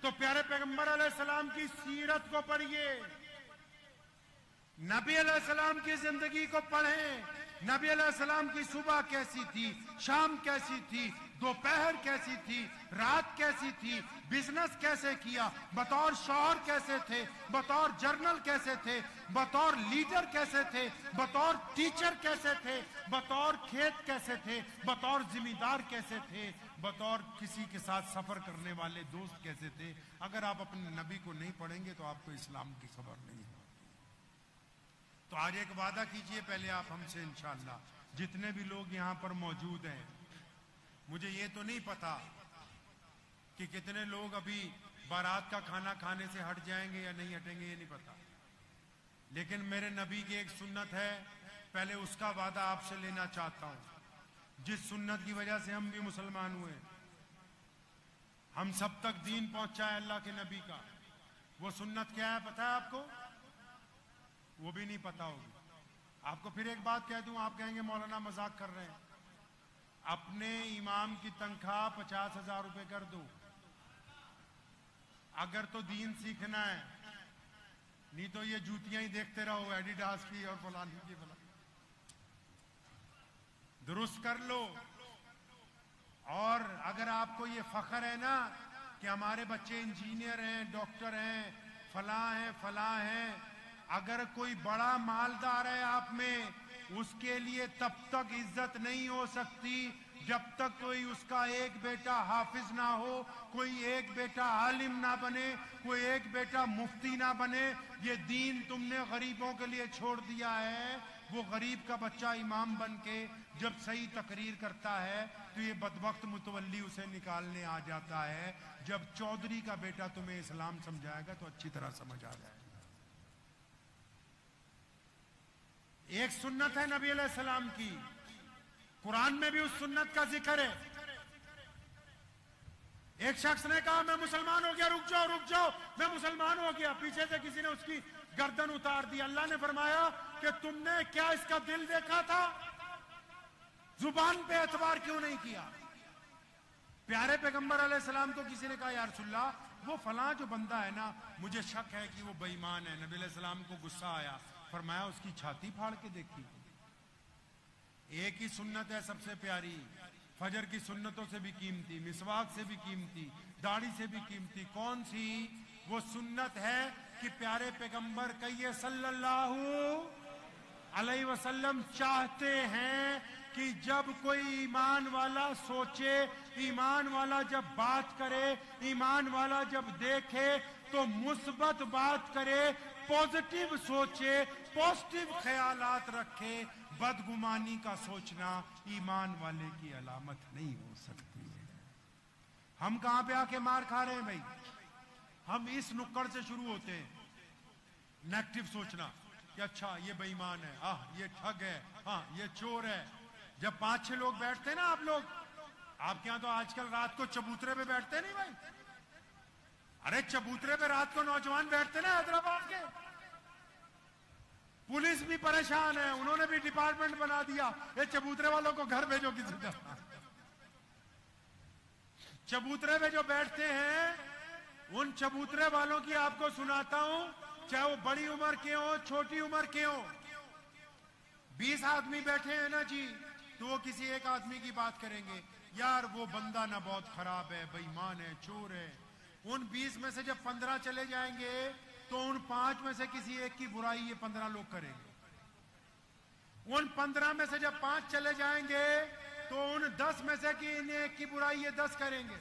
तो प्यारे पैगंबर अलैहिस्सलाम की सीरत को पढ़िए, नबी अलैहिस्सलाम की जिंदगी को पढ़ें। नबी अलैहिस्सलाम की सुबह कैसी थी, शाम कैसी थी, दोपहर कैसी थी, रात कैसी थी, बिजनेस कैसे किया, बतौर शौहर कैसे थे, बतौर जर्नल कैसे थे, बतौर लीडर कैसे थे, बतौर टीचर कैसे थे, बतौर खेत कैसे थे, बतौर जिम्मेदार कैसे थे, बतौर किसी के साथ सफर करने वाले दोस्त कैसे थे। अगर आप अपने नबी को नहीं पढ़ेंगे तो आपको इस्लाम की खबर नहीं है। तो आज एक वादा कीजिए पहले आप हमसे, इंशाअल्लाह जितने भी लोग यहां पर मौजूद हैं, मुझे ये तो नहीं पता कि कितने लोग अभी बारात का खाना खाने से हट जाएंगे या नहीं हटेंगे, ये नहीं पता, लेकिन मेरे नबी की एक सुन्नत है, पहले उसका वादा आपसे लेना चाहता हूं, जिस सुन्नत की वजह से हम भी मुसलमान हुए, हम सब तक दीन पहुंचा है अल्लाह के नबी का। वो सुन्नत क्या है पता है आपको? वो भी नहीं पता होगी आपको। फिर एक बात कह दूं, आप कहेंगे मौलाना मजाक कर रहे हैं। अपने इमाम की तनख्वाह 50,000 रुपए कर दो अगर तो दीन सीखना है, नहीं तो ये जूतियां ही देखते रहो एडिडास की और फलानी की फलानी। दुरुस्त कर लो। और अगर आपको ये फख्र है ना कि हमारे बच्चे इंजीनियर हैं, डॉक्टर हैं, फला हैं, अगर कोई बड़ा मालदार है आप में, उसके लिए तब तक इज्जत नहीं हो सकती जब तक कोई उसका एक बेटा हाफिज ना हो, कोई एक बेटा आलिम ना बने, कोई एक बेटा मुफ्ती ना बने। ये दीन तुमने गरीबों के लिए छोड़ दिया है। वो गरीब का बच्चा इमाम बन के जब सही तकरीर करता है तो ये बदबख्त मुतवल्ली उसे निकालने आ जाता है। जब चौधरी का बेटा तुम्हें इस्लाम समझाएगा तो अच्छी तरह समझ आ जाएगा। एक सुन्नत है नबी अलैहिस्सलाम की, कुरान में भी उस सुन्नत का जिक्र है। एक शख्स ने कहा मैं मुसलमान हो गया, रुक जाओ, मैं मुसलमान हो गया। पीछे से किसी ने उसकी गर्दन उतार दी। अल्लाह ने फरमाया कि तुमने क्या इसका दिल देखा था? जुबान पे एतबार क्यों नहीं किया? प्यारे पैगंबर अलैहिस्सलाम को किसी ने कहा या रसूलल्लाह, वो फलां जो बंदा है ना, मुझे शक है कि वो बेईमान है। नबी अलैहिस्सलाम को गुस्सा आया, फरमाया उसकी छाती फाड़ के देखी। एक ही सुन्नत है सबसे प्यारी, फजर की सुन्नतों से भी कीमती, मिसवाक से भी कीमती, दाढ़ी से भी कीमती। कौन सी? वो सुन्नत है कि प्यारे पैगंबर कहिए सल्लल्लाहु अलैहि वसल्लम चाहते हैं कि जब कोई ईमान वाला सोचे, ईमान वाला जब बात करे, ईमान वाला जब देखे तो मुस्बत बात करे, पॉजिटिव सोचे, पॉजिटिव ख्यालात रखे। बदगुमानी का सोचना ईमान वाले की अलामत नहीं हो सकती है। हम कहां पे आके मार खा रहे हैं भाई? हम इस नुक्कड़ से शुरू होते हैं, नेगेटिव सोचना कि अच्छा ये बेईमान है, ये ठग है, ये चोर है। जब 5-6 लोग बैठते हैं ना, आप लोग, आपके यहां तो आजकल रात को चबूतरे पे बैठते नहीं भाई? अरे चबूतरे पे रात को नौजवान बैठते ना हैदराबाद के। पुलिस भी परेशान है, उन्होंने भी डिपार्टमेंट बना दिया, ये चबूतरे वालों को घर भेजो किसी तरह। चबूतरे पे जो बैठते हैं, उन चबूतरे वालों की आपको सुनाता हूं, चाहे वो बड़ी उम्र के हो, छोटी उम्र के हो। 20 आदमी बैठे हैं ना जी, तो वो किसी एक आदमी की बात करेंगे, यार वो बंदा ना बहुत खराब है, बेईमान है, चोर है। उन 20 में से जब 15 चले जाएंगे तो उन 5 में से किसी एक की बुराई ये 15 लोग करेंगे। उन 15 में से जब 5 चले जाएंगे तो उन 10 में से कि एक की बुराई ये 10 करेंगे।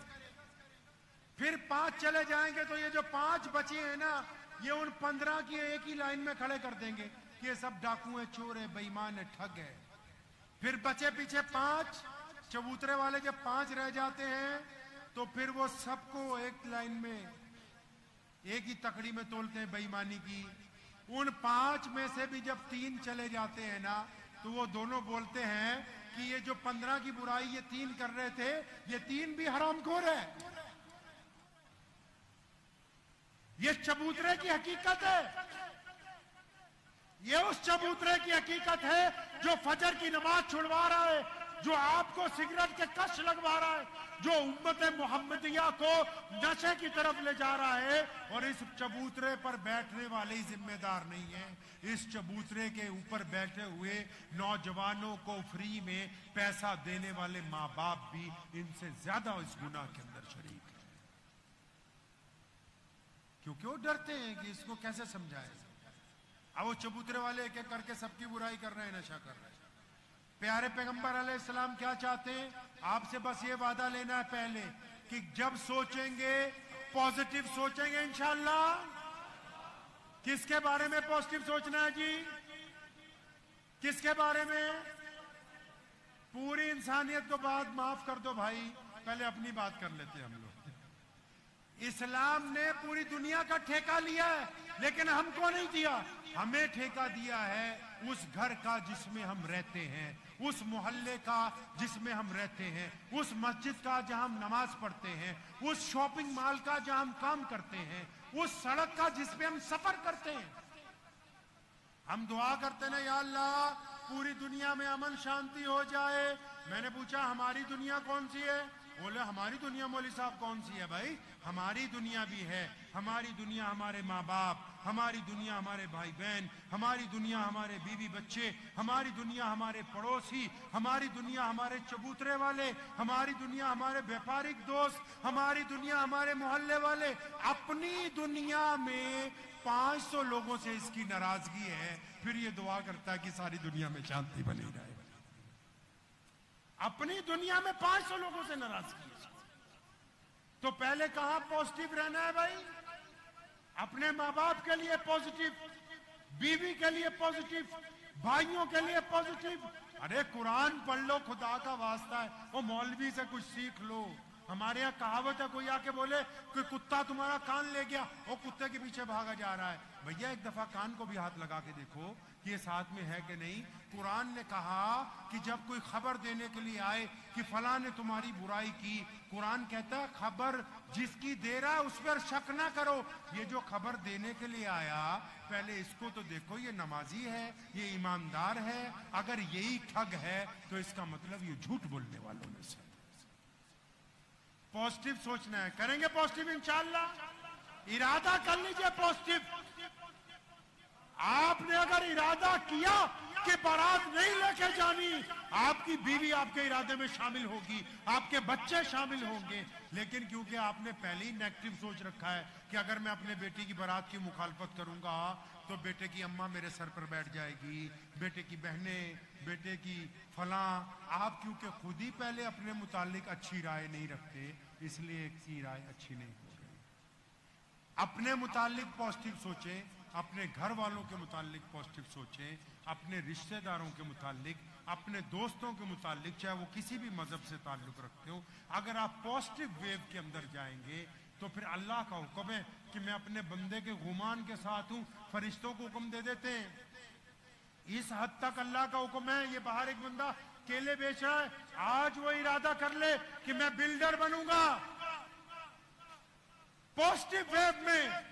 फिर 5 चले जाएंगे तो ये जो 5 बचे हैं ना, ये उन 15 की एक ही लाइन में खड़े कर देंगे कि ये सब डाकू है, चोर है, बेईमान है, ठग है। फिर बचे पीछे 5 चबूतरे वाले जब 5 रह जाते हैं तो फिर वो सबको एक लाइन में, एक ही तकड़ी में तोलते हैं बेईमानी की। उन 5 में से भी जब 3 चले जाते हैं ना, तो वो दोनों बोलते हैं कि ये जो 15 की बुराई ये 3 कर रहे थे, ये 3 भी हरामखोर है। ये चबूतरे की हकीकत है। ये उस चबूतरे की हकीकत है जो फजर की नमाज छुड़वा रहा है, जो आपको सिगरेट के कश लगवा रहा है, जो उम्मत मोहम्मदिया को नशे की तरफ ले जा रहा है। और इस चबूतरे पर बैठने वाले ही जिम्मेदार नहीं है, इस चबूतरे के ऊपर बैठे हुए नौजवानों को फ्री में पैसा देने वाले माँ बाप भी इनसे ज्यादा इस गुनाह के अंदर शरीक है। क्योंकि वो डरते हैं कि इसको कैसे समझाए। अब वो चबूतरे वाले एक एक करके सबकी बुराई कर रहे हैं, नशा कर रहे हैं। प्यारे पैगंबर अलैहिस्सलाम क्या चाहते हैं? आपसे बस ये वादा लेना है पहले कि जब सोचेंगे पॉजिटिव सोचेंगे इंशाअल्लाह। किसके बारे में पॉजिटिव सोचना है जी? किसके बारे में? पूरी इंसानियत को बात माफ कर दो भाई, पहले अपनी बात कर लेते हैं हम लोग। इस्लाम ने पूरी दुनिया का ठेका लिया है, लेकिन हमको नहीं दिया। हमें ठेका दिया है उस घर का जिसमें हम रहते हैं, उस मोहल्ले का जिसमें हम रहते हैं, उस मस्जिद का जहां हम नमाज पढ़ते हैं, उस शॉपिंग मॉल का जहां हम काम करते हैं, उस सड़क का जिसपे हम सफर करते हैं। हम दुआ करते ना, या अल्लाह पूरी दुनिया में अमन शांति हो जाए। मैंने पूछा हमारी दुनिया कौन सी है? बोले हमारी दुनिया मौली साहब कौन सी है? भाई हमारी दुनिया भी है। हमारी दुनिया हमारे माँ बाप, हमारी दुनिया हमारे भाई बहन, हमारी दुनिया हमारे बीवी बच्चे, हमारी दुनिया हमारे पड़ोसी, हमारी दुनिया हमारे चबूतरे वाले, हमारी दुनिया हमारे व्यापारिक दोस्त, हमारी दुनिया हमारे मोहल्ले वाले। अपनी दुनिया में 500 लोगों से इसकी नाराजगी है, फिर ये दुआ करता है कि सारी दुनिया में शांति बनी रहे। अपनी दुनिया में 500 लोगों से नाराजगी है। तो पहले कहां पॉजिटिव रहना है भाई? अपने माँ बाप के लिए पॉजिटिव, बीवी के लिए पॉजिटिव, भाइयों के लिए पॉजिटिव। अरे कुरान पढ़ लो, खुदा का वास्ता है, वो मौलवी से कुछ सीख लो। हमारे यहाँ कहावत है, कोई आके बोले कि कुत्ता तुम्हारा कान ले गया, वो कुत्ते के पीछे भागा जा रहा है। भैया एक दफा कान को भी हाथ लगा के देखो कि ये साथ में है कि नहीं। कुरान ने कहा कि जब कोई खबर देने के लिए आए कि फलां ने तुम्हारी बुराई की, कुरान कहता है खबर जिसकी दे रहा है उस पर शक ना करो। ये जो खबर देने के लिए आया, पहले इसको तो देखो, ये नमाजी है, ये ईमानदार है। अगर यही ठग है तो इसका मतलब ये झूठ बोलने वालों में से। पॉजिटिव सोचना है, करेंगे पॉजिटिव इंशाअल्लाह। इरादा कर लीजिए पॉजिटिव। आपने अगर इरादा किया कि बारात नहीं लेके जानी, आपकी बीवी आपके इरादे में शामिल होगी, आपके बच्चे शामिल होंगे। लेकिन क्योंकि आपने पहले ही नेगेटिव सोच रखा है कि अगर मैं अपने बेटी की बारात की मुखालफत करूंगा तो बेटे की अम्मा मेरे सर पर बैठ जाएगी, बेटे की बहनें, बेटे की फलां। आप क्योंकि खुद ही पहले अपने मुतालिक अच्छी राय नहीं रखते, इसलिए की राय अच्छी नहीं हो रही। अपने मुतालिक पॉजिटिव सोचें, अपने घर वालों के मुतालिक पॉजिटिव सोचें, अपने रिश्तेदारों के मुतालिक, अपने दोस्तों के मुतालिक, चाहे वो किसी भी मजहब से ताल्लुक रखते हो। अगर आप पॉजिटिव वेव के अंदर जाएंगे तो फिर अल्लाह का हुक्म है कि मैं अपने बंदे के गुमान के साथ हूं। फरिश्तों को हुक्म दे देते हैं, इस हद तक अल्लाह का हुक्म है। ये बाहर एक बंदा केले बेच रहा है, आज वो इरादा कर ले कि मैं बिल्डर बनूंगा। पॉजिटिव वेव में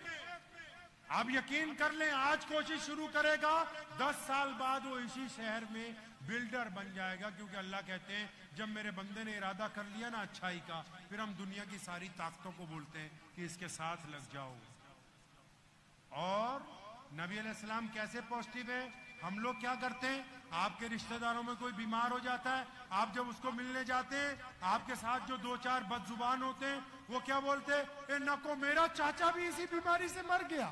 आप यकीन कर लें, आज कोशिश शुरू करेगा, 10 साल बाद वो इसी शहर में बिल्डर बन जाएगा। क्योंकि अल्लाह कहते हैं जब मेरे बंदे ने इरादा कर लिया ना अच्छाई का, फिर हम दुनिया की सारी ताकतों को बोलते हैं कि इसके साथ लग जाओ। और नबी अलैहिस्सलाम कैसे पॉजिटिव है? हम लोग क्या करते हैं, आपके रिश्तेदारों में कोई बीमार हो जाता है, आप जब उसको मिलने जाते हैं, आपके साथ जो 2-4 बदजुबान होते हैं वो क्या बोलते हैं, ए नको मेरा चाचा भी इसी बीमारी से मर गया।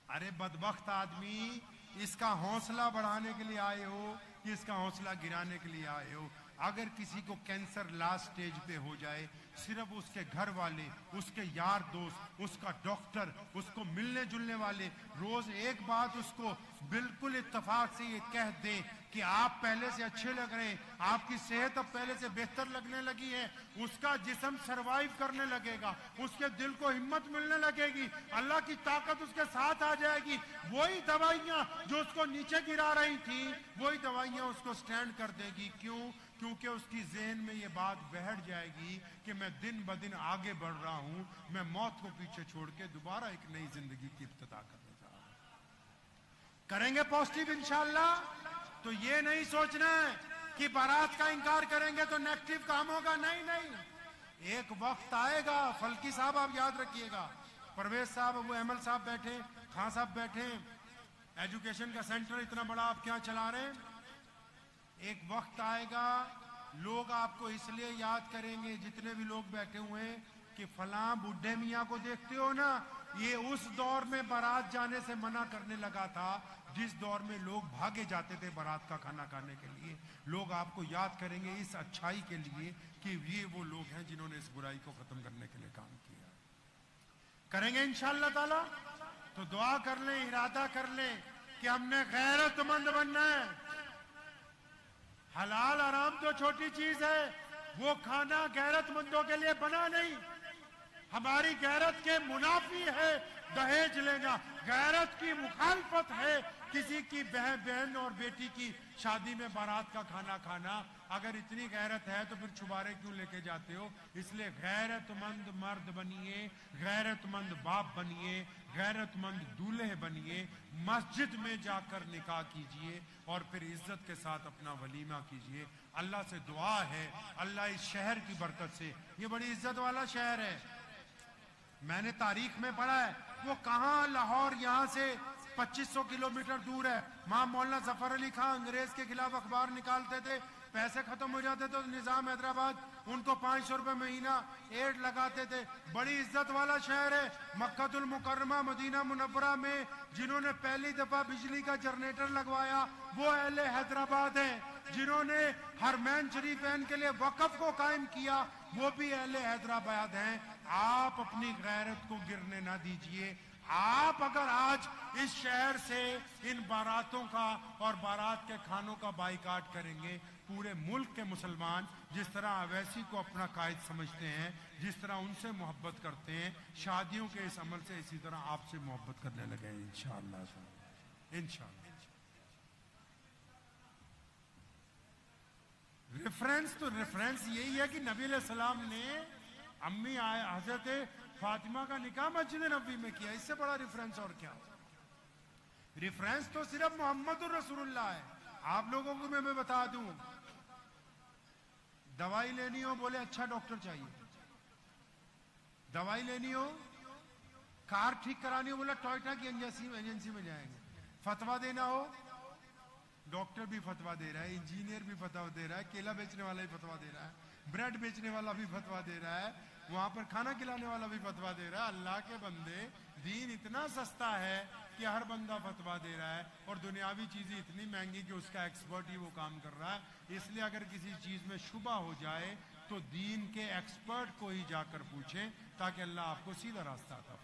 अरे बदबख्त आदमी, इसका हौसला बढ़ाने के लिए आए हो कि इसका हौसला गिराने के लिए आए हो? अगर किसी को कैंसर लास्ट स्टेज पे हो जाए, सिर्फ उसके घर वाले, उसके यार दोस्त, उसका डॉक्टर, उसको मिलने जुलने वाले रोज एक बात उसको बिल्कुल इत्तेफाक से ये कह दें कि आप पहले से अच्छे लग रहे हैं, आपकी सेहत अब पहले से बेहतर लगने लगी है, उसका जिस्म सरवाइव करने लगेगा, उसके दिल को हिम्मत मिलने लगेगी, अल्लाह की ताकत उसके साथ आ जाएगी। वही दवाइयां जो उसको नीचे गिरा रही थी, वही दवाइयां उसको स्टैंड कर देगी। क्यों? क्योंकि उसकी ज़हन में ये बात बैठ जाएगी कि मैं दिन ब दिन आगे बढ़ रहा हूं, मैं मौत को पीछे छोड़ के दोबारा एक नई जिंदगी की इब्तिदा करने जा रहा हूं। करेंगे पॉजिटिव इंशाअल्लाह। तो ये नहीं सोचना है कि बारात का इंकार करेंगे तो नेगेटिव काम होगा। नहीं नहीं, एक वक्त आएगा। फल्की साहब आप याद रखिएगा, परवेज साहब, अबू अहमद साहब बैठे, खान साहब बैठे, एजुकेशन का सेंटर इतना बड़ा आप क्या चला रहे हैं। एक वक्त आएगा लोग आपको इसलिए याद करेंगे, जितने भी लोग बैठे हुए हैं, कि फलां बुढ़े मियाँ को देखते हो ना, ये उस दौर में बारात जाने से मना करने लगा था जिस दौर में लोग भागे जाते थे बारात का खाना खाने के लिए। लोग आपको याद करेंगे इस अच्छाई के लिए कि ये वो लोग हैं जिन्होंने इस बुराई को खत्म करने के लिए काम किया। करेंगे इंशाअल्लाह ताला। तो दुआ कर लें, इरादा कर लें कि हमने गैरतमंद बनना है। हलाल आराम तो छोटी चीज है, वो खाना गैरतमंदों के लिए बना नहीं। हमारी गैरत के मुनाफी है दहेज लेना, गैरत की मुखालफत है किसी की बहन और बेटी की शादी में बारात का खाना खाना। अगर इतनी गैरत है तो फिर छुबारे क्यों लेके जाते हो। इसलिए गैरतमंद मर्द बनिए, गैरतमंद बाप बनिए, गैरतमंद दूल्हे बनिए, मस्जिद में जाकर निकाह कीजिए और फिर इज्जत के साथ अपना वलीमा कीजिए। अल्लाह से दुआ है, अल्लाह इस शहर की बरकत से, ये बड़ी इज्जत वाला शहर है, मैंने तारीख में पढ़ा है, वो कहाँ लाहौर यहाँ से 2500 किलोमीटर दूर है। वहां मौलाना जफर अली खां अंग्रेज के खिलाफ अखबार निकालते थे, पैसे खत्म हो जाते थे तो निजाम हैदराबाद उनको 500 रुपए महीना एड लगाते थे। बड़ी इज्जत वाला शहर है। मक्कातुल मुकर्रमा मदीना मुनव्वरा में जिन्होंने पहली दफा बिजली का जनरेटर लगवाया वो अहले हैदराबाद हैं। जिन्होंने हरमैन शरीफैन के लिए वक्फ को कायम किया वो भी अहले हैदराबाद हैं। आप अपनी गैरत को गिरने ना दीजिए। आप अगर आज इस शहर से इन बारातों का और बारात के खानों का बाइकाट करेंगे, पूरे मुल्क के मुसलमान जिस तरह अवैसी को अपना कायद समझते हैं, जिस तरह उनसे मोहब्बत करते हैं, शादियों के इस अमल से इसी तरह आपसे मोहब्बत करने लगे इंशाअल्लाह। इंशाअल्लाह रेफरेंस यही है कि नबी अलैहिस्सलाम ने अम्मी हजरत फातिमा का निकाह मस्जिद नबी में किया। इससे बड़ा रेफरेंस और क्या। रेफरेंस तो सिर्फ मोहम्मद रसूलुल्लाह है। आप लोगों को मैं बता दूं, दवाई लेनी हो बोले अच्छा डॉक्टर चाहिए, दवाई लेनी हो, कार ठीक करानी हो बोला टोयोटा की एजेंसी में जाएंगे, फतवा देना हो डॉक्टर भी फतवा दे रहा है, इंजीनियर भी फतवा दे रहा है, केला बेचने वाला भी फतवा दे रहा है, ब्रेड बेचने वाला भी फतवा दे रहा है, वहां पर खाना खिलाने वाला भी फतवा दे रहा है। अल्लाह के बंदे, दीन इतना सस्ता है कि हर बंदा फतवा दे रहा है और दुनियावी चीजें इतनी महंगी कि उसका एक्सपर्ट ही वो काम कर रहा है। इसलिए अगर किसी चीज में शुबा हो जाए तो दीन के एक्सपर्ट को ही जाकर पूछें ताकि अल्लाह आपको सीधा रास्ता आता है।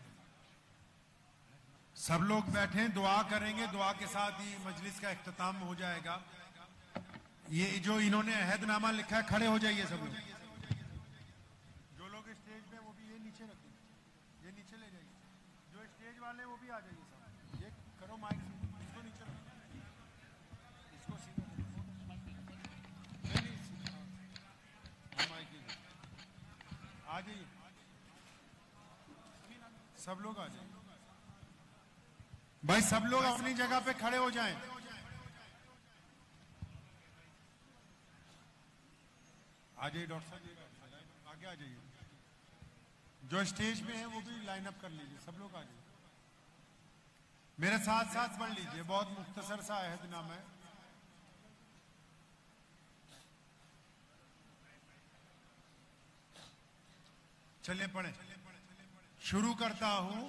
सब लोग बैठे दुआ करेंगे, दुआ के साथ ही मजलिस का इख्तिताम हो जाएगा। ये जो इन्होंने अहदनामा लिखा है, खड़े हो जाइए सब लोग। जो लोग स्टेज पे वो भी ये नीचे रखिए, ये नीचे ले जाइए। जो स्टेज वाले वो भी आ जाइए सब। ये करो माइक, इसको नीचे रखो, इसको सीधा माइक आ जाइए, सब लोग आ जाइए भाई, सब लोग अपनी जगह पे खड़े हो जाएं। आ जाइए डॉक्टर साहब, आगे आ जाइए। जो स्टेज पे है वो भी लाइन अप कर लीजिए, सब लोग आ जाइए। मेरे साथ साथ पढ़ लीजिए, बहुत मुख्तसर सा अहदनामा है। चलिए पढ़े। शुरू करता हूं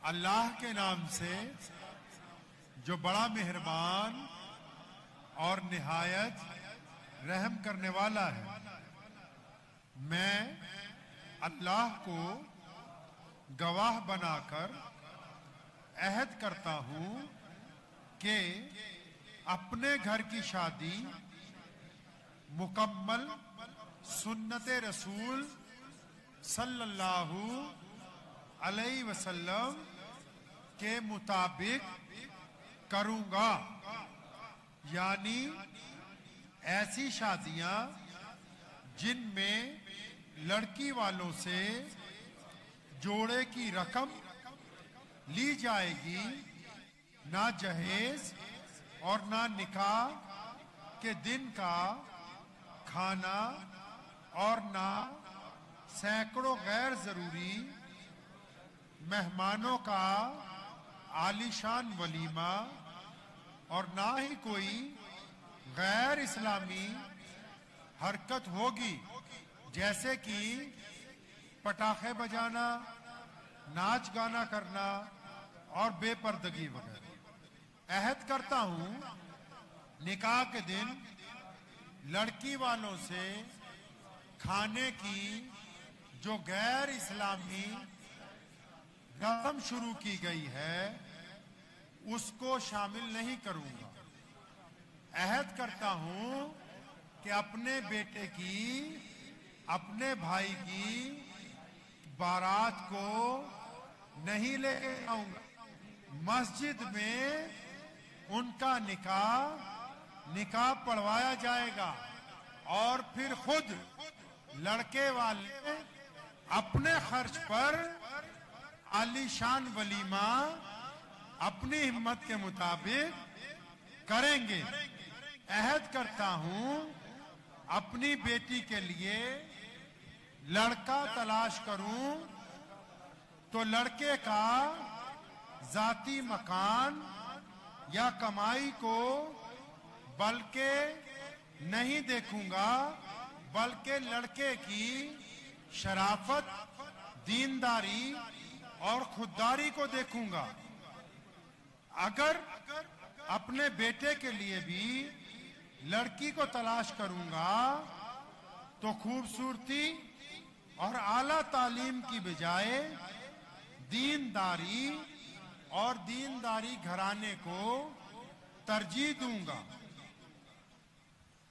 अल्लाह के नाम से जो बड़ा मेहरबान और निहायत रहम करने वाला है। मैं अल्लाह को गवाह बनाकर अहद करता हूं कि अपने घर की शादी मुकम्मल सुन्नत रसूल सल्लल्लाहु अलैहि वसल्लम के मुताबिक करूंगा। यानी ऐसी शादियां जिनमें लड़की वालों से जोड़े की रकम ली जाएगी, ना जहेज और ना निकाह के दिन का खाना और ना सैकड़ों गैर जरूरी मेहमानों का आलीशान वलीमा और ना ही कोई गैर इस्लामी हरकत होगी, जैसे कि पटाखे बजाना, नाच गाना करना और बेपर्दगी वगैरह। अहद करता हूं निकाह के दिन लड़की वालों से खाने की जो गैर इस्लामी रस्म शुरू की गई है उसको शामिल नहीं करूंगा। अहद करता हूं कि अपने बेटे की, अपने भाई की बारात को नहीं लेके आऊंगा। मस्जिद में उनका निकाह पढ़वाया जाएगा और फिर खुद लड़के वाले अपने खर्च पर आलीशान वलीमा अपनी हिम्मत के मुताबिक करेंगे। अहद करता हूं अपनी बेटी के लिए लड़का तलाश करूं तो लड़के का जाती मकान या कमाई को बल्कि नहीं देखूंगा, बल्कि लड़के की शराफत, दीनदारी और खुददारी को देखूंगा। अगर अपने बेटे के लिए भी लड़की को तलाश करूंगा तो खूबसूरती और आला तालीम की बजाय दीनदारी और दीनदारी घराने को तरजीह दूंगा।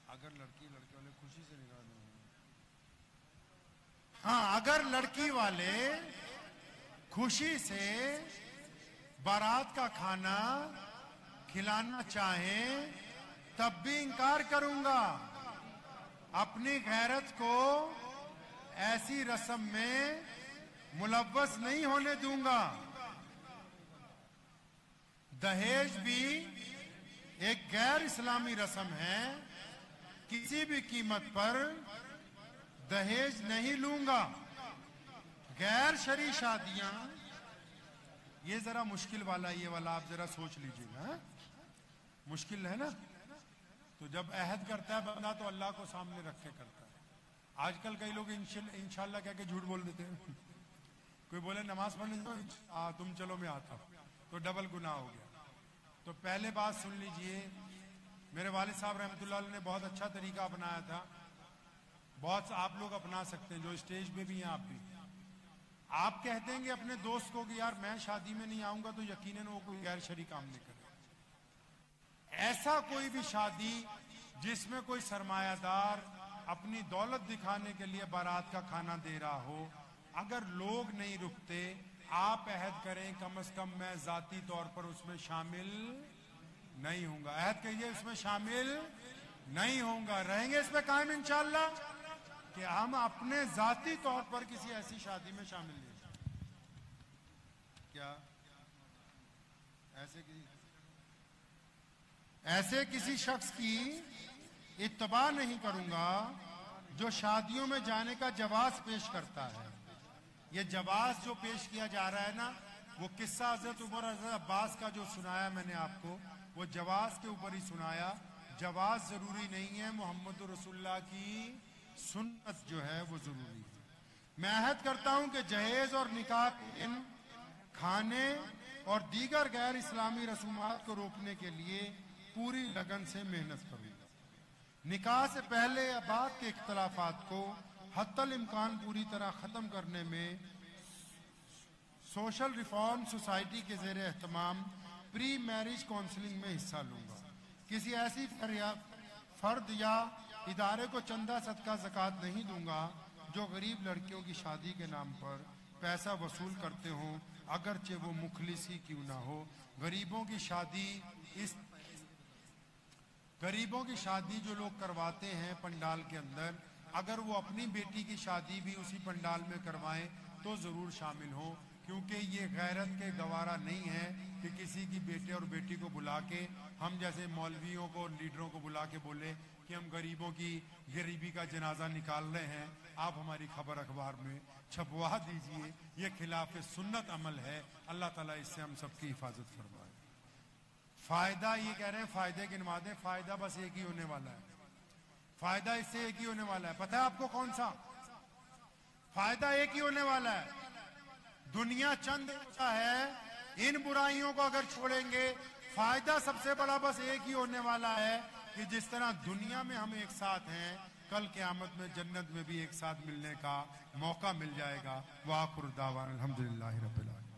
अगर लड़के वाले खुशी से निकाह देंगे, हाँ, अगर लड़की वाले खुशी से बारात का खाना खिलाना चाहें तब भी इनकार करूंगा। अपनी गैरत को ऐसी रस्म में मुलव्वस नहीं होने दूंगा। दहेज भी एक गैर इस्लामी रस्म है, किसी भी कीमत पर दहेज नहीं लूंगा। गैर शरई शादियां, ये जरा मुश्किल वाला, ये वाला आप जरा सोच लीजिएगा, मुश्किल है ना। तो जब अहद करता है बंदा तो अल्लाह को सामने रख के करता है। आजकल कई लोग इंशाल्लाह कह के झूठ बोल देते हैं। कोई बोले नमाज पढ़ने जाओ, तुम चलो मैं आता हूं, तो डबल गुनाह हो गया। तो पहले बात सुन लीजिए, मेरे वालिद साहब रहमतुल्लाह अलैह ने बहुत अच्छा तरीका अपनाया था। बहुत आप लोग अपना सकते हैं जो स्टेज पे भी हैं। आप भी आप कहते हैं कि अपने दोस्त को कि यार मैं शादी में नहीं आऊंगा, तो यकीनन वो कोई गैर शरई काम नहीं करे। ऐसा कोई भी शादी जिसमें कोई सरमायादार अपनी दौलत दिखाने के लिए बारात का खाना दे रहा हो, अगर लोग नहीं रुकते, आप अहद करें कम से कम मैं जाती तौर पर उसमें शामिल नहीं होऊंगा। अहद कहिए उसमें शामिल नहीं होऊंगा। रहेंगे इसमें कायम इंशाअल्लाह कि हम अपने जाती तौर पर किसी ऐसी शादी में शामिल नहीं। क्या ऐसे किसी शख्स की इत्तबा नहीं करूंगा जो शादियों में जाने का जवाज पेश करता है। ये जवाज जो पेश किया जा रहा है ना, वो किस्सा हजरत उमर हजरत अब्बास का जो सुनाया मैंने आपको, वो जवाज के ऊपर ही सुनाया। जवाज जरूरी नहीं है, मोहम्मद रसूलुल्लाह की सुन्नत जो है वो जरूरी है। मैं अहद करता हूं कि जहेज और निकाह इन खाने और दीगर गैर इस्लामी रसूमात को रोकने के लिए पूरी लगन से मेहनत करूंगा। निकाह से पहले या बाद के इख्तलाफात को हत्तल इम्कान पूरी तरह खत्म करने में सोशल रिफॉर्म सोसाइटी के ज़ेरे एहतमाम प्री मैरिज काउंसलिंग में हिस्सा लूंगा। किसी ऐसी फर्द या इदारे को चंदा सदका ज़कात नहीं दूंगा जो गरीब लड़कियों की शादी के नाम पर पैसा वसूल करते हों, अगरचे वो मुखलिस ही क्यों ना हो। गरीबों की शादी जो लोग करवाते हैं पंडाल के अंदर, अगर वो अपनी बेटी की शादी भी उसी पंडाल में करवाएं तो ज़रूर शामिल हों, क्योंकि ये गैरत के गवारा नहीं है कि किसी की बेटे और बेटी को बुला के हम जैसे मौलवियों को और लीडरों को बुला के बोले कि हम गरीबों की गरीबी का जनाजा निकाल रहे हैं, आप हमारी खबर अखबार में छपवा दीजिए। ये खिलाफ सुन्नत अमल है। अल्लाह ताला इससे हम सबकी हिफाजत फरमाए। फायदा ये कह रहे हैं, फायदे गिनवा दें। फायदा बस एक ही होने वाला है, फायदा इससे एक ही होने वाला है। पता है आपको कौन सा फायदा? एक ही होने वाला है। दुनिया चंद अच्छा है, इन बुराइयों को अगर छोड़ेंगे, फायदा सबसे बड़ा बस एक ही होने वाला है कि जिस तरह दुनिया में हम एक साथ हैं, कल क़यामत में जन्नत में भी एक साथ मिलने का मौका मिल जाएगा। वाखिर दावाना अल्हम्दुलिल्लाहि रब्बिल आलमीन।